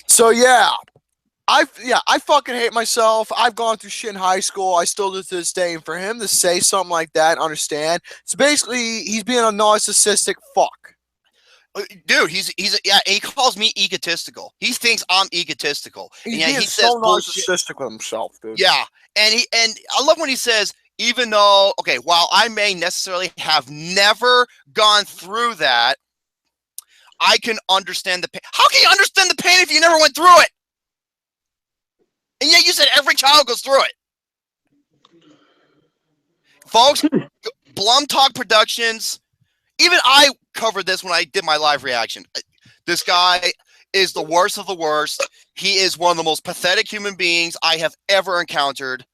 So yeah, I fucking hate myself. I've gone through shit in high school. I still do to this day. And for him to say something like that, understand? So basically, he's being a narcissistic fuck. Dude, he calls me egotistical. He thinks I'm egotistical. He's so narcissistic with himself, dude. Yeah, and I love when he says, even though, okay, while I may necessarily have never gone through that, I can understand the pain. How can you understand the pain if you never went through it? And yet you said every child goes through it. Folks, Blum Talk Productions, even I covered this when I did my live reaction. This guy is the worst of the worst. He is one of the most pathetic human beings I have ever encountered.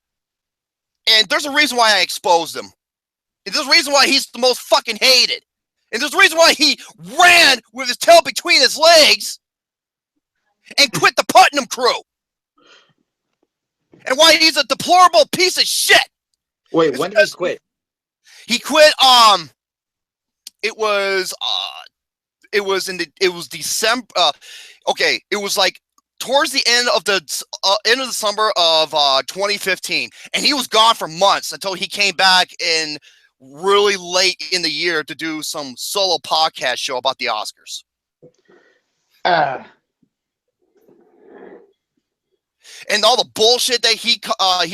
And there's a reason why I exposed him. And there's a reason why he's the most fucking hated. And there's a reason why he ran with his tail between his legs and quit the Putnam crew. And why he's a deplorable piece of shit. Wait, when did he quit? He quit, it was December. Okay, it was like towards the end of the summer of 2015, and he was gone for months until he came back in really late in the year to do some solo podcast show about the Oscars. And all the bullshit that he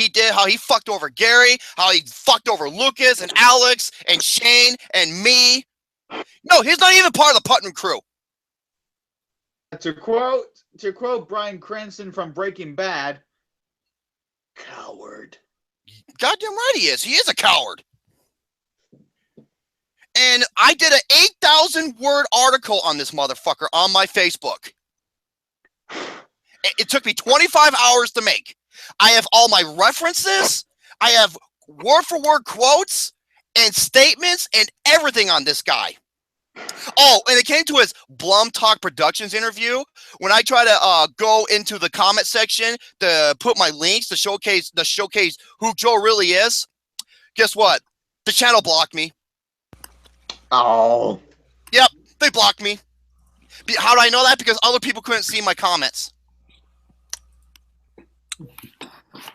did, how he fucked over Gary, how he fucked over Lucas and Alex and Shane and me. No, he's not even part of the Putnam crew. To quote Bryan Cranston from Breaking Bad, coward. Goddamn right he is. He is a coward. And I did an 8,000 word article on this motherfucker on my Facebook. It took me 25 hours to make. I have all my references. I have word for word quotes and statements and everything on this guy. Oh, and it came to his Blum Talk Productions interview. When I try to go into the comment section to put my links to showcase who Joe really is, guess what? The channel blocked me. Oh. Yep, they blocked me. How do I know that? Because other people couldn't see my comments.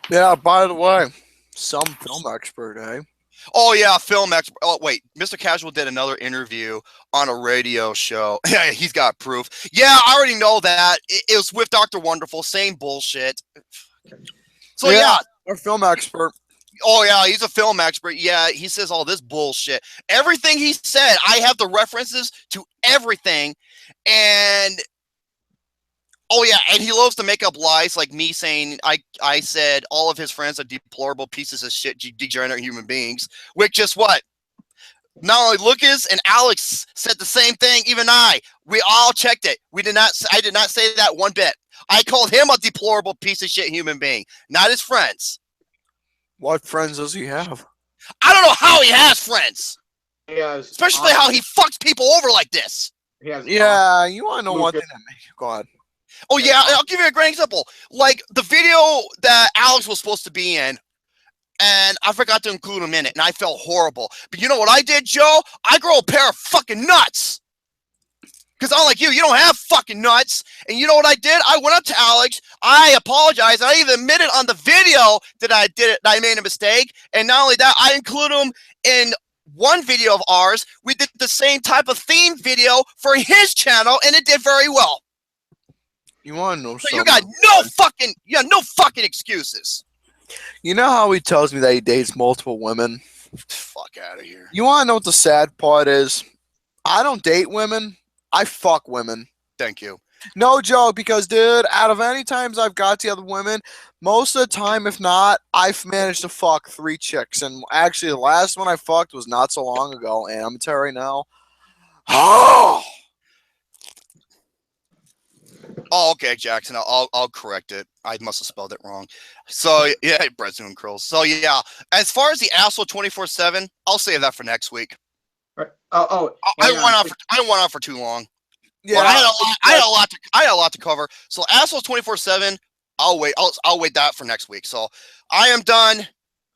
Yeah, by the way, some film expert, eh? Oh yeah, film expert. Oh wait, Mr. Casual did another interview on a radio show. Yeah, he's got proof. Yeah, I already know that. It was with Dr. Wonderful. Same bullshit. So yeah, our film expert. Oh yeah, he's a film expert. Yeah, he says all this bullshit. Everything he said, I have the references to everything, and oh yeah, and he loves to make up lies like me saying I said all of his friends are deplorable pieces of shit, degenerate human beings. Which just what? Not only Lucas and Alex said the same thing. Even we all checked it. We did not. I did not say that one bit. I called him a deplorable piece of shit human being, not his friends. What friends does he have? I don't know how he has friends. He has Especially how he fucks people over like this. He has Yeah, you want to know one thing that makes you go on. Oh yeah, I'll give you a great example. Like the video that Alex was supposed to be in, and I forgot to include him in it, and I felt horrible. But you know what I did, Joe? I grow a pair of fucking nuts. Because unlike you don't have fucking nuts. And you know what I did? I went up to Alex. I apologized. I even admitted on the video that I did it. That I made a mistake. And not only that, I included him in one video of ours. We did the same type of theme video for his channel, and it did very well. You want to know So something? you got no fucking excuses. You know how he tells me that he dates multiple women? Fuck out of here. You want to know what the sad part is? I don't date women. I fuck women. Thank you. No joke, because, dude, out of any times I've got the other women, most of the time, if not, I've managed to fuck 3 chicks. And actually, the last one I fucked was not so long ago, and I'm going to tell you right now. Oh! Oh, okay, Jackson. I'll correct it. I must have spelled it wrong. So yeah, Brett's doing curls. So yeah, as far as the asshole 24/7, I'll save that for next week. Right. I went on for too long. Yeah, But I had a lot to cover. So assholes 24/7. I'll wait that for next week. So I am done.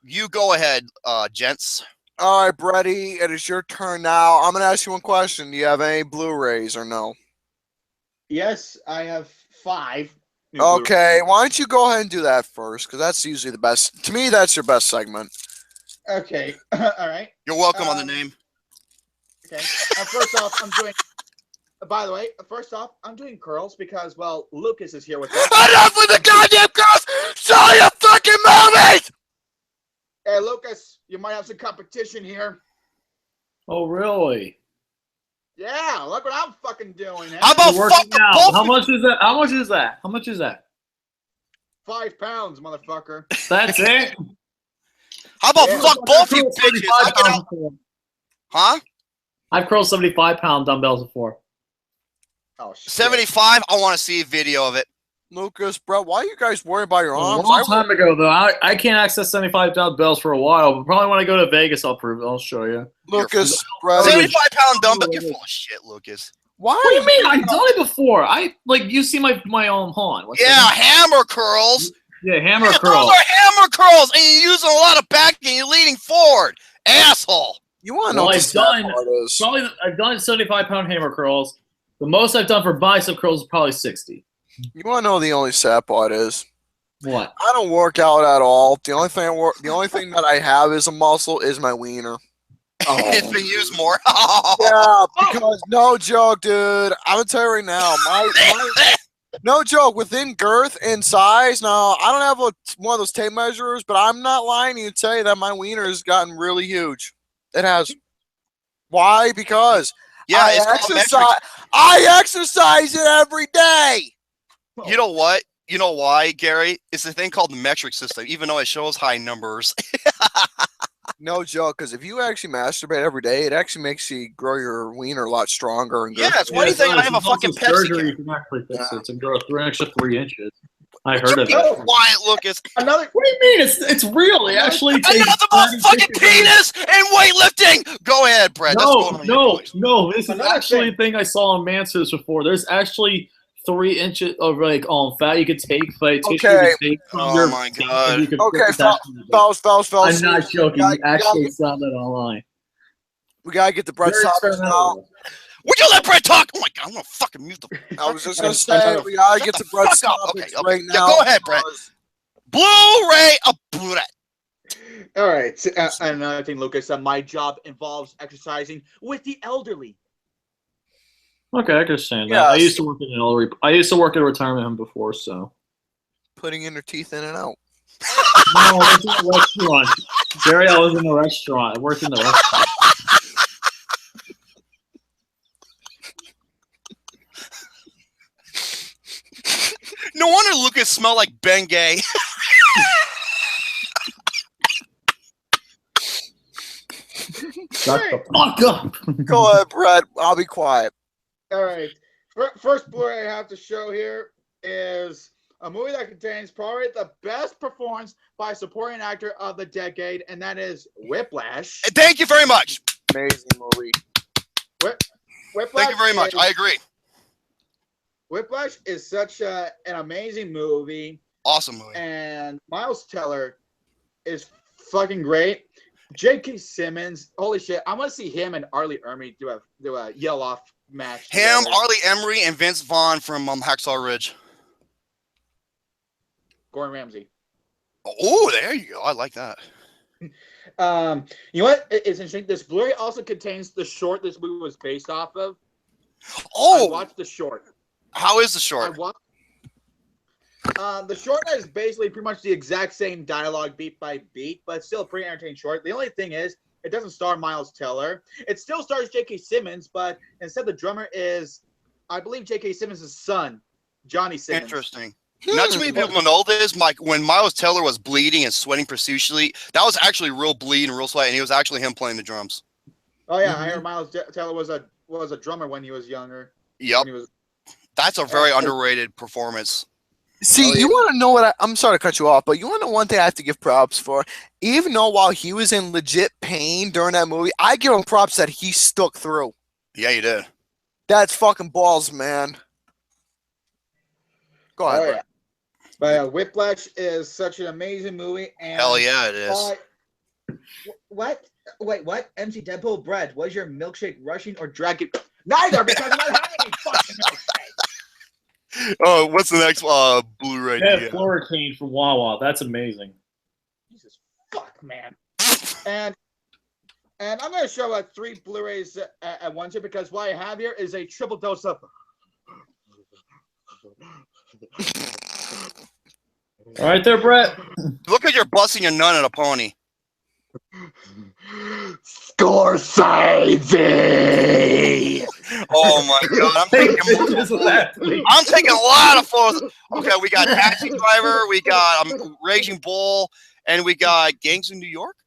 You go ahead, gents. All right, Bretty, it is your turn now. I'm going to ask you one question. Do you have any Blu-rays or no? Yes, I have 5. Okay, why don't you go ahead and do that first, because that's usually the best. To me, that's your best segment. Okay. All right. You're welcome on the name. Okay. First off, I'm doing. By the way, first off, I'm doing curls because, well, Lucas is here with us. Enough with the goddamn girls! Show your fucking movies! Hey, Lucas, you might have some competition here. Oh, really? Yeah, look what I'm fucking doing. How about You're fuck working the out. both? How much is that? How much is that? How much is that? 5 pounds, motherfucker. That's it? How about Yeah. fuck both you bitches? I get out. Huh? I've curled 75-pound dumbbells before. Oh, shit. 75. I want to see a video of it. Lucas, bro, why are you guys worried about your A arms? long time ago, though. I can't access 75-pound bells for a while, but probably when I go to Vegas, I'll prove it. I'll show you. Lucas, bro, 75-pound dumbbell. You're full of shit, Lucas. why What do you mean? I've done it before. You see my hold on. What's Yeah, that? hammer curls. Yeah, hammer Yeah, curl. those are hammer curls, and you're using a lot of back and you're leaning forward. Asshole. You want to know Well, what the sad part is? I've done 75-pound hammer curls. The most I've done for bicep curls is probably 60. You want to know the only sad part is? What? I don't work out at all. The only thing that I have is a muscle is my wiener. Oh. It's been used more. Yeah, because no joke, dude. I'm gonna tell you right now, my no joke, within girth and size. Now I don't have one of those tape measures, but I'm not lying to you to tell you that my wiener has gotten really huge. It has. Why? Because Yeah, it's called metric. I exercise it every day. You know what? You know why, Gary? It's a thing called the metric system, even though it shows high numbers. No joke, because if you actually masturbate every day, it actually makes you grow your wiener a lot stronger. And Yes, why do you think I have a fucking Pepsi surgery? You can? can actually fix it to grow an extra 3 inches. I Would heard you of be that. quiet, Lucas? Another. What do you mean? It's real. It actually takes Another about fucking penis and weightlifting. Go ahead, Brett. That's going on your voice. No. This is Another actually thing. a thing I saw on Mansers before. There's actually 3 inches of fat you could take, tissue you could take from Oh your my skin, God. and you could Okay, put that in your dick. fellas. I'm not joking. We You actually saw that online. gotta get the bread Very toppers now. experimental. Would you let Brett talk? Oh my God, I'm gonna fucking mute the. I was just gonna say we gotta get the bread fuck up. toppers Okay. right Yeah, now. go ahead, Brett. Blu-ray Brett. All right. So, another thing, Lucas. My job involves exercising with the elderly. Okay, I can understand that. Yeah, I used to work in I used to work at a retirement home before, so. Putting in her teeth in and out. No, I was in a restaurant. Jerry, I was in a restaurant. I worked in the restaurant. No wonder Lucas smelled like Bengay. Shut the fuck up. Go ahead, Brett. I'll be quiet. All right. First Blu-ray I have to show here is a movie that contains probably the best performance by a supporting actor of the decade, and that is Whiplash. Thank you very much. Amazing movie. Whiplash. Thank you very much. I agree. Whiplash is such an amazing movie. Awesome movie. And Miles Teller is fucking great. J.K. Simmons, holy shit! I want to see him and Arlie Ermy do a yell off match. Him, together. Arlie Emery, and Vince Vaughn from Hacksaw Ridge. Gordon Ramsay. Oh, there you go. I like that. You know what? It's interesting. This Blu-ray also contains the short this movie was based off of. Oh, I watched the short. How is the short? The short is basically pretty much the exact same dialogue beat by beat, but it's still a pretty entertaining short. The only thing is, it doesn't star Miles Teller. It still stars J.K. Simmons, but instead the drummer is, I believe, J.K. Simmons' son, Johnny Simmons. Interesting. Not too many people know this. When Miles Teller was bleeding and sweating profusely, that was actually real bleed and real sweat, and it was actually him playing the drums. Oh yeah, I heard Miles Teller was a drummer when he was younger. Yep. That's a very underrated performance. See, you want to know what I'm sorry to cut you off, but you want to know one thing I have to give props for? Even though while he was in legit pain during that movie, I give him props that he stuck through. Yeah, you did. That's fucking balls, man. Go ahead. Oh, yeah. But Whiplash is such an amazing movie. And, Hell yeah, it is. What? Wait, what? MC Deadpool Bread, was your milkshake rushing or dragging? Neither, because I'm not having any fucking milkshake. Oh, what's the next Blu-ray? Yeah, Floricane from Wawa. That's amazing. Jesus fuck, man. And I'm going to show 3 Blu-rays at once here because what I have here is a triple dose of. All right, there, Brett. Look at you're busting your nut at a pony. Scorsese. Oh my god, I'm taking a lot of photos. Okay, we got Taxi Driver, we got Raging Bull, and we got Gangs of New York.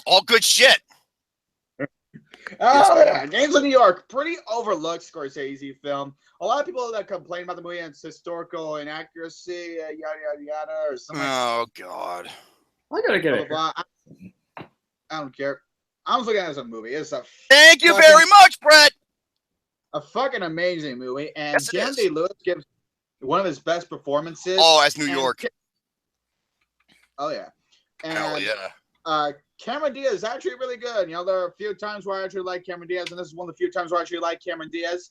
All good shit. Oh yeah, Gangs of New York, pretty overlooked Scorsese film. A lot of people that complain about the movie and its historical inaccuracy, yada yada yada, or something. Oh god. I gotta get it. I don't care. I'm just looking at it as a movie. It's a Thank you very much, Brett. A fucking amazing movie, and Yes, Jan Day-Lewis gives one of his best performances. Oh, as New York. Oh yeah. And, Hell yeah. Cameron Diaz is actually really good. You know, there are a few times where I actually like Cameron Diaz, and this is one of the few times where I actually like Cameron Diaz.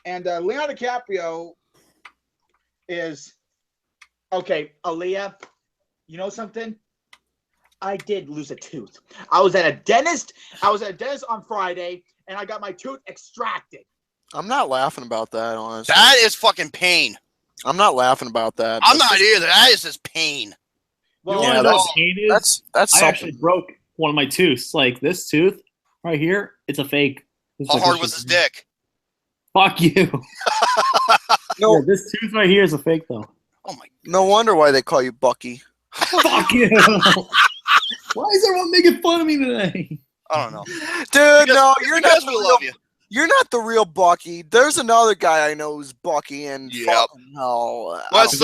And Leonardo DiCaprio is okay. Aaliyah, you know something? I did lose a tooth. I was at a dentist on Friday, and I got my tooth extracted. I'm not laughing about that, honestly. That is fucking pain. I'm not laughing about that. I'm not either. That is just pain. Well, Yeah, you know what pain is? that's I something. actually broke one of my tooths. Like this tooth right here, it's a fake. How hard was his dick? Fuck you. No, Yeah, this tooth right here is a fake though. Oh my. no wonder why they call you Bucky. Fuck you. Why is everyone making fun of me today? I don't know. Dude, no, you're not Because the we real, love you. you're not the real Bucky. There's another guy I know who's Bucky, and Yep. fucking hell. What's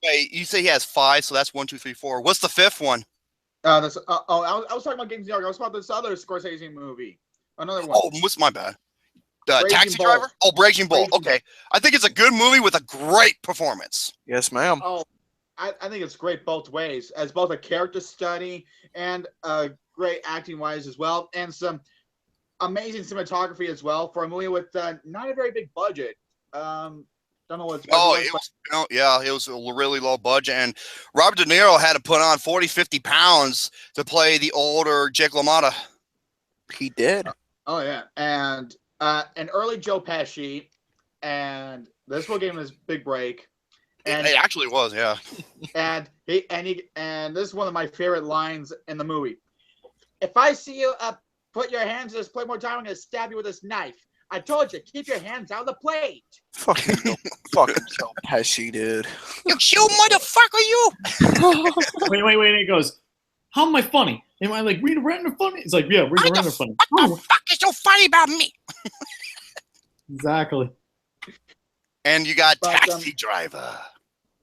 wait, you say he has 5, so that's 1, 2, 3, 4. What's the 5th one? I was talking about Gangs of New York. I was talking about this other Scorsese movie. Another one. Oh, what's my bad? Raging Taxi Bull. Driver? Oh, Raging Bull. Raging Okay. I think it's a good movie with a great performance. Yes, ma'am. Oh, I think it's great both ways, as both a character study and great acting wise as well, and some amazing cinematography as well for a movie with not a very big budget. Don't know what its Oh, budget it was, was, yeah, it was a really low budget, and Robert De Niro had to put on 40, 50 pounds to play the older Jake LaMotta. He did. oh yeah, and an early Joe Pesci, and this will give him his big break. And It actually was, yeah. and this is one of my favorite lines in the movie. If I see you put your hands in this plate more time, I'm gonna stab you with this knife. I told you, keep your hands out of the plate. Fucking Joe Pesci, dude. You motherfucker, you! Wait. It goes, how am I funny? Am I like Rita Rantner funny? It's like, yeah, Rita Rantner funny. What the fuck is so funny about me? Exactly. And you got Taxi Driver.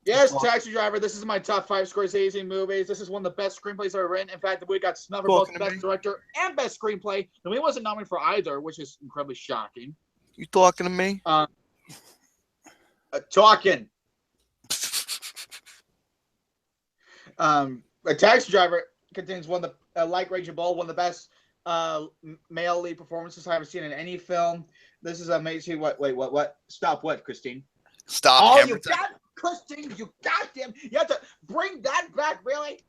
Yes, Taxi Driver. This is my top 5 Scorsese movies. This is one of the best screenplays ever written. In fact, the movie got snubbed for both Best Director and Best Screenplay. The movie wasn't nominated for either, which is incredibly shocking. You talking to me? Talking. A Taxi Driver contains one of the, like Raging Bull, one of the best male lead performances I have seen in any film. This is amazing. What? Stop what, Christine? Stop. Oh, you got Christine, you goddamn! You have to bring that back, really?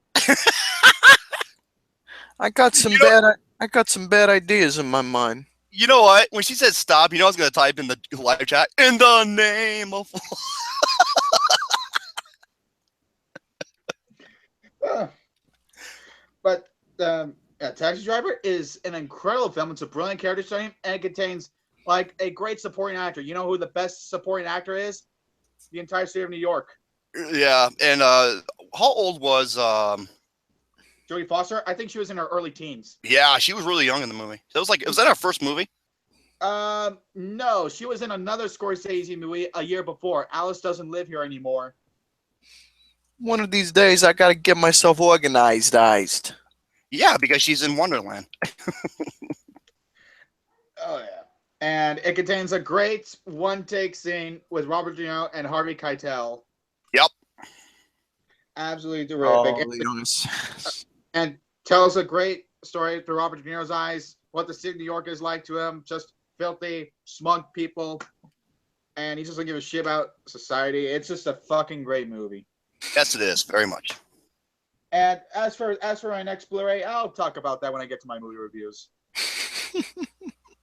I got some bad ideas in my mind. You know what? When she said stop, I was gonna type in the live chat in the name of. But Taxi Driver is an incredible film. It's a brilliant character study, and it contains like a great supporting actor. You know who the best supporting actor is? The entire state of New York. Yeah, and how old was Jodie Foster? I think she was in her early teens. Yeah, she was really young in the movie. Was that her first movie? No, she was in another Scorsese movie a year before. Alice Doesn't Live Here Anymore. One of these days, I gotta get myself organized. Yeah, because she's in Wonderland. Oh yeah. And it contains a great one-take scene with Robert De Niro and Harvey Keitel. Yep. Absolutely terrific. And tells a great story through Robert De Niro's eyes, what the city of New York is like to him, just filthy, smug people. And he just doesn't give a shit about society. It's just a fucking great movie. Yes, it is. Very much. And as for my next Blu-ray, I'll talk about that when I get to my movie reviews.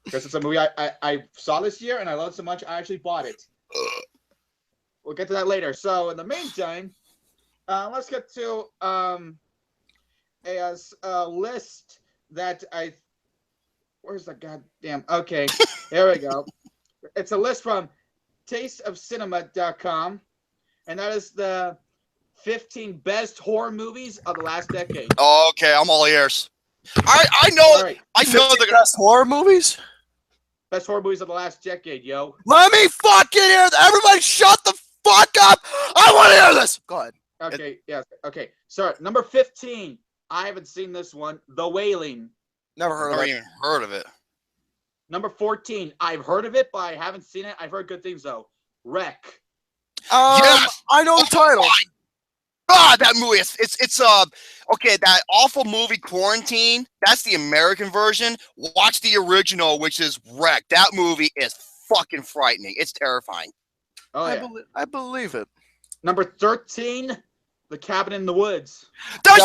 Because it's a movie I saw this year and I loved so much I actually bought it. We'll get to that later. So in the meantime, let's get to a list that where's the goddamn? Okay, there we go. It's a list from tasteofcinema.com, and that is the 15 best horror movies of the last decade. Okay, I'm all ears. I know. Right. I know the best horror movies. Best horror movies of the last decade, yo. Let me fucking hear that. Everybody shut the fuck up. I want to hear this. Go ahead. Okay, yes. Okay. So, number 15. I haven't seen this one. The Wailing. Never heard Never of it. even heard of it. Number 14. I've heard of it, but I haven't seen it. I've heard good things, though. Wreck. Yes! I know the title. God, that movie. It's okay. That awful movie Quarantine. That's the American version. Watch the original, which is Wreck. That movie is fucking frightening. It's terrifying. Oh yeah. I believe it. Number 13. The Cabin in the Woods. That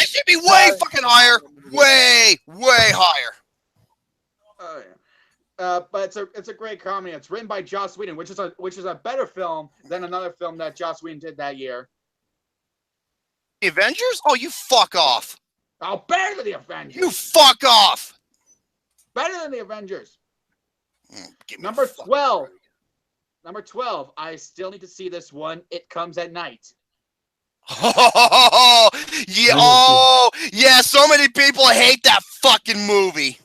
should be way fucking higher. Way higher. Oh yeah. But it's a great comedy. It's written by Joss Whedon, which is a better film than another film that Joss Whedon did that year. The Avengers? Oh, you fuck off. Oh, better than the Avengers. You fuck off. Better than the Avengers. Number 12. Number 12. I still need to see this one. It Comes at Night. Oh yeah! Oh yeah! So many people hate that fucking movie.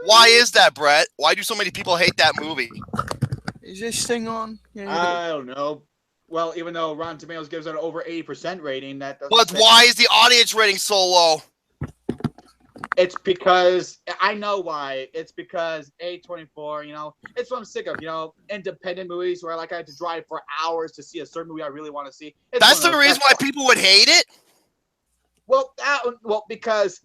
Why is that, Brett? Why do so many people hate that movie? Is this thing on? Yeah, I don't know. Well, even though Rotten Tomatoes gives it an over 80% rating, that doesn't. But why is the audience rating so low? It's because I know why. It's because A24, it's what I'm sick of, independent movies where like I have to drive for hours to see a certain movie I really want to see. That's the reason why people would hate it? Well, because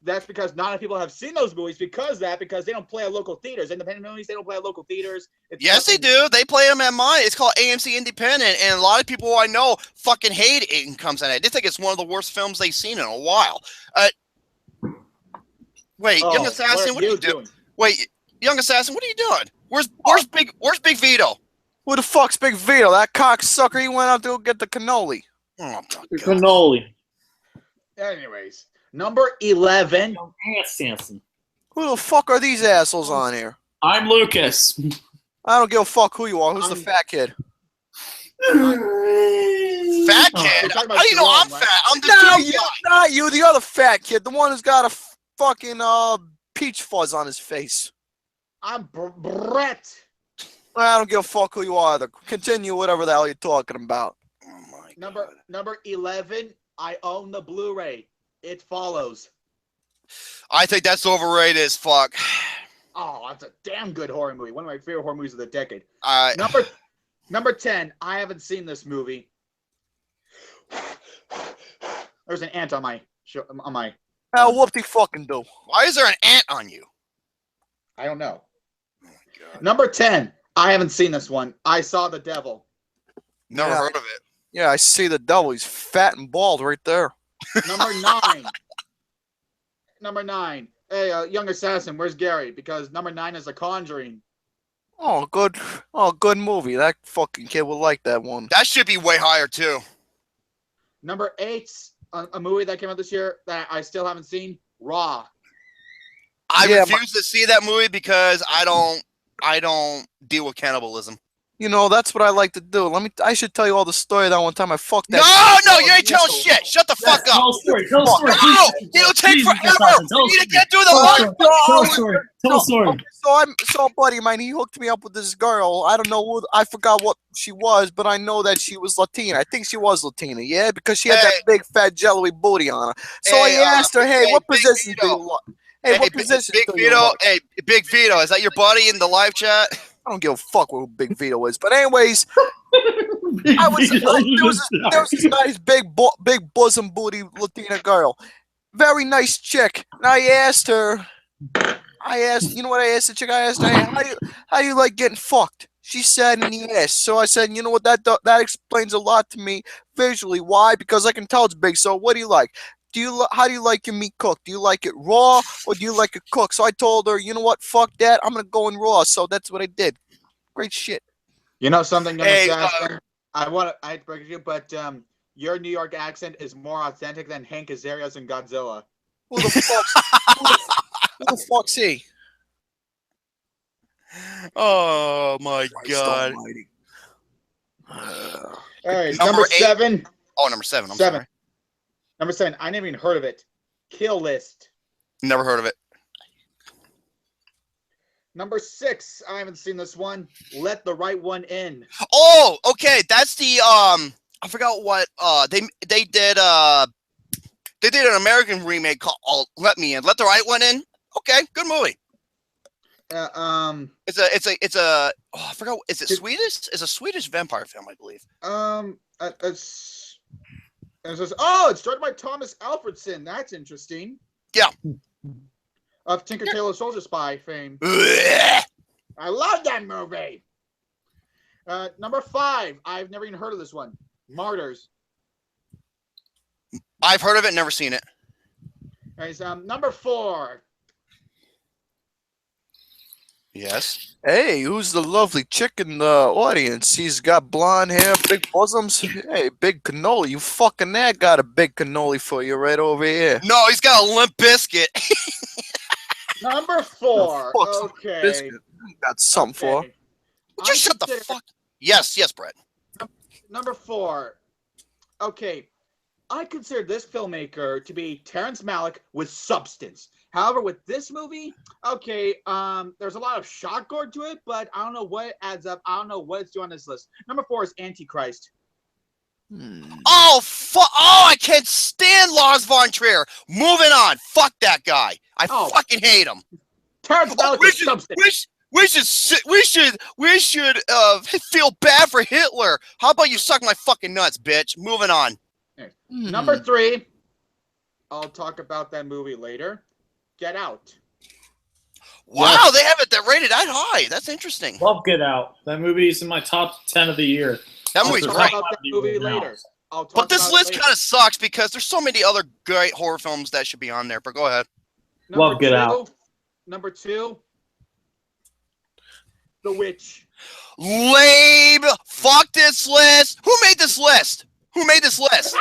That's because not enough people have seen those movies because they don't play at local theaters. Independent movies, they don't play at local theaters. Yes, they do. They play them at mine. It's called AMC Independent, and a lot of people I know fucking hate it and comes in it. They think it's one of the worst films they've seen in a while. Wait, Young Assassin, what are you doing? Wait, Young Assassin, what are you doing? Where's Big Vito? Who the fuck's Big Vito? That cocksucker. He went out to go get the cannoli. Oh my God. Cannoli. Anyways, number 11. Samson. Who the fuck are these assholes on here? I'm Lucas. I don't give a fuck who you are. Who's the fat kid? Fat kid? How do you know I'm fat? I'm the not you, the other fat kid. The one who's got a fucking peach fuzz on his face. I'm Brett. I don't give a fuck who you are either. Continue whatever the hell you're talking about. Oh my God. Number 11, I own the Blu-ray. It Follows. I think that's overrated as fuck. Oh, that's a damn good horror movie. One of my favorite horror movies of the decade. Number 10, I haven't seen this movie. There's an ant on my Hell, whoop-de fucking do. Why is there an ant on you? I don't know. Oh my God. Number 10, I haven't seen this one. I Saw the Devil. Never heard of it. Yeah, I see the devil. He's fat and bald right there. Number 9. Number 9. Hey, Young Assassin, where's Gary? Because number 9 is The Conjuring. Oh, good. Oh, good movie. That fucking kid would like that one. That should be way higher too. Number 8, a movie that came out this year that I still haven't seen, Raw. I refuse to see that movie because I don't deal with cannibalism. You know, that's what I like to do. I should tell you all the story that one time I fucked that. No, you ain't telling shit. Shut the fuck up. Tell a story. Tell a story. No, it'll take forever. You need to get through the Tell a story. Tell a story. So a buddy of mine, he hooked me up with this girl. I don't know I forgot what she was, but I know that she was Latina. I think she was Latina, yeah, because she had that big fat jelly booty on her. So I asked her, hey, what position do you like? Hey, what position do you like? Hey, Big Vito, is that your buddy in the live chat? I don't give a fuck what Big Vito is. But anyways, there was this nice big bosom booty Latina girl. Very nice chick. And I asked, you know what I asked the chick? I asked her, how do you like getting fucked? She said in the ass. So I said, you know what, that explains a lot to me visually. Why? Because I can tell it's big. So what do you like? How do you like your meat cooked? Do you like it raw or do you like it cooked? So I told her, you know what, fuck that. I'm gonna go in raw. So that's what I did. Great shit. You know something? I hate to break it to you, but your New York accent is more authentic than Hank Azaria's in Godzilla. Who the fuck's he? Oh my God. All right, number 7. Oh, number 7. I'm sorry. Number 7, I never even heard of it. Kill List. Never heard of it. Number 6, I haven't seen this one. Let the Right One In. Oh, okay. That's the I forgot what they did an American remake called Let Me In. Let the Right One In. Okay, good movie. It's a I forgot, is it Swedish? It's a Swedish vampire film, I believe. It's directed by Thomas Alfredson. That's interesting. Yeah. Of Tinker Tailor Soldier Spy fame. I love that movie. Number 5. I've never even heard of this one. Martyrs. I've heard of it, never seen it. All right, number 4. Yes. Hey, who's the lovely chick in the audience? He's got blonde hair, big bosoms. Hey, big cannoli. You fucking that got a big cannoli for you right over here. No, he's got a limp biscuit. Number 4. Okay. Biscuit. Got something for. Would you shut the fuck? Yes, Brett. Number 4. Okay. I consider this filmmaker to be Terrence Malick with substance. However, with this movie, okay, there's a lot of shot gore to it, but I don't know what it adds up. I don't know what it's doing on this list. Number 4 is Antichrist. Oh, I can't stand Lars von Trier. Moving on. Fuck that guy. I fucking hate him. Terrence Malick with substance. We should feel bad for Hitler. How about you suck my fucking nuts, bitch? Moving on. Number 3. I'll talk about that movie later. Get Out. Wow, they have it rated that high. That's interesting. Love Get Out. That movie is in my top 10 of the year. That movie's I'll great. talk about that movie later. But this list kind of sucks because there's so many other great horror films that should be on there. But go ahead. Love Get Out. Number 2, The Witch. Lame. Fuck this list. Who made this list? Who made this list?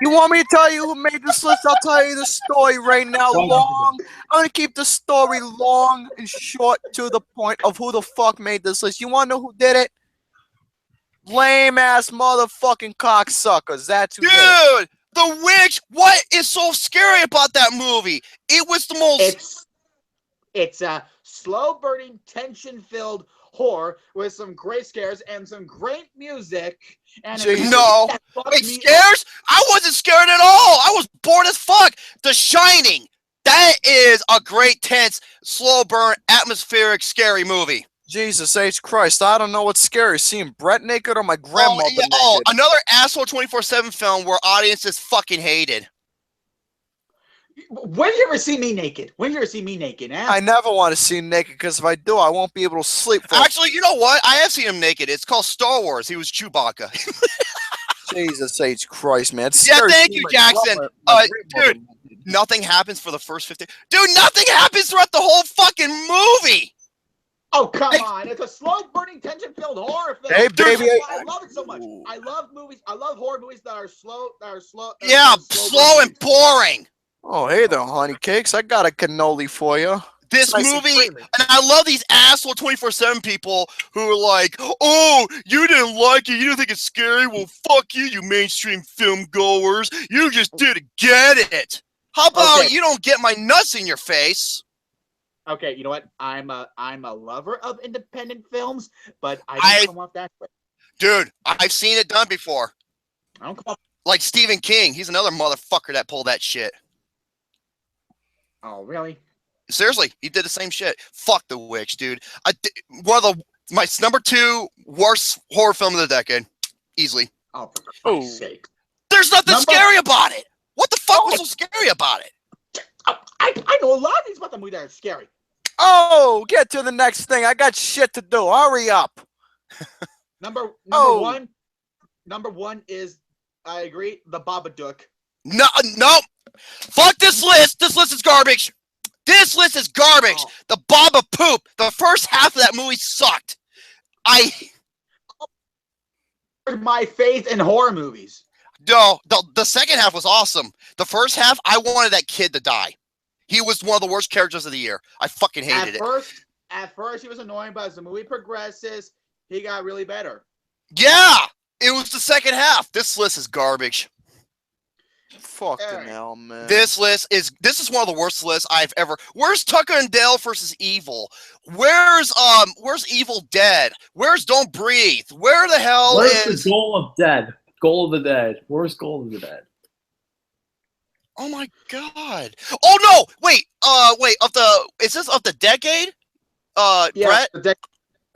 You want me to tell you who made this list? I'll tell you the story right now. Long. I'm going to keep the story long and short to the point of who the fuck made this list. You want to know who did it? Lame-ass motherfucking cocksuckers. That's who did it. Dude, The Witch. What is so scary about that movie? It was the most... It's a slow-burning, tension-filled horror with some great scares and some great music. And no, wait, scares? I wasn't scared at all. I was bored as fuck. The Shining. That is a great, tense, slow burn, atmospheric, scary movie. Jesus H. Christ, I don't know what's scary. Seeing Brett naked or my grandmother naked. Another asshole 24/7 film where audiences fucking hated. When you ever see me naked? When you ever see me naked? Eh? I never want to see him naked because if I do, I won't be able to sleep. Actually, you know what? I have seen him naked. It's called Star Wars. He was Chewbacca. Jesus H. Christ, man. Yeah, thank you, Jackson. Dude, nothing happens for the first 50. Dude, nothing happens throughout the whole fucking movie. Oh, come on. It's a slow-burning, tension-filled horror film. Hey, baby. I love it so much. I love movies. I love horror movies that are slow. Yeah, slow and boring. Oh, hey there, honey cakes. I got a cannoli for you. This movie, and I love these asshole 24/7 people who are like, oh, you didn't like it, you didn't think it's scary, well, fuck you, you mainstream film goers, you just didn't get it. How about you don't get my nuts in your face? Okay, you know what? I'm a lover of independent films, but I don't come off that way. Dude, I've seen it done before. I don't come off. Like Stephen King, he's another motherfucker that pulled that shit. Oh, really? Seriously, he did the same shit. Fuck The Witch, dude. One of my number 2 worst horror film of the decade, easily. Oh, for Christ's sake! There's nothing scary about it. What the fuck was so scary about it? I know a lot of things about the movie that are scary. Oh, get to the next thing. I got shit to do. Hurry up. Number one is, I agree, The Babadook. No. Fuck this list. This list is garbage. This list is garbage. Oh. The Baba Poop. The first half of that movie sucked. My faith in horror movies. No, the second half was awesome. The first half, I wanted that kid to die. He was one of the worst characters of the year. I fucking hated it. At first, he was annoying, but as the movie progresses, he got really better. Yeah, it was the second half. This list is garbage. Fucking hell, man. This is one of the worst lists I've ever. Where's Tucker and Dale versus Evil? Where's Evil Dead? Where's Don't Breathe? Where the hell is the Goal of Dead? Goal of the Dead. Where's Goal of the Dead? Oh my god. Oh no! Wait, is this of the decade? Yeah, Brett?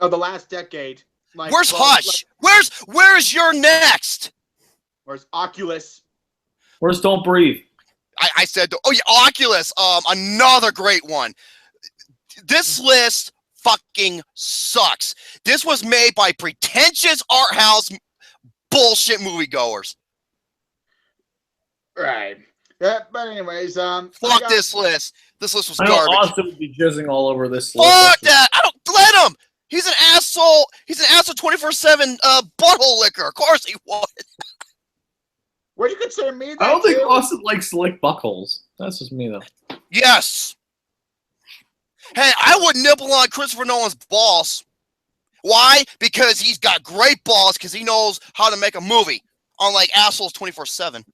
Of the last decade. Like, where's Hush? Where's Your Next? Where's Oculus? Where's Don't Breathe? I said, oh yeah, Oculus. Another great one. This list fucking sucks. This was made by pretentious art house bullshit moviegoers. Right. Yeah, but anyways, fuck this list. This list was garbage. Austin would be jizzing all over this list. Fuck that! I don't let him. He's an asshole. He's an asshole 24/7 butthole licker. Of course he was. What do you consider me? I don't think Austin likes to lick buttholes. That's just me though. Yes. Hey, I would nibble on Christopher Nolan's balls. Why? Because he's got great balls. Because he knows how to make a movie. Unlike assholes 24/7.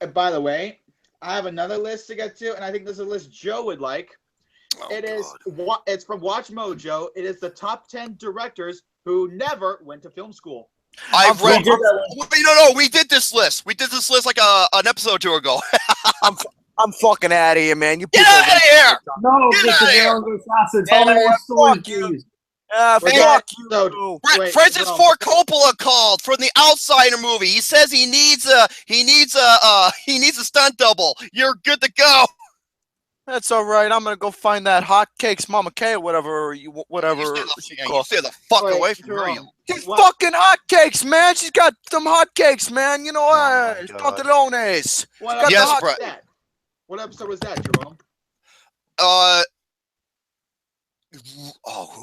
And by the way, I have another list to get to, and I think this is a list Joe would like. Oh, it's from Watch-Mojo. It is the top 10 directors who never went to film school. I've read. No, we did this list. We did this list like an episode or two ago. I'm fucking out of here, man. You get out of here. No, get out of here. Tell me what story, please. Fuck you. Brett, Francis Ford Coppola called from the Outsider movie. He says he needs a stunt double. You're good to go. That's all right. I'm gonna go find that hotcakes Mama K or whatever. You stay the fuck away from her. These fucking hotcakes, man. She's got some hotcakes, man. You know what? Pantalones. Yes, Brett. What episode was that, Jerome?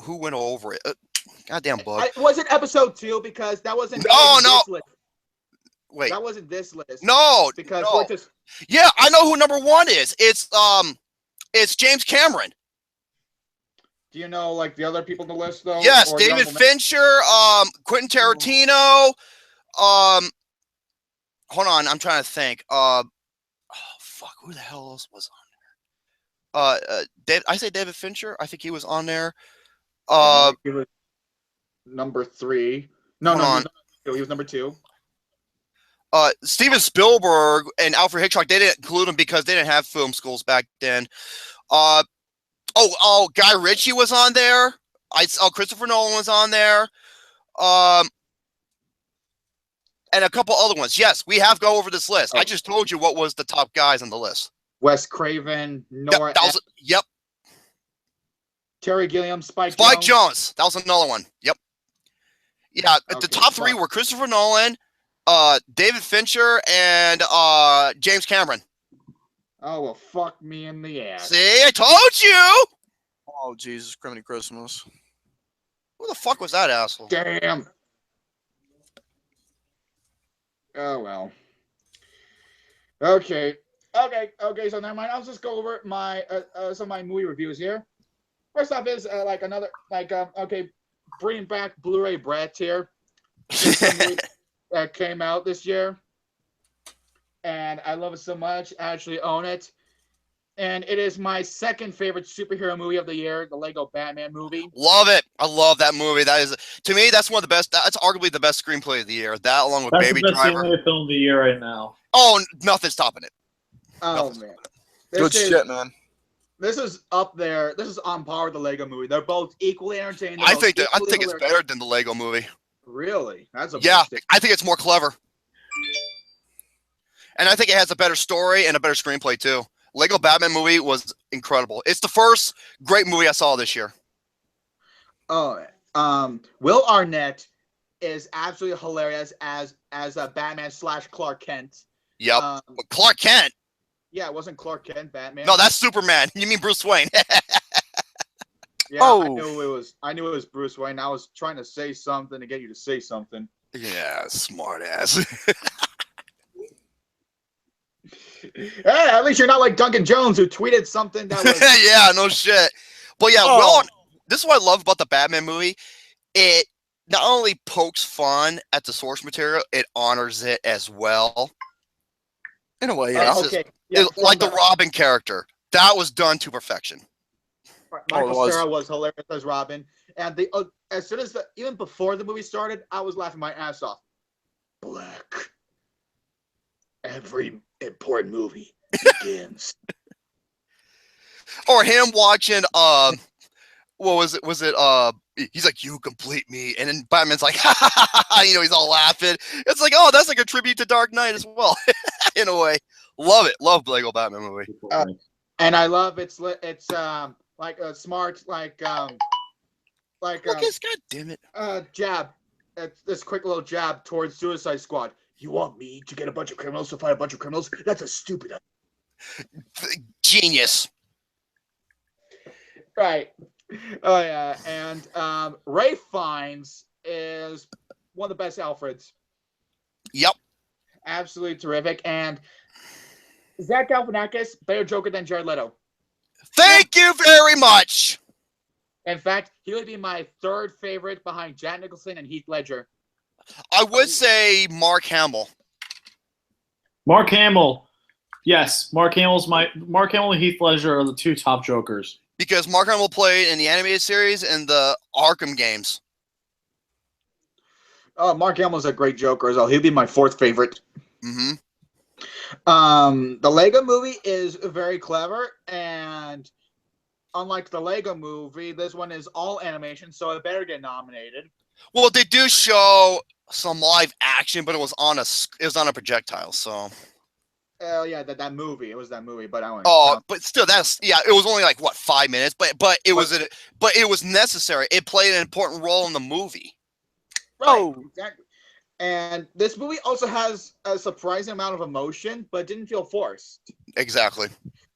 Who went over it? Goddamn bug. Was it episode 2? Because that wasn't. No. Wait. That wasn't this list. No. Because no. we're just. Yeah, I know who number 1 is. It's James Cameron. Do you know like the other people on the list though? Yes, David Fincher, Quentin Tarantino. Hold on, I'm trying to think. Fuck, who the hell else was on there? I say David Fincher. I think he was on there. He was number 3. No, he was number 2. Steven Spielberg and Alfred Hitchcock, they didn't include them because they didn't have film schools back then. Guy Ritchie was on there. Christopher Nolan was on there. And a couple other ones. Yes, we have to go over this list. I just told you what was the top guys on the list. Wes Craven, Nora. Yep. Terry Gilliam, Spike Jonze. That was another one. Yep. Yeah, the top 3 were Christopher Nolan, David Fincher, and James Cameron. Oh, well, fuck me in the ass. See, I told you! Oh, Jesus, Criminy Christmas. Who the fuck was that asshole? Damn. Oh, well. Okay, so never mind. I'll just go over my some of my movie reviews here. First off is bringing back Blu-ray Brett here. That came out this year. And I love it so much. I actually own it. And it is my second favorite superhero movie of the year, the Lego Batman movie. Love it. I love that movie. That is, to me, that's one of the best. That's arguably the best screenplay of the year. That along with Baby Driver. That's the best film of the year right now. Oh, nothing's topping it. Oh, man. Good shit, man. This is up there. This is on par with the Lego movie. They're both equally entertaining. I think it's better than the Lego movie. Really? That's a I think it's more clever. And I think it has a better story and a better screenplay too. Lego Batman movie was incredible. It's the first great movie I saw this year. Oh, Will Arnett is absolutely hilarious as a Batman / Clark Kent. Yep. Clark Kent. Yeah, it wasn't Clark Kent Batman. No, that's Superman. You mean Bruce Wayne? Yeah, I knew it was Bruce Wayne. I was trying to say something to get you to say something. Yeah, smart ass. Hey, at least you're not like Duncan Jones who tweeted something that was yeah, no shit. But yeah, this is what I love about the Batman movie. It not only pokes fun at the source material, it honors it as well. In a way, yeah. Like the Robin character. That was done to perfection. Michael Cera was hilarious as Robin. And as soon as even before the movie started, I was laughing my ass off. Black. Every important movie begins. Or him watching what was it? He's like, "You complete me," and then Batman's like, "Ha, ha, ha, ha," you know, he's all laughing. It's like, oh, that's like a tribute to Dark Knight as well, in a way. Love it. Love Lego Batman movie. And I love it's like a smart God damn it. Jab. This quick little jab towards Suicide Squad. You want me to get a bunch of criminals to fight a bunch of criminals? That's a stupid idea. Genius. Right. Oh yeah, and Ray Fiennes is one of the best Alfreds. Yep. Absolutely terrific. And Zach Galifianakis, better Joker than Jared Leto. Thank you very much. In fact, he would be my third favorite behind Jack Nicholson and Heath Ledger. I would say Mark Hamill. Mark Hamill. Yes, Mark Hamill and Heath Ledger are the two top Jokers. Because Mark Hamill played in the animated series and the Arkham games. Mark Hamill's a great Joker as well. He'd be my fourth favorite. Mm-hmm. The Lego movie is very clever, and unlike the Lego movie, this one is all animation, so it better get nominated. Well, they do show some live action, but it was on a projectile, so. Yeah, that movie. It was that movie, but I want. But still, it was only like what 5 minutes, but it was necessary. It played an important role in the movie. Right, exactly. And this movie also has a surprising amount of emotion, but didn't feel forced. Exactly.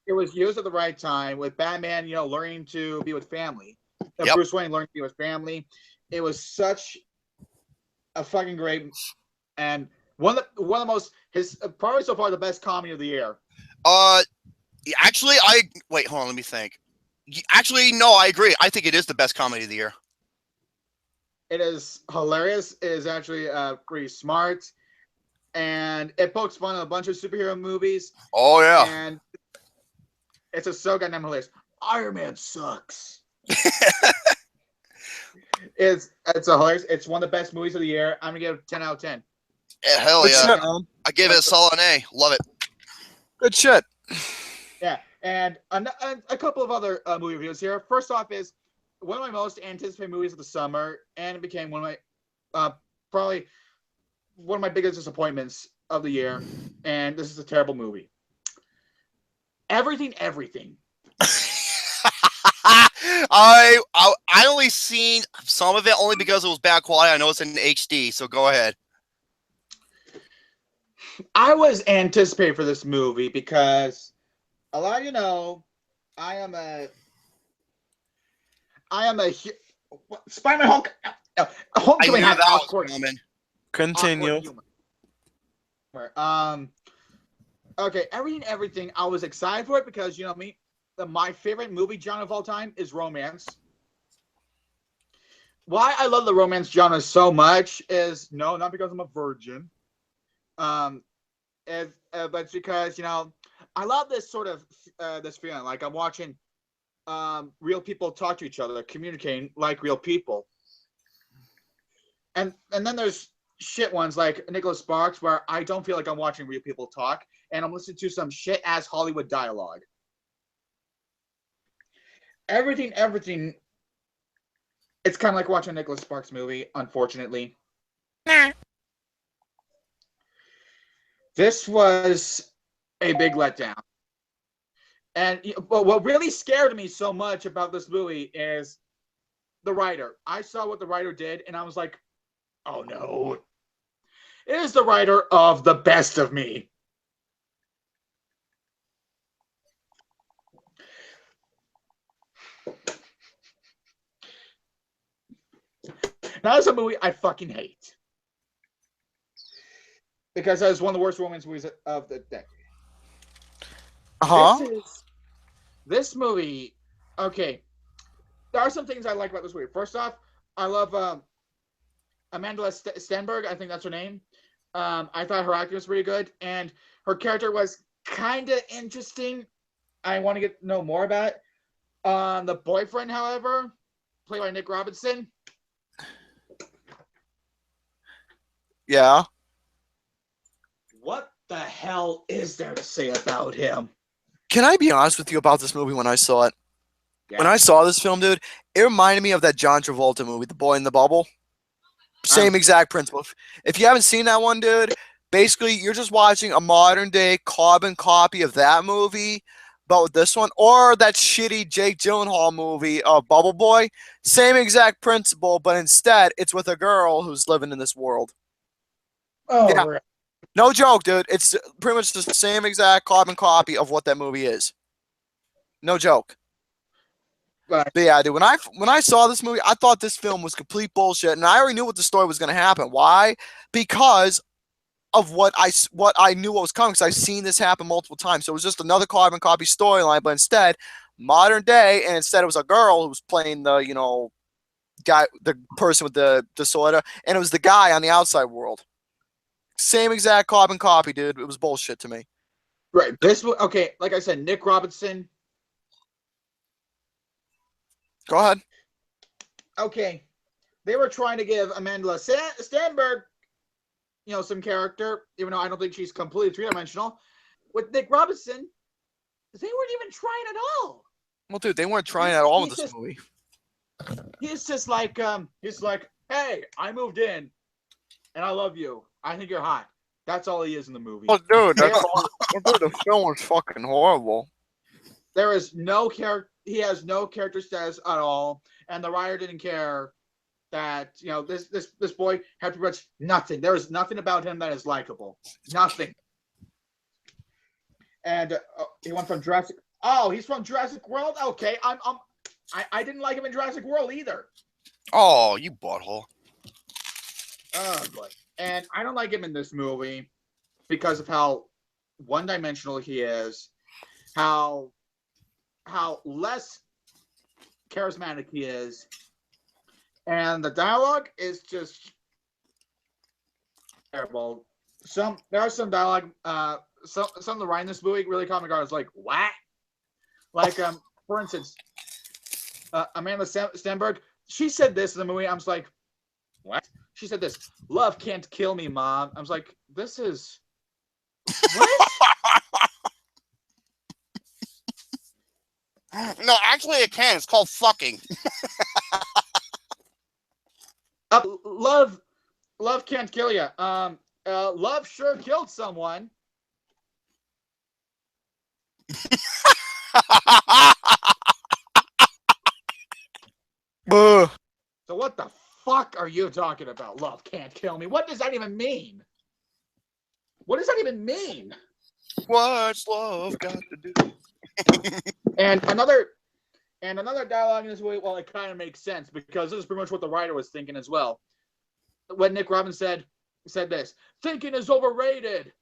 It was used at the right time with Batman, learning to be with family. Yep. Bruce Wayne learning to be with family. It was such a fucking great, and one of the most, probably so far the best comedy of the year. Actually, wait, hold on, let me think. Actually, no, I agree. I think it is the best comedy of the year. It is hilarious. It is actually pretty smart, and it pokes fun at a bunch of superhero movies. Oh yeah, and it's just so goddamn hilarious. Iron Man sucks. It's hilarious. It's one of the best movies of the year. I'm gonna give it a 10 out of 10. Yeah, hell yeah. I give it a solid A. Love it. Good shit. Yeah, and a couple of other movie reviews here. First off is one of my most anticipated movies of the summer, and it became one of my probably one of my biggest disappointments of the year. And this is a terrible movie. Everything. I only seen some of it only because it was bad quality. I know it's in HD, so go ahead. I was anticipating for this movie because a lot of you know I am a Spider-Man Homecoming has of course. Continue. Okay, everything. I was excited for it because you know me. My favorite movie genre of all time is romance. Why I love the romance genre so much is not because I'm a virgin. But it's because I love this sort of this feeling like I'm watching real people talk to each other, communicating like real people. And then there's shit ones like Nicholas Sparks where I don't feel like I'm watching real people talk and I'm listening to some shit ass Hollywood dialogue. Everything. It's kind of like watching a Nicholas Sparks movie, unfortunately. Nah. This was a big letdown. But what really scared me so much about this movie is the writer. I saw what the writer did, and I was like, oh no. It is the writer of The Best of Me. That is a movie I fucking hate. Because that is one of the worst romance movies of the decade. This movie, okay. There are some things I like about this movie. First off, I love Amanda Stenberg. I think that's her name. I thought her acting was pretty good. And her character was kind of interesting. I want to know more about it. The boyfriend, however, played by Nick Robinson. Yeah. What the hell is there to say about him? Can I be honest with you about this movie when I saw it? Yeah. When I saw this film, dude, it reminded me of that John Travolta movie, The Boy in the Bubble. Same exact principle. If you haven't seen that one, dude, basically you're just watching a modern day carbon copy of that movie, but with this one, or that shitty Jake Gyllenhaal movie of Bubble Boy. Same exact principle, but instead it's with a girl who's living in this world. Oh, yeah. Right. No joke, dude. It's pretty much the same exact carbon copy of what that movie is. No joke. But yeah, dude, when I saw this movie, I thought this film was complete bullshit, and I already knew what the story was going to happen. Why? Because of what I knew what was coming, because I've seen this happen multiple times. So it was just another carbon copy storyline, but instead, modern day, and instead it was a girl who was playing the guy, the person with the disorder, and it was the guy on the outside world. Same exact carbon copy, dude. It was bullshit to me. Right. Okay. Like I said, Nick Robinson. Go ahead. Okay. They were trying to give Amanda Stenberg, some character, even though I don't think she's completely three-dimensional. With Nick Robinson, they weren't even trying at all. Well, dude, they weren't trying at all with he's this just- movie. He's just like, hey, I moved in, and I love you. I think you're hot. That's all he is in the movie. Oh, dude, that's all, dude, the film was fucking horrible. There is no character. He has no character status at all, and the writer didn't care that this boy had pretty much nothing. There is nothing about him that is likable. Nothing. And he went from Jurassic. Oh, he's from Jurassic World. Okay, I didn't like him in Jurassic World either. Oh, you butthole. Oh boy. And I don't like him in this movie because of how one-dimensional he is, how less charismatic he is, and the dialogue is just terrible. There are some dialogue. Some of the writing in this movie really caught me guard. I was like, what? Like for instance, Amanda Stenberg. She said this in the movie. I was like, what? She said this. Love can't kill me, Mom. I was like, this is what? No, actually, it can. It's called fucking. Love can't kill you. Love sure killed someone. Buh. So what the fuck are you talking about? Love can't kill me. What does that even mean? What does that even mean? What's love got to do? And another dialogue in this movie, well, it kind of makes sense because this is pretty much what the writer was thinking as well. When Nick Robbins said this, thinking is overrated.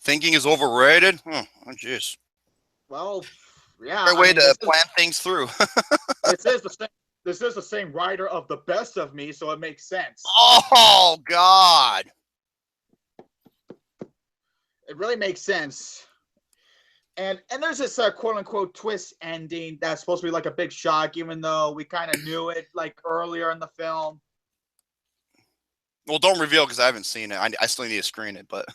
Thinking is overrated? Oh, jeez. Well, yeah. Great way to plan things through. This is the same writer of The Best of Me, so it makes sense. Oh, God. It really makes sense. And there's this quote-unquote twist ending that's supposed to be like a big shock, even though we kind of knew it like earlier in the film. Well, don't reveal because I haven't seen it. I still need to screen it, but...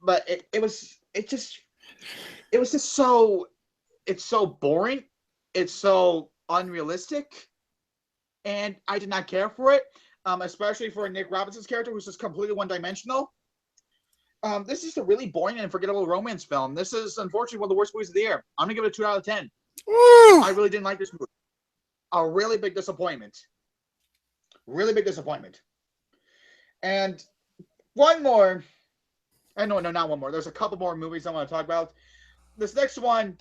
But it was just so... It's so boring. It's so unrealistic. And I did not care for it. Especially for Nick Robinson's character, who's just completely one-dimensional. This is a really boring and forgettable romance film. This is, unfortunately, one of the worst movies of the year. I'm going to give it a 2 out of 10. Woo! I really didn't like this movie. A really big disappointment. Really big disappointment. And one more. No, not one more. There's a couple more movies I want to talk about. This next one,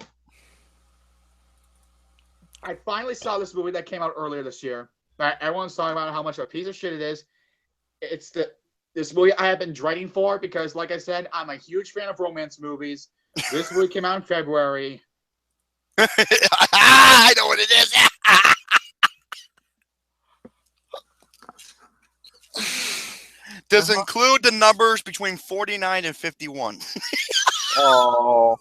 I finally saw this movie that came out earlier this year. Everyone's talking about how much of a piece of shit it is. It's this movie I have been dreading for because, like I said, I'm a huge fan of romance movies. This movie came out in February. I know what it is. Does include the numbers between 49 and 51. Oh.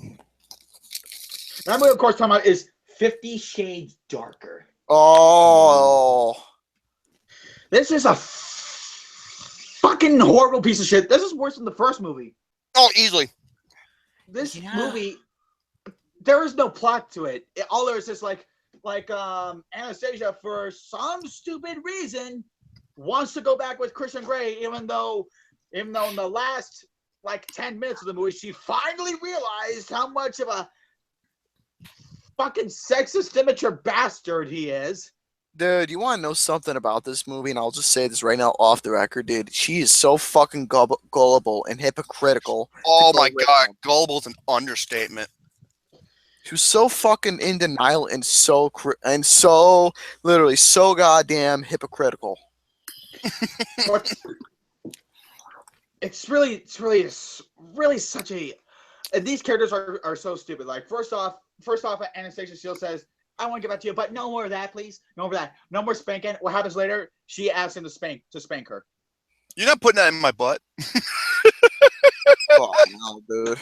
That movie, of course, talking about is 50 Shades Darker. Oh. This is a fucking horrible piece of shit. This is worse than the first movie. Oh, easily. This movie, there is no plot to it. All there is just like Anastasia, for some stupid reason, wants to go back with Christian Grey, even though in the last 10 minutes of the movie, she finally realized how much of a fucking sexist, immature bastard he is. Dude, you want to know something about this movie? And I'll just say this right now off the record, dude. She is so fucking gullible and hypocritical. Oh my God, gullible is an understatement. She was so fucking in denial and so literally so goddamn hypocritical. It's really such a. These characters are so stupid. Like first off, Anastasia Steele says, "I want to get back to you, but no more of that, please. No more of that. No more spanking." What happens later? She asks him to spank her. You're not putting that in my butt. Oh no, dude.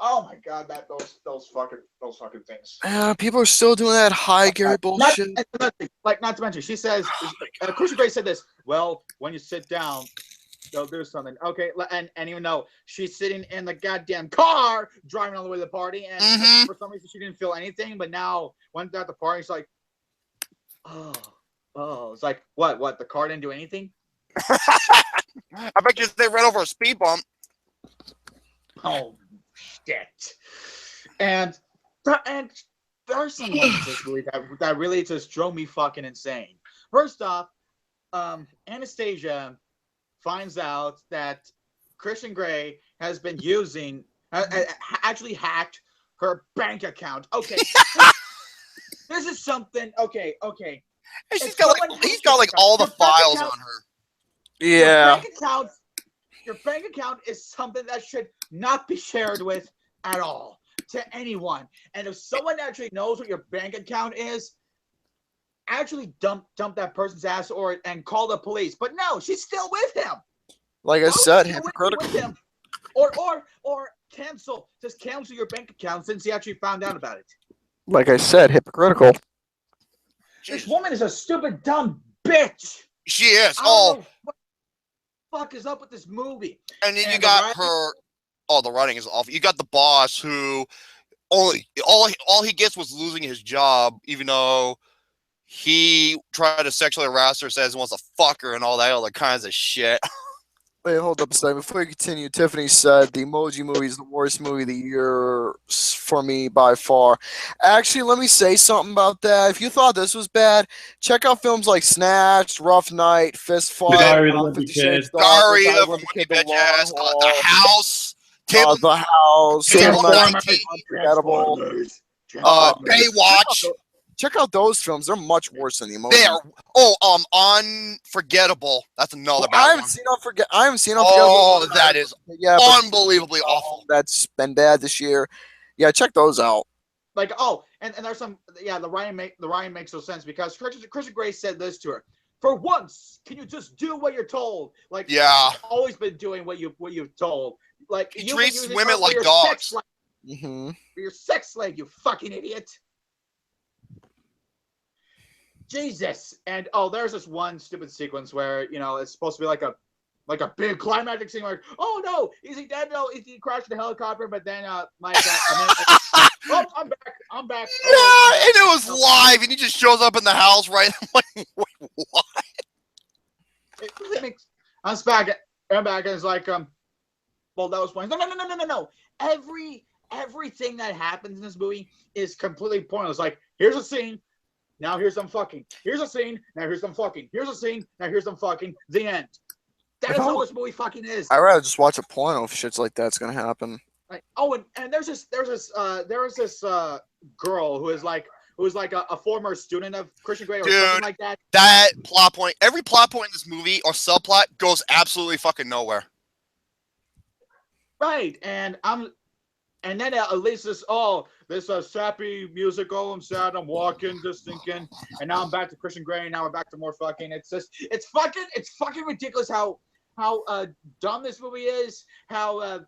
Oh my God, those fucking things. People are still doing that high Gary bullshit. Not to mention, she says, Christian Grey said this. Well, when you sit down, They'll do something. Okay, and even though she's sitting in the goddamn car driving all the way to the party, and for some reason she didn't feel anything, but now when they're at the party, she's like, oh, it's like what? The car didn't do anything. I bet you they ran over a speed bump. Oh shit! And there are some moments in this movie that really just drove me fucking insane. First off, Anastasia finds out that Christian Grey has been using, actually hacked her bank account. Okay, this is something. Okay. And he's got like all the files on her. Yeah. Your bank account is something that should not be shared with at all to anyone. And if someone actually knows what your bank account is, actually dump that person's ass and call the police. But no, she's still with him. Like I said, hypocritical. Or cancel your bank account since he actually found out about it. Like I said, hypocritical. This woman is a stupid, dumb bitch. She is. What the fuck is up with this movie? And then you got her. Oh, the writing is awful. You got the boss who all he gets was losing his job, even though he tried to sexually harass her, says he wants to fuck her and all that other kinds of shit. Wait, hold up a second. Before you continue, Tiffany said the Emoji movie is the worst movie of the year for me by far. Actually, let me say something about that. If you thought this was bad, check out films like Snatched, Rough Night, Fist Fight, Diary of the Wimpy Kid, Diary of the Wimpy Bitch, The House, The House, Unforgettable, Baywatch. Check out those films. They're much worse than the Emoji. They are, Unforgettable. That's another bad one. I haven't seen Unforgettable. Oh, that is unbelievably awful. That's been bad this year. Yeah, check those out. Like, and there's some, the Ryan makes no sense because Christian Grey said this to her. For once, can you just do what you're told? Like, yeah, you've always been doing what you've told. Like, he treats women like dogs. For your sex slave, you fucking idiot. Jesus. And there's this one stupid sequence where it's supposed to be like a big climactic scene where, oh no, is he dead? No, is he crashed the helicopter? But then I'm back. Yeah, and it was live, and he just shows up in the house, right? I'm like, wait, what? I'm back, and it's like, well, that was fine. No. Everything that happens in this movie is completely pointless. Like, here's a scene. Now here's them fucking. Here's a scene. Now here's them fucking. Here's a scene. Now here's them fucking. The end. That is how this movie fucking is. I'd rather just watch a porno if shit's like that's gonna happen. Like, and there was this girl who is like a former student of Christian Grey or something like that. That plot point, every plot point in this movie or subplot goes absolutely fucking nowhere. Right, and then at least this sappy musical. I'm sad. I'm walking, just thinking, and now I'm back to Christian Grey. And now we're back to more fucking. It's fucking ridiculous how dumb this movie is. How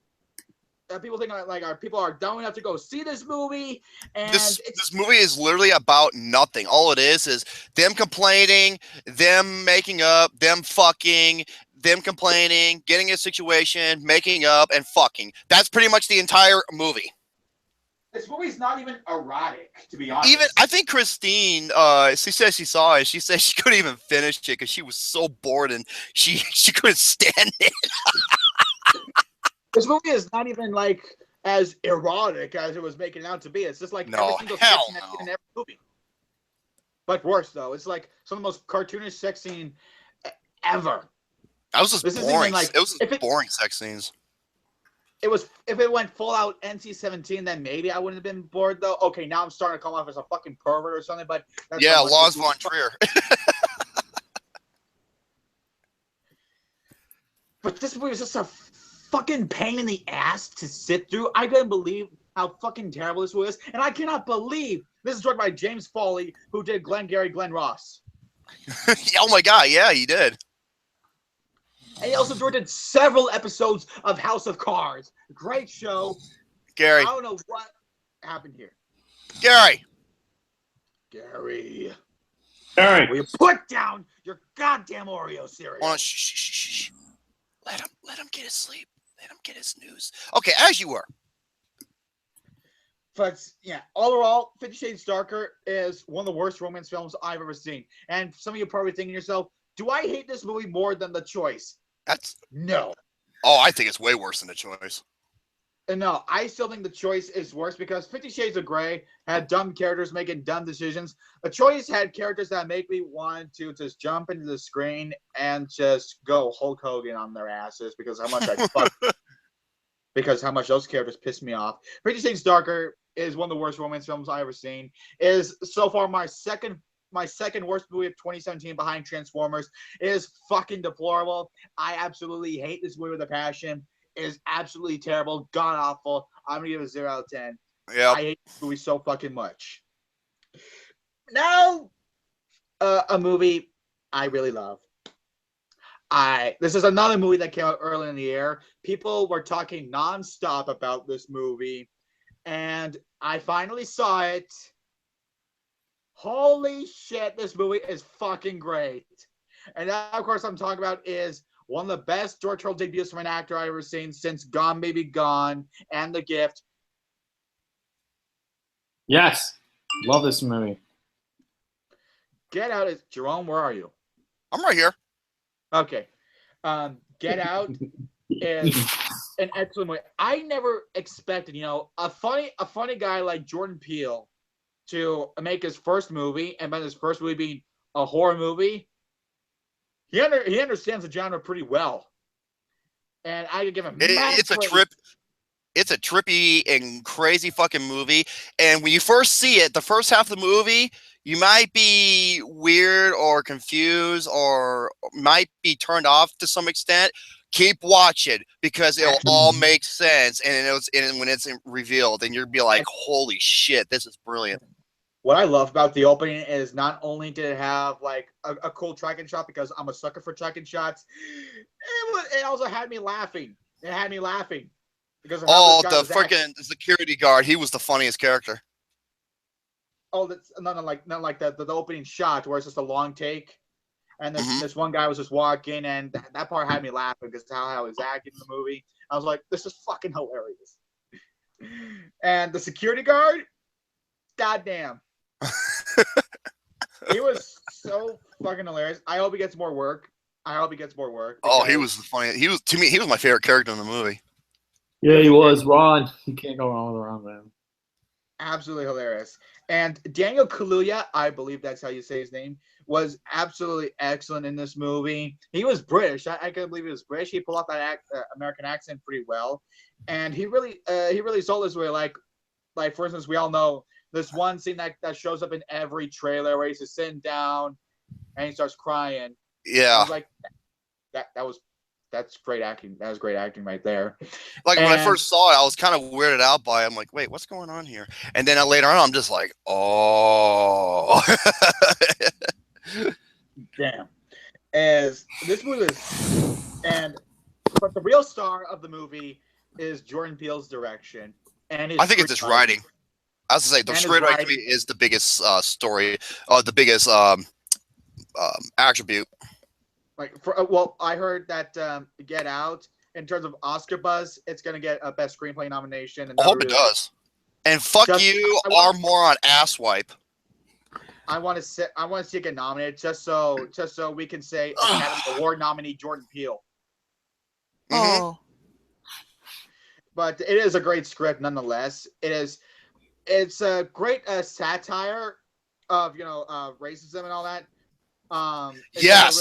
people think people are dumb enough to go see this movie. And this movie is literally about nothing. All it is them complaining, them making up, them fucking, them complaining, getting a situation, making up, and fucking. That's pretty much the entire movie. This movie's not even erotic, to be honest. Even I think Christine, she said she saw it. She said she couldn't even finish it because she was so bored and she couldn't stand it. This movie is not even like as erotic as it was making it out to be. It's just like every single sex scene in every movie. But worse though, it's like some of the most cartoonish sex scene ever. That was just boring. It was just boring sex scenes. It was, if it went full out NC-17, then maybe I wouldn't have been bored though. Okay, now I'm starting to come off as a fucking pervert or something, but that's yeah, Lars von Trier. But this movie was just a fucking pain in the ass to sit through. I couldn't believe how fucking terrible this was, and I cannot believe this is directed by James Foley, who did Glengarry Glen Ross. Oh my god, yeah, he did. And he also directed several episodes of House of Cards. Great show. Gary. I don't know what happened here. Gary. Will you put down your goddamn Oreo cereal? Oh, shh. Let him get his sleep. Let him get his snooze. Okay, as you were. But yeah, overall, 50 Shades Darker is one of the worst romance films I've ever seen. And some of you are probably thinking to yourself, do I hate this movie more than The Choice? No. Oh, I think it's way worse than The Choice. No, I still think The Choice is worse because 50 Shades of Grey had dumb characters making dumb decisions. The Choice had characters that make me want to just jump into the screen and just go Hulk Hogan on their asses because how much because how much those characters piss me off. 50 Shades Darker is one of the worst romance films I've ever seen. It is so far my second worst movie of 2017 behind Transformers. It is fucking deplorable. I absolutely hate this movie with a passion. It is absolutely terrible, god awful. I'm gonna give it a 0 out of 10. Yeah. I hate this movie so fucking much. Now, a movie I really love. This is another movie that came out early in the year. People were talking nonstop about this movie, and I finally saw it. Holy shit, this movie is fucking great. And that, of course, I'm talking about is one of the best directorial debuts from an actor I've ever seen since Gone Baby Gone and The Gift. Yes. Love this movie. Get Out is... Jerome, where are you? I'm right here. Okay. Get Out is an excellent movie. I never expected, a funny guy like Jordan Peele to make his first movie, and by his first movie being a horror movie. He understands the genre pretty well, and I could give him. It's a trip. It's a trippy and crazy fucking movie. And when you first see it, the first half of the movie, you might be weird or confused or might be turned off to some extent. Keep watching because it'll all make sense. And when it's revealed, then you'll be like, "Holy shit, this is brilliant." What I love about the opening is not only did it have like a cool tracking shot because I'm a sucker for tracking shots, it also had me laughing. It had me laughing because of how the freaking security guard, he was the funniest character. Oh, that's not like the opening shot where it's just a long take, and this one guy was just walking, and that part had me laughing because how I was acting in the movie. I was like, this is fucking hilarious. And the security guard, goddamn. He was so fucking hilarious. I hope he gets more work. Oh, he was the funniest. He was my favorite character in the movie. Yeah, he was. Ron. You can't go wrong with Ron, man. Absolutely hilarious. And Daniel Kaluuya, I believe that's how you say his name, was absolutely excellent in this movie. He was British. I couldn't believe he was British. He pulled off that American accent pretty well, and he really sold this way. Like for instance, we all know this one scene that shows up in every trailer where he's just sitting down and he starts crying. Yeah. I was like, that's great acting. That was great acting right there. Like when I first saw it, I was kind of weirded out by it. I'm like, wait, what's going on here? And then later on, I'm just like, oh. Damn. As this movie is, but the real star of the movie is Jordan Peele's direction. And I think it's his writing. I was to say the screenwriting is the biggest story, the biggest attribute. I heard that Get Out, in terms of Oscar buzz, it's gonna get a best screenplay nomination. And I hope it does. And fuck you, our moron asswipe. I want to see it get nominated just so we can say Academy Award nominee Jordan Peele. Oh. But it is a great script nonetheless. It's a great satire of racism and all that. Yes.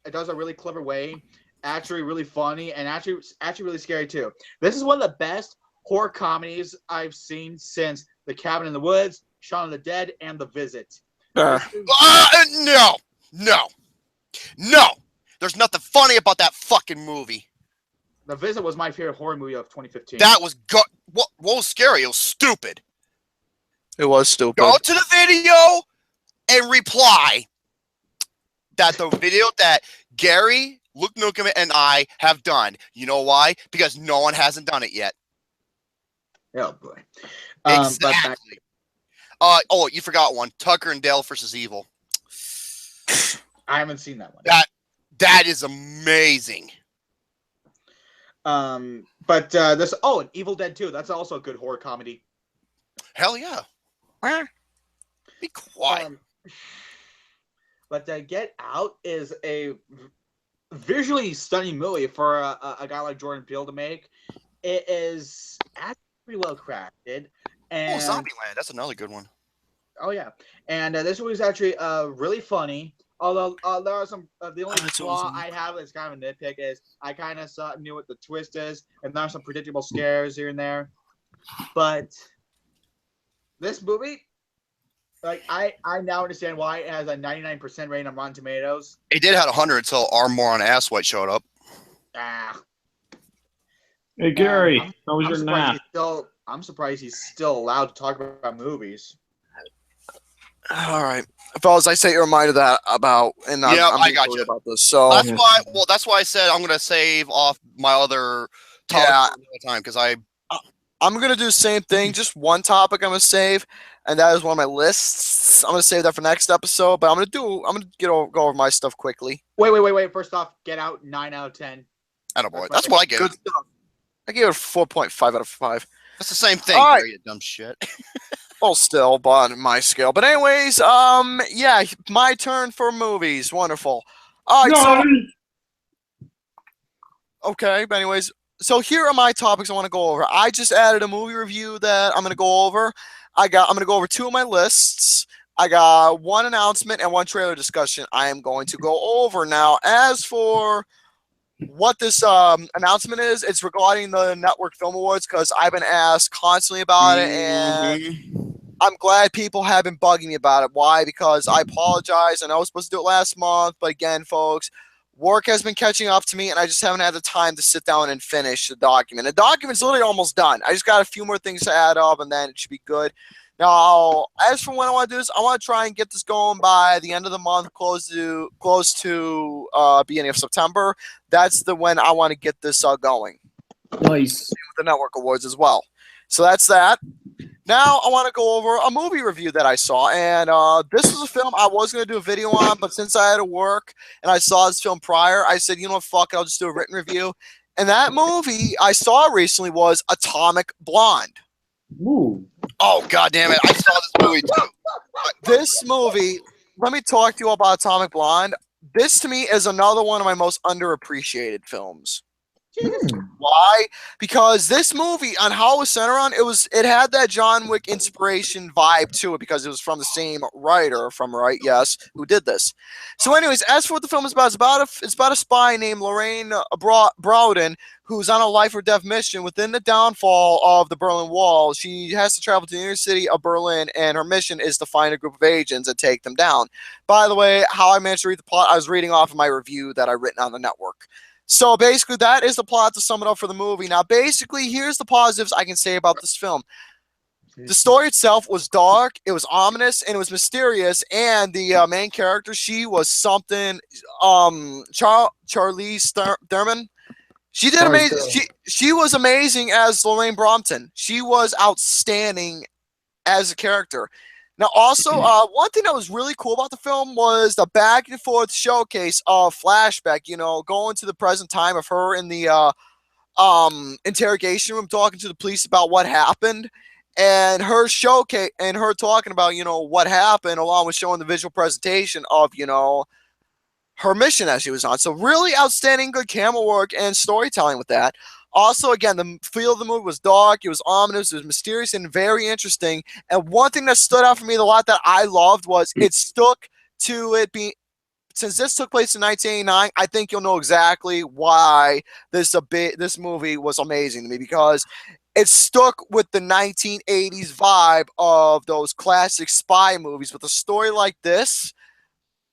It does a really clever way. Actually, really funny and actually really scary too. This is one of the best horror comedies I've seen since The Cabin in the Woods, Shaun of the Dead, and The Visit. No. There's nothing funny about that fucking movie. The Visit was my favorite horror movie of 2015. That was what was scary? It was stupid. It was stupid. Go to the video and reply that the video that Gary, Luke Nukem, and I have done. You know why? Because no one hasn't done it yet. Oh boy. Exactly. You forgot one. Tucker and Dale versus Evil. I haven't seen that one. That is amazing. But there's an Evil Dead 2. That's also a good horror comedy. Hell yeah. Be quiet. But Get Out is a visually stunning movie for a guy like Jordan Peele to make. It is actually pretty well crafted. And Zombieland. That's another good one. Oh yeah, and this movie is actually really funny. Although there are some, the only flaw I have is kind of a nitpick is I kind of knew what the twist is, and there are some predictable scares here and there. But this movie, like I now understand why it has a 99% rating on Rotten Tomatoes. It did have 100 until our moron Asswhite showed up. Hey Gary, how was your nap? I'm surprised he's still allowed to talk about movies. All right, fellas, I set your mind to that about, and I'm I got you about this. So that's why. Well, that's why I said I'm gonna save off my other topic time because I'm gonna do the same thing. Just one topic I'm gonna save, and that is one of my lists. I'm gonna save that for next episode. But I'm gonna go over my stuff quickly. Wait. First off, Get Out 9 out of 10. Attaboy. That's what I gave it. I gave it a 4.5 out of 5. That's the same thing. All right. You dumb shit. Well, still, but on my scale. But anyways, yeah, my turn for movies. Wonderful. All right, okay, but anyways, so here are my topics I want to go over. I just added a movie review that I'm going to go over. I'm going to go over 2 of my lists. I got 1 announcement and 1 trailer discussion I am going to go over. Now, as for what this announcement is, it's regarding the Network Film Awards because I've been asked constantly about it, and I'm glad people have been bugging me about it. Why? Because I apologize. I know I was supposed to do it last month, but again, folks, work has been catching up to me, and I just haven't had the time to sit down and finish the document. The document's literally almost done. I just got a few more things to add up, and then it should be good. Now, as for when I want to do this, I want to try and get this going by the end of the month, close to beginning of September. That's when I want to get this going. Nice. With the Network Awards as well. So that's that. Now I want to go over a movie review that I saw, and this was a film I was going to do a video on, but since I had to work and I saw this film prior, I said, you know what, fuck it, I'll just do a written review. And that movie I saw recently was Atomic Blonde. Ooh. Oh, God damn it. I saw this movie, too. This movie, let me talk to you about Atomic Blonde. This, to me, is another one of my most underappreciated films. Why? Because this movie, on how it was centered on, it had that John Wick inspiration vibe to it because it was from the same writer from who did this. So, anyways, as for what the film is about, it's about a spy named Lorraine Browden who's on a life or death mission within the downfall of the Berlin Wall. She has to travel to the inner city of Berlin, and her mission is to find a group of agents and take them down. By the way, how I managed to read the plot, I was reading off of my review that I written on the network. So basically, that is the plot to sum it up for the movie. Now, basically, here's the positives I can say about this film. The story itself was dark, it was ominous, and it was mysterious. And the main character, she was something. Charlize Theron. She did amazing. She was amazing as Lorraine Brompton. She was outstanding as a character. Now, also, one thing that was really cool about the film was the back and forth showcase of flashback, going to the present time of her in the interrogation room talking to the police about what happened, and her showcase and her talking about, what happened, along with showing the visual presentation of, her mission that she was on. So really outstanding, good camera work and storytelling with that. Also, again, the feel of the movie was dark, it was ominous, it was mysterious, and very interesting. And one thing that stood out for me a lot that I loved was it stuck to it being, since this took place in 1989, I think you'll know exactly why this movie was amazing to me, because it stuck with the 1980s vibe of those classic spy movies with a story like this,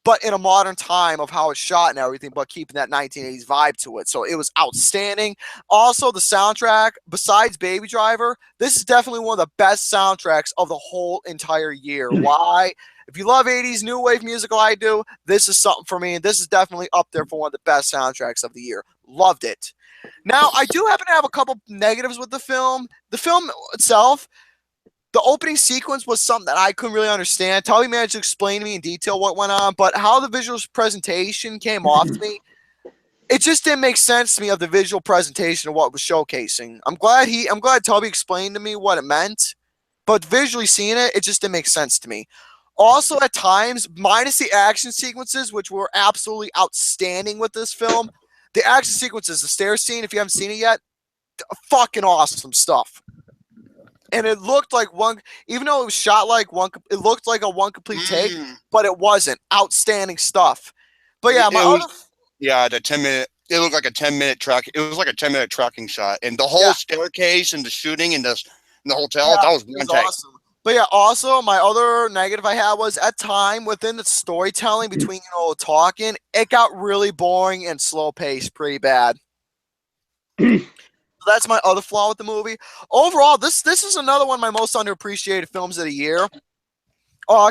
but in a modern time of how it's shot and everything, but keeping that 1980s vibe to it. So it was outstanding. Also, the soundtrack, besides Baby Driver, this is definitely one of the best soundtracks of the whole entire year. Why? If you love 80s new wave music like I do, this is something for me, and this is definitely up there for one of the best soundtracks of the year. Loved it. Now, I do happen to have a couple negatives with the film. The film itself, the opening sequence was something that I couldn't really understand. Toby managed to explain to me in detail what went on, but how the visual presentation came off to me, it just didn't make sense to me of the visual presentation of what it was showcasing. I'm glad Toby explained to me what it meant, but visually seeing it, it just didn't make sense to me. Also, at times, minus the action sequences, which were absolutely outstanding with this film, the action sequences, the stair scene, if you haven't seen it yet, fucking awesome stuff. And it looked like one, even though it was shot like one, it looked like a one complete take, but it wasn't. Outstanding stuff. But yeah, the 10-minute. It looked like a 10-minute track. It was like a 10-minute tracking shot, and the whole staircase and the shooting and the hotel. That was one take. Awesome. But yeah, also my other negative I had was at time within the storytelling between talking, it got really boring and slow paced, pretty bad. That's my other flaw with the movie. Overall, this is another one of my most underappreciated films of the year.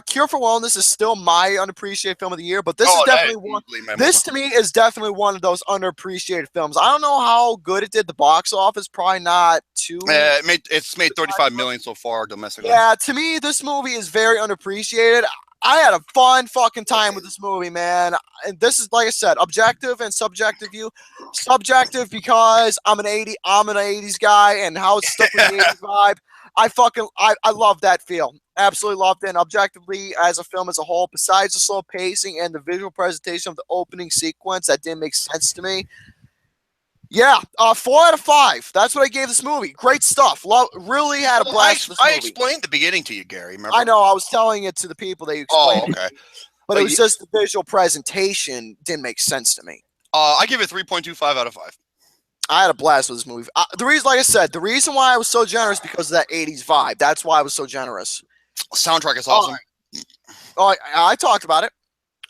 Cure for Wellness is still my unappreciated film of the year, but this is definitely one. This to me is definitely one of those underappreciated films. I don't know how good it did the box office. Probably not too. It's made 35 million so far domestically. Yeah, to me, this movie is very underappreciated. I had a fun fucking time with this movie, man. And this is, like I said, objective and subjective view. Subjective because I'm an 80s guy, and how it's stuck with the 80s vibe. I love that feel. Absolutely loved it. And objectively, as a film as a whole, besides the slow pacing and the visual presentation of the opening sequence that didn't make sense to me. Yeah, 4 out of 5. That's what I gave this movie. Great stuff. Really had a blast with this movie. I explained the beginning to you, Gary. Remember? I know. I was telling it to the people that you explained. Oh, okay. But it was just the visual presentation didn't make sense to me. I give it 3.25 out of 5. I had a blast with this movie. The reason, like I said, the reason why I was so generous because of that 80s vibe. That's why I was so generous. Soundtrack is awesome. All right, I talked about it.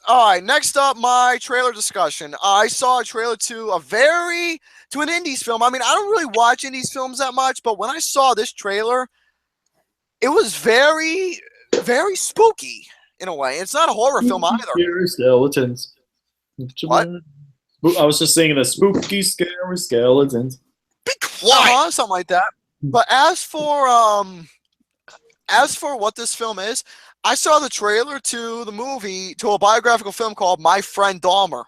All right, next up, my trailer discussion. I saw a trailer to an indies film. I mean, I don't really watch indies films that much, but when I saw this trailer, it was very, very spooky in a way. It's not a horror film either. Scary skeletons. What? I was just saying the spooky, scary skeletons. Be quiet. Something like that. But as for what this film is, I saw the trailer to the movie, to a biographical film called My Friend Dahmer.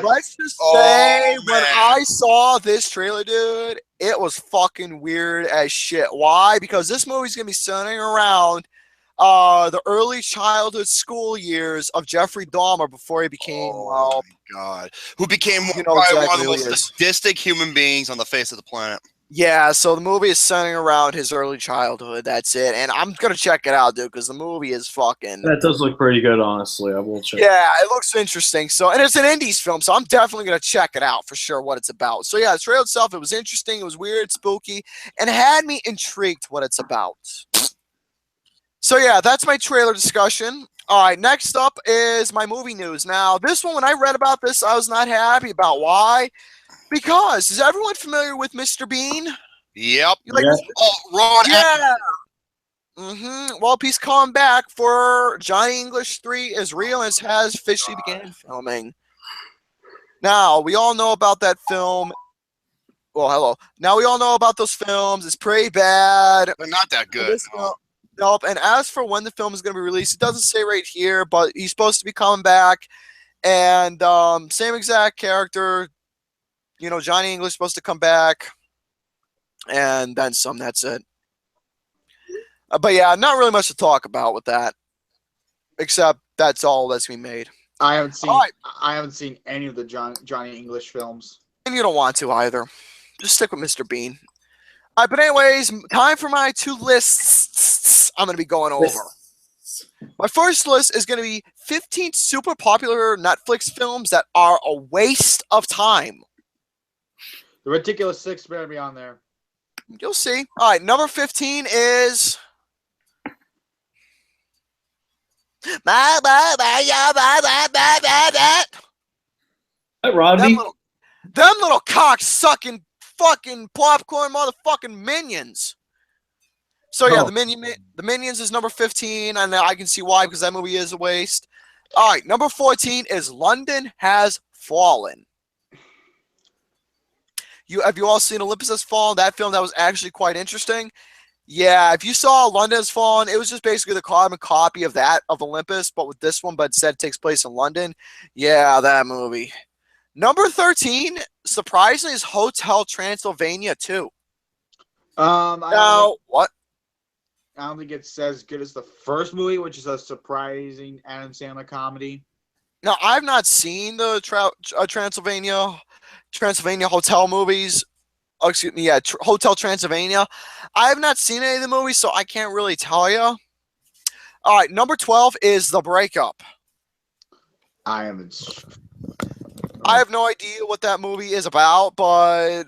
Let's just say when I saw this trailer, dude, it was fucking weird as shit. Why? Because this movie's going to be centering around the early childhood school years of Jeffrey Dahmer before he became, who became one of the most sadistic human beings on the face of the planet. Yeah, so the movie is centering around his early childhood. That's it. And I'm going to check it out, dude, because the movie is fucking... That does look pretty good, honestly. I will check. Yeah, it looks interesting. And it's an indies film, so I'm definitely going to check it out for sure what it's about. So yeah, the trailer itself, it was interesting. It was weird, spooky, and it had me intrigued what it's about. So yeah, that's my trailer discussion. All right, next up is my movie news. Now, this one, when I read about this, I was not happy about. Why? Because, is everyone familiar with Mr. Bean? Yep. Ron. Yeah. Well, he's coming back for Johnny English 3 is real and has officially began filming. Now, we all know about that film. Well, hello. Now, we all know about those films. It's pretty bad. They're not that good. Nope. And as for when the film is going to be released, it doesn't say right here, but he's supposed to be coming back. And same exact character. You know, Johnny English supposed to come back, and then some. That's it. But yeah, not really much to talk about with that, except that's all that's been made. I haven't seen any of the Johnny English films, and you don't want to either. Just stick with Mr. Bean. All right, but anyways, time for my 2 lists. I'm going to be going over. My first list is going to be 15 super popular Netflix films that are a waste of time. The Ridiculous 6 better be on there. You'll see. All right, number 15 is... Rodney? Them little cock-sucking fucking popcorn motherfucking minions. So yeah, the Minions is number 15, and I can see why, because that movie is a waste. All right, number 14 is London Has Fallen. Have you all seen Olympus Has Fallen? That film that was actually quite interesting. Yeah, if you saw London Has Fallen, it was just basically the carbon copy of that of Olympus, but with this one, but instead it takes place in London. Yeah, that movie. Number 13, surprisingly, is Hotel Transylvania 2. What? I don't think it's as good as the first movie, which is a surprising Adam Sandler comedy. Now, I've not seen the Transylvania Hotel movies. Oh, excuse me, yeah, Hotel Transylvania. I have not seen any of the movies, so I can't really tell you. All right, number 12 is The Breakup. I haven't. I have no idea what that movie is about, but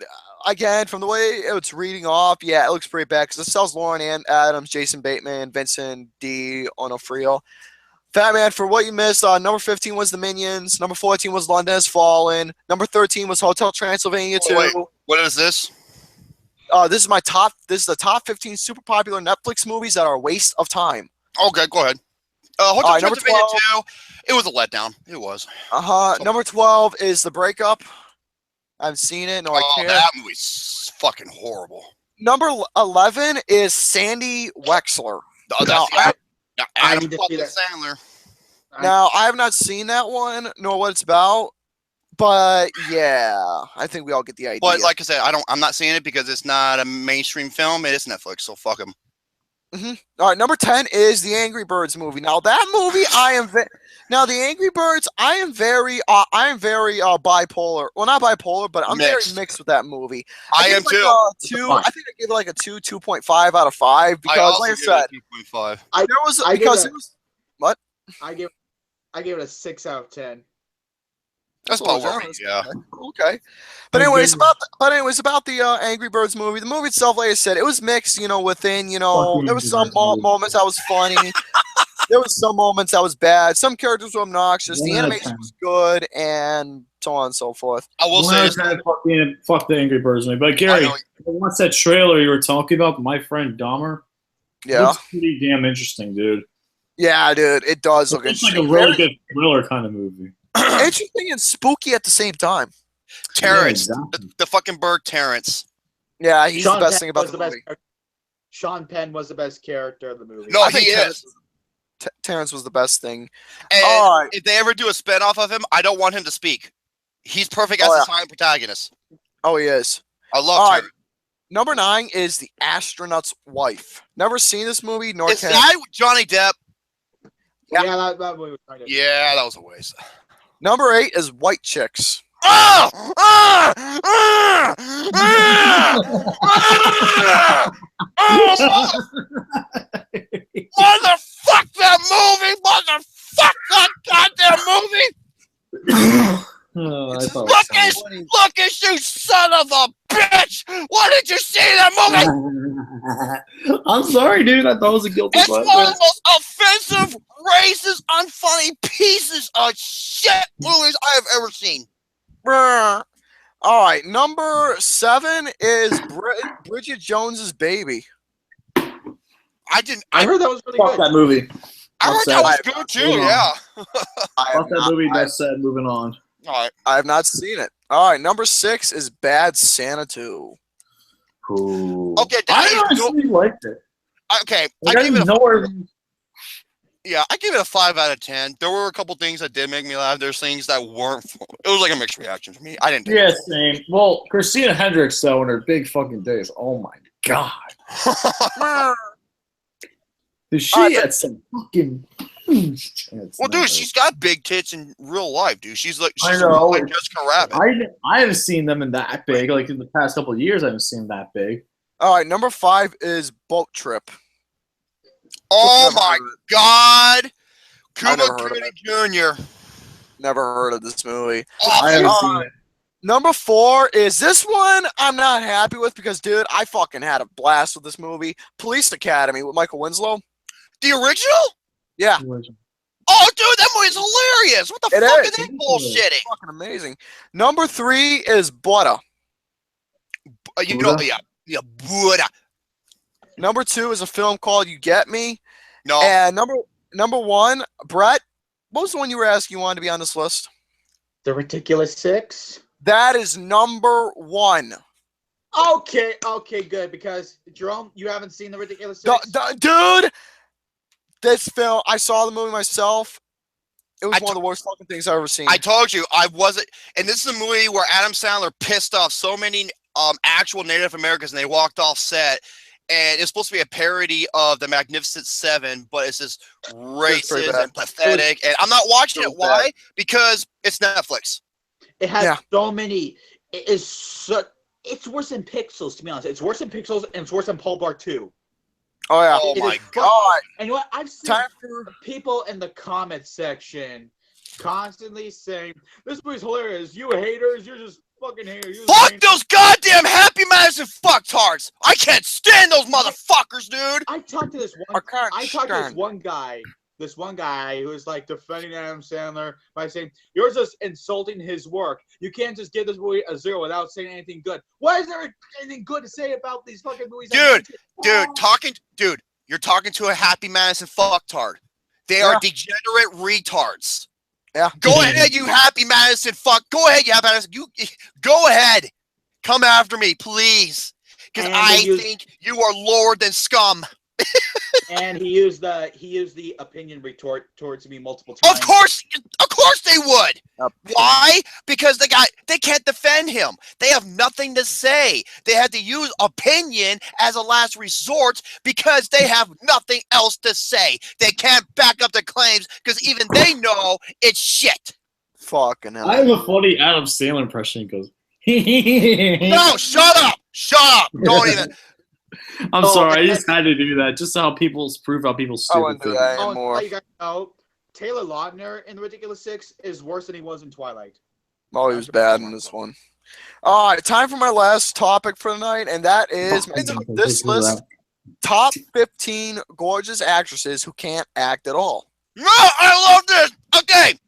again, from the way it's reading off, yeah, it looks pretty bad because it stars Lauren and Adams, Jason Bateman, Vincent D'Onofrio. Fat Man, for what you missed, number 15 was The Minions. Number 14 was London Has Fallen. Number 13 was Hotel Transylvania 2. Wait, what is this? This is the top 15 super popular Netflix movies that are a waste of time. Okay, go ahead. Hotel Transylvania 2, it was a letdown. It was. Number 12 is The Breakup. I haven't seen it. No, I can't. That movie's fucking horrible. Number 11 is Sandy Wexler. Adam fucking Sandler. Now, I have not seen that one, nor what it's about. But yeah, I think we all get the idea. But like I said, I'm not seeing it because it's not a mainstream film. It is Netflix, so fuck them. All right, number 10 is the Angry Birds movie. Now that movie, now the Angry Birds, I am very bipolar. Well, not bipolar, but I'm very mixed with that movie. I am too. I think I gave it like a 2.5 out of 5 because, like I said, 2.5. What? I gave it a 6 out of 10. That's about right. Yeah. Okay. But anyways, about the Angry Birds movie. The movie itself, like I said, it was mixed. Within there was some moments that was funny. There was some moments that was bad. Some characters were obnoxious. The animation was good, and so on and so forth. I will say, fuck the Angry Birds movie. But Gary, what's that trailer you were talking about? My friend Dahmer. Yeah. Looks pretty damn interesting, dude. Yeah, dude, it does look interesting. It's like a really good thriller kind of movie. Interesting and spooky at the same time. Terrence, the fucking bird Terrence. Yeah, he's the best thing about the movie. Sean Penn was the best character of the movie. No, he is. Terrence was the best thing. And if they ever do a spinoff of him, I don't want him to speak. He's perfect as the silent protagonist. Oh, he is. I love Terrence. Number 9 is The Astronaut's Wife. Never seen this movie, nor Is that Johnny Depp? Yeah, that movie was kind of. Yeah, that was a waste. Number 8 is White Chicks. Motherfuck that movie! Motherfuck that goddamn movie! Look at you, son of a bitch! Why did you see that movie? I'm sorry, dude. I thought it was a guilty pleasure. It's one of the most offensive, racist, unfunny pieces of shit movies I have ever seen. All right, number 7 is Bridget Jones's Baby. I heard that was really good. That movie. I heard that was good too. Yeah. Fuck that movie. That's sad. Moving on. All right. I have not seen it. All right, number 6 is Bad Santa 2. Cool. Okay, I actually liked it. Okay, I give it I give it a 5 out of 10. There were a couple things that did make me laugh. There's things that weren't. It was like a mixed reaction for me. I didn't. Yeah, same. Well, Christina Hendricks though, in her big fucking days. Oh my god. She had some fucking. Well, dude, she's got big tits in real life, dude. She's like Jessica Rabbit. I haven't seen them in that big. Like in the past couple of years, I haven't seen them that big. All right, number 5 is Boat Trip. Oh my God, Cuba Gooding Jr. Never heard of this movie. I haven't seen it. Number 4 is this one I'm not happy with because, dude, I fucking had a blast with this movie. Police Academy with Michael Winslow. The original? Yeah. Oh, dude, that movie's hilarious. What the fuck is that bullshitting? It's fucking amazing. Number 3 is Buddha. Yeah, Buddha. Number 2 is a film called You Get Me. No. And number 1, Brett, what was the one you were asking you wanted to be on this list? The Ridiculous Six. That is number 1. Okay, good. Because Jerome, you haven't seen the Ridiculous Six? Dude, this film, I saw the movie myself. It was one of the worst fucking things I've ever seen. I told you I wasn't, and this is a movie where Adam Sandler pissed off so many actual Native Americans, and they walked off set. And it's supposed to be a parody of The Magnificent Seven, but it's just racist and pathetic. And I'm not watching it. Why? Because it's Netflix. It has so many. It's worse than Pixels, to be honest. It's worse than Pixels, and it's worse than Paul Blart 2. Oh, yeah. Oh, my God. And you know what? I've seen people in the comments section constantly saying, this movie's hilarious. You haters, you're just fucking haters. Fuck those goddamn Happy Madison fucktards! I can't stand those motherfuckers, dude! I talked to this one guy who is like defending Adam Sandler by saying, you're just insulting his work. You can't just give this movie a 0 without saying anything good. Why is there anything good to say about these fucking movies? Dude, you're talking to a Happy Madison fucktard. They are degenerate retards. Yeah. Go ahead, you Happy Madison fuck. Go ahead, you Happy Madison. You go ahead. Come after me, please. Because I think you are lower than scum. And he used the opinion retort towards me multiple times. Of course they would. Why? Because they can't defend him. They have nothing to say. They had to use opinion as a last resort because they have nothing else to say. They can't back up their claims because even they know it's shit. Fucking hell. I have a funny Adam Sandler impression. He goes, no, shut up. Shut up. Don't even. I'm sorry, I just had to do that, just so prove how people stupid. I wouldn't do that anymore. You guys know, Taylor Lautner in The Ridiculous Six is worse than he was in Twilight. Oh, he was bad in this one. All right, time for my last topic for the night, and that is this list: top 15 gorgeous actresses who can't act at all. No, I love this. Okay.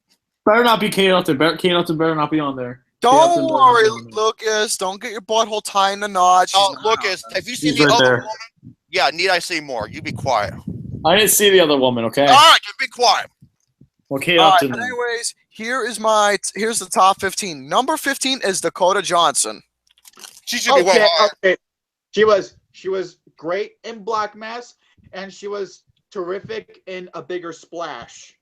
Better not be Kate Upton. Kate Upton better not be on there. Don't worry, Lucas. Don't get your butthole tied in a knot. Oh, Lucas, have you seen the other woman? Yeah, need I say more? You be quiet. I didn't see the other woman, okay? All right, just be quiet. Okay, Upton. Anyways, here's the top 15. Number 15 is Dakota Johnson. She should be way higher. Okay. She was great in Black Mass, and she was terrific in A Bigger Splash.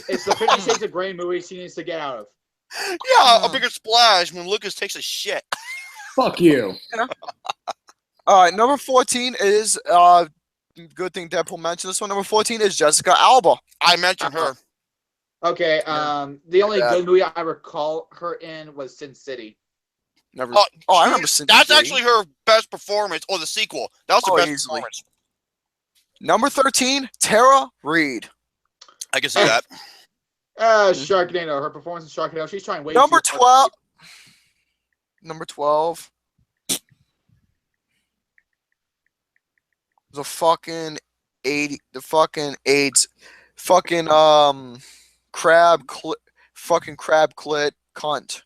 It's the 50 Shades of Grey movie she needs to get out of. Yeah, A Bigger Splash when Lucas takes a shit. Fuck you. All right, number 14 is good thing Deadpool mentioned this one. Number 14 is Jessica Alba. I mentioned her. Okay, the only good movie I recall her in was Sin City. Never. I remember Sin City. That's actually her best performance, or the sequel. That was her best performance. Number 13, Tara Reid. I can see that. Sharknado. Her performance in Sharknado. She's trying way Number too 12. Number 12. The fucking AIDS. Fucking crab clit cunt.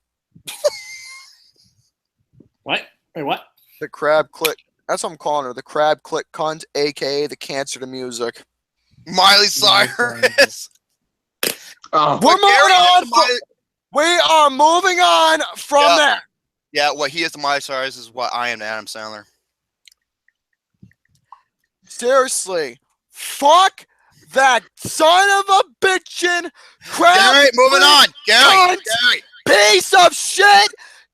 What? Wait, what? The crab clit. That's what I'm calling her. The crab clit cunt, aka the cancer to music. Miley Cyrus. We're moving on. We are moving on from that. Yeah, what he is to Miley Cyrus is what I am to Adam Sandler. Seriously, fuck that son of a bitchin' crap. Gary, moving on. Gary. Piece of shit,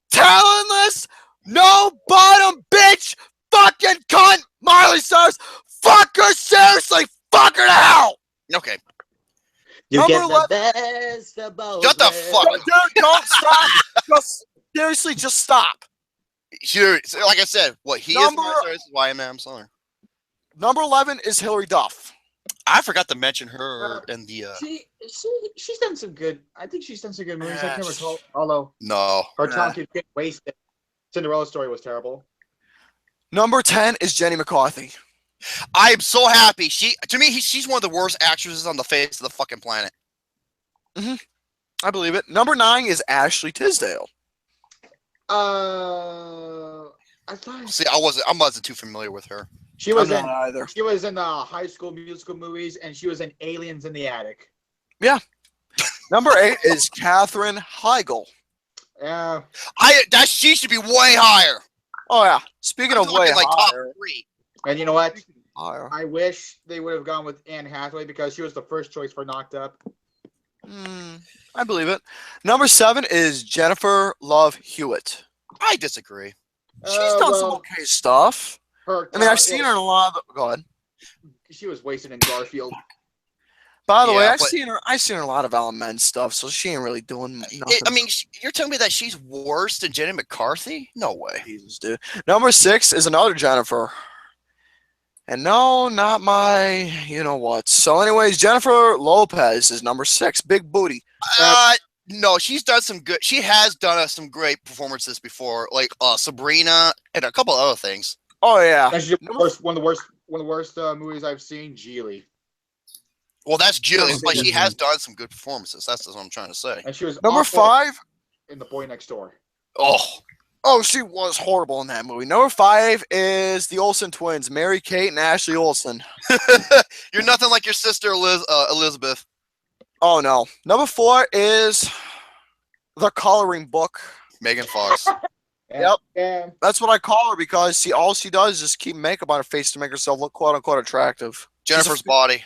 talentless, no bottom bitch, fucking cunt, Miley Cyrus. Fuck her, seriously, fuck her to hell. Okay. You Number get the best of both. Shut the fuck up. Dude, don't stop. Seriously, just stop. Sure. Like I said, what he is Miley Cyrus is why I'm Adam Sandler. Number 11 is Hilary Duff. I forgot to mention her in the. She's done some good. I think she's done some good movies. I can't recall. Although her talent keeps getting wasted. Cinderella Story was terrible. Number 10 is Jenny McCarthy. I'm so happy. She's one of the worst actresses on the face of the fucking planet. Mm-hmm. I believe it. Number 9 is Ashley Tisdale. I thought. See, I wasn't too familiar with her. She was in the High School Musical movies, and she was in Aliens in the Attic. Yeah. Number 8 is Katherine Heigl. Yeah. She should be way higher. Oh yeah. Speaking of way like higher, top 3. And you know what? higher. I wish they would have gone with Anne Hathaway because she was the first choice for Knocked Up. I believe it. Number 7 is Jennifer Love Hewitt. I disagree. She's done some okay stuff. I've seen her in a lot of. Go ahead. She was wasted in Garfield. By the way, I've seen her in a lot of Element stuff, so she ain't really doing nothing. You're telling me that she's worse than Jenny McCarthy? No way. Jesus, dude. Number 6 is another Jennifer. And no, not my, you know what. So, anyways, Jennifer Lopez is number 6. Big booty. No, she's done some good. She has done some great performances before, like Sabrina and a couple other things. Oh yeah, one of the worst movies I've seen. Geely. Well, that's Jill, but she has done some good performances. That's what I'm trying to say. And she was number 5 in The Boy Next Door. Oh, she was horrible in that movie. Number 5 is the Olsen twins, Mary Kate and Ashley Olsen. You're nothing like your sister Elizabeth. Oh no. Number 4 is The Coloring Book. Megan Fox. Yep. Yeah. That's what I call her because all she does is just keep makeup on her face to make herself look quote unquote attractive. Jennifer's Body.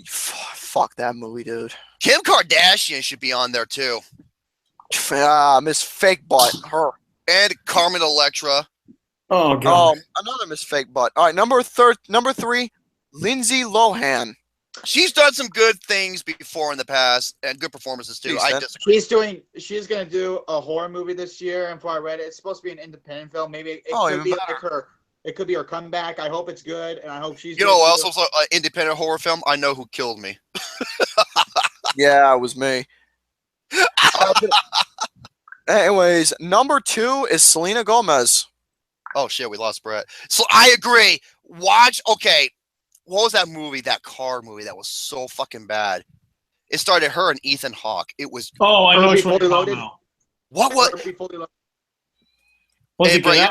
Fuck that movie, dude. Kim Kardashian should be on there too. Miss Fake Butt, her. And Carmen Electra. Oh god. Another Miss Fake Butt. All right, number 3, Lindsay Lohan. She's done some good things before in the past and good performances too. I disagree. She's gonna do a horror movie this year, and before I read it, it's supposed to be an independent film. Maybe it could be like her. It could be her comeback. I hope it's good, and I hope she's. You know what else was an independent horror film? I Know Who Killed Me. Yeah, it was me. Anyways, number 2 is Selena Gomez. Oh shit, we lost Brett. So I agree. Okay. What was that movie? That car movie that was so fucking bad. It started her and Ethan Hawke. It was. Oh, I know which one you're talking about. What? Was it good?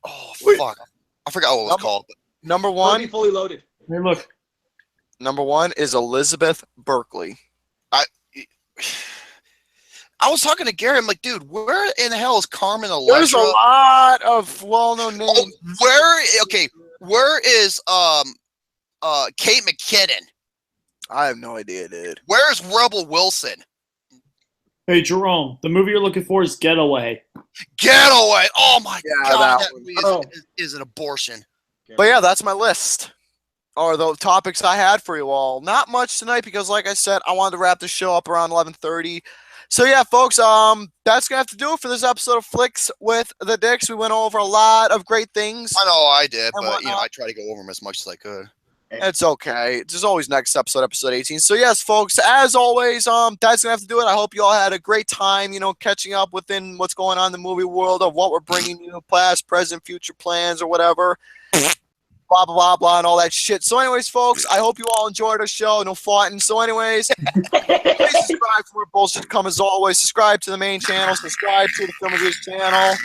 Oh fuck! I forgot what it was called. Number 1. Fully Loaded. Hey, look. Number 1 is Elizabeth Berkley. I was talking to Gary. I'm like, dude, where in the hell is Carmen Electra? There's a lot of well-known names. Where is Kate McKinnon? I have no idea, dude. Where's Rebel Wilson? Hey, Jerome, the movie you're looking for is Getaway. Getaway! Oh my god, that movie is an abortion. But yeah, that's my list. Or the topics I had for you all. Not much tonight because, like I said, I wanted to wrap the show up around 11:30. So yeah, folks, that's gonna have to do it for this episode of Flicks with the Dicks. We went over a lot of great things. I know I did, but I try to go over them as much as I could. It's okay. There's always next episode 18. So yes, folks, as always, that's gonna have to do it. I hope you all had a great time, catching up within what's going on in the movie world of what we're bringing you, past, present, future plans, or whatever. Blah, blah, blah, blah, and all that shit. So anyways, folks, I hope you all enjoyed our show. No farting. So anyways, please subscribe for more bullshit to come as always. Subscribe to the main channel. Subscribe to the Film Reviews channel.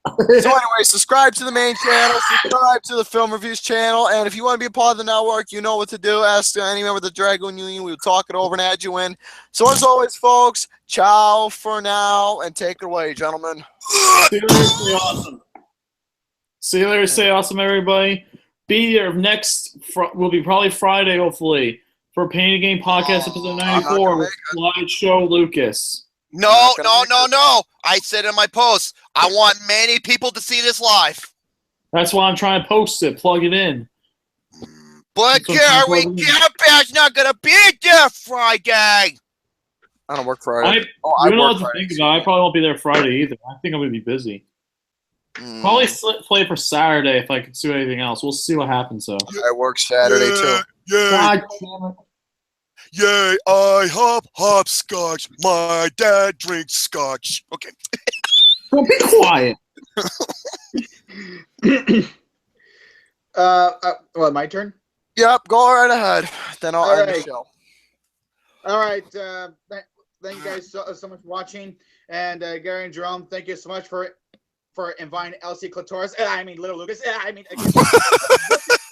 So anyways, subscribe to the main channel. Subscribe to the Film Reviews channel. And if you want to be a part of the network, you know what to do. Ask any member of the Dragoon Union. We'll talk it over and add you in. So as always, folks, ciao for now. And take it away, gentlemen. Seriously awesome. See you later. Stay awesome, everybody. Be here next. Will be probably Friday, hopefully, for Painted Game Podcast episode 94 with Live Show Lucas. No. I said in my post, I want many people to see this live. That's why I'm trying to post it. Plug it in. But Gary, Gabby's not gonna be there Friday. I don't work Friday. I work Friday. I probably won't be there Friday either. I think I'm gonna be busy. Probably play for Saturday if I can do anything else. We'll see what happens, though. I work Saturday, too. God damn it. Yay, I hopscotch. My dad drinks scotch. Okay. Don't be quiet. What, my turn? Yep, go right ahead. Then I'll end the show. All right. Thank you guys so much for watching. And Gary and Jerome, thank you so much for inviting LC Clitoris. Little Lucas.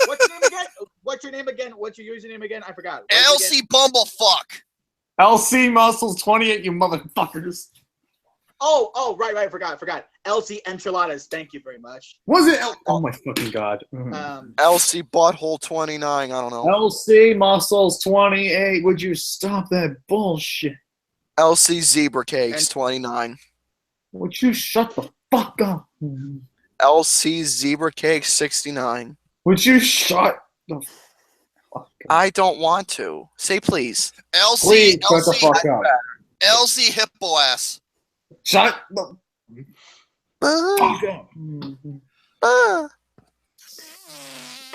What's your name again? What's your name again? What's your username again? I forgot. LC Bumblefuck. LCMuscles 28, you motherfuckers. Oh, right, forgot. LC Enchiladas, thank you very much. Was it? Oh my fucking god. LC Butthole 29, I don't know. LCMuscles 28, would you stop that bullshit? LC Zebra Cakes 29. Would you shut the fuck up? LC Zebra Cakes 69. Would you shut the fuck up? I don't want to. Say please. Please shut the fuck up. LC Hippo Ass. Shut the fuck up.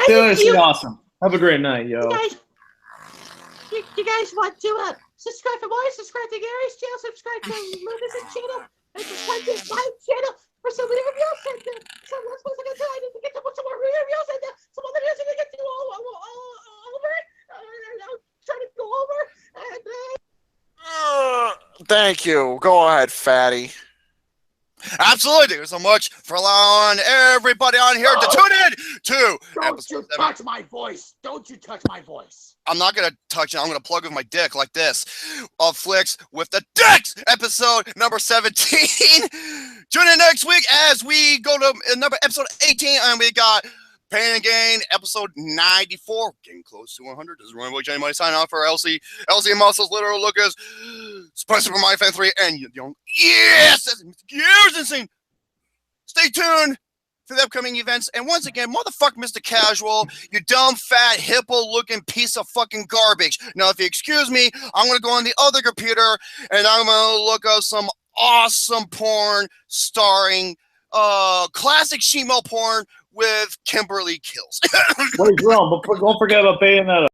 Dude, it's been awesome. Have a great night, yo. You guys want to subscribe for more? Subscribe to Gary's channel. Subscribe to Luna's channel. And subscribe to my channel for some new reviews. And so let's go. I need to get to some more reviews and some other news to get to all over it. I'm trying to go over. And thank you. Go ahead, fatty. Absolutely. Thank you so much for allowing everybody on here to tune in to Don't you touch my voice. Don't you touch my voice. I'm not going to touch it. I'm going to plug with my dick like this. Of Flicks with the Dicks, episode number 17. Tune in next week as we go to episode 18, and we got Pain and Gain, episode 94. Getting close to 100. This is Romy Boy Cheney. Money signing off for LCMuscles, Literal Lucas, Spicy for My Fan 3, and Young. Yes! That's Gears Insane. Stay tuned for the upcoming events. And once again, motherfuck Mr. Casual, you dumb, fat, hippo-looking piece of fucking garbage. Now, if you excuse me, I'm going to go on the other computer, and I'm going to look up some awesome porn starring classic shemale porn with Kimberly Kills. Wait, Jerome, but don't forget about Bayonetta.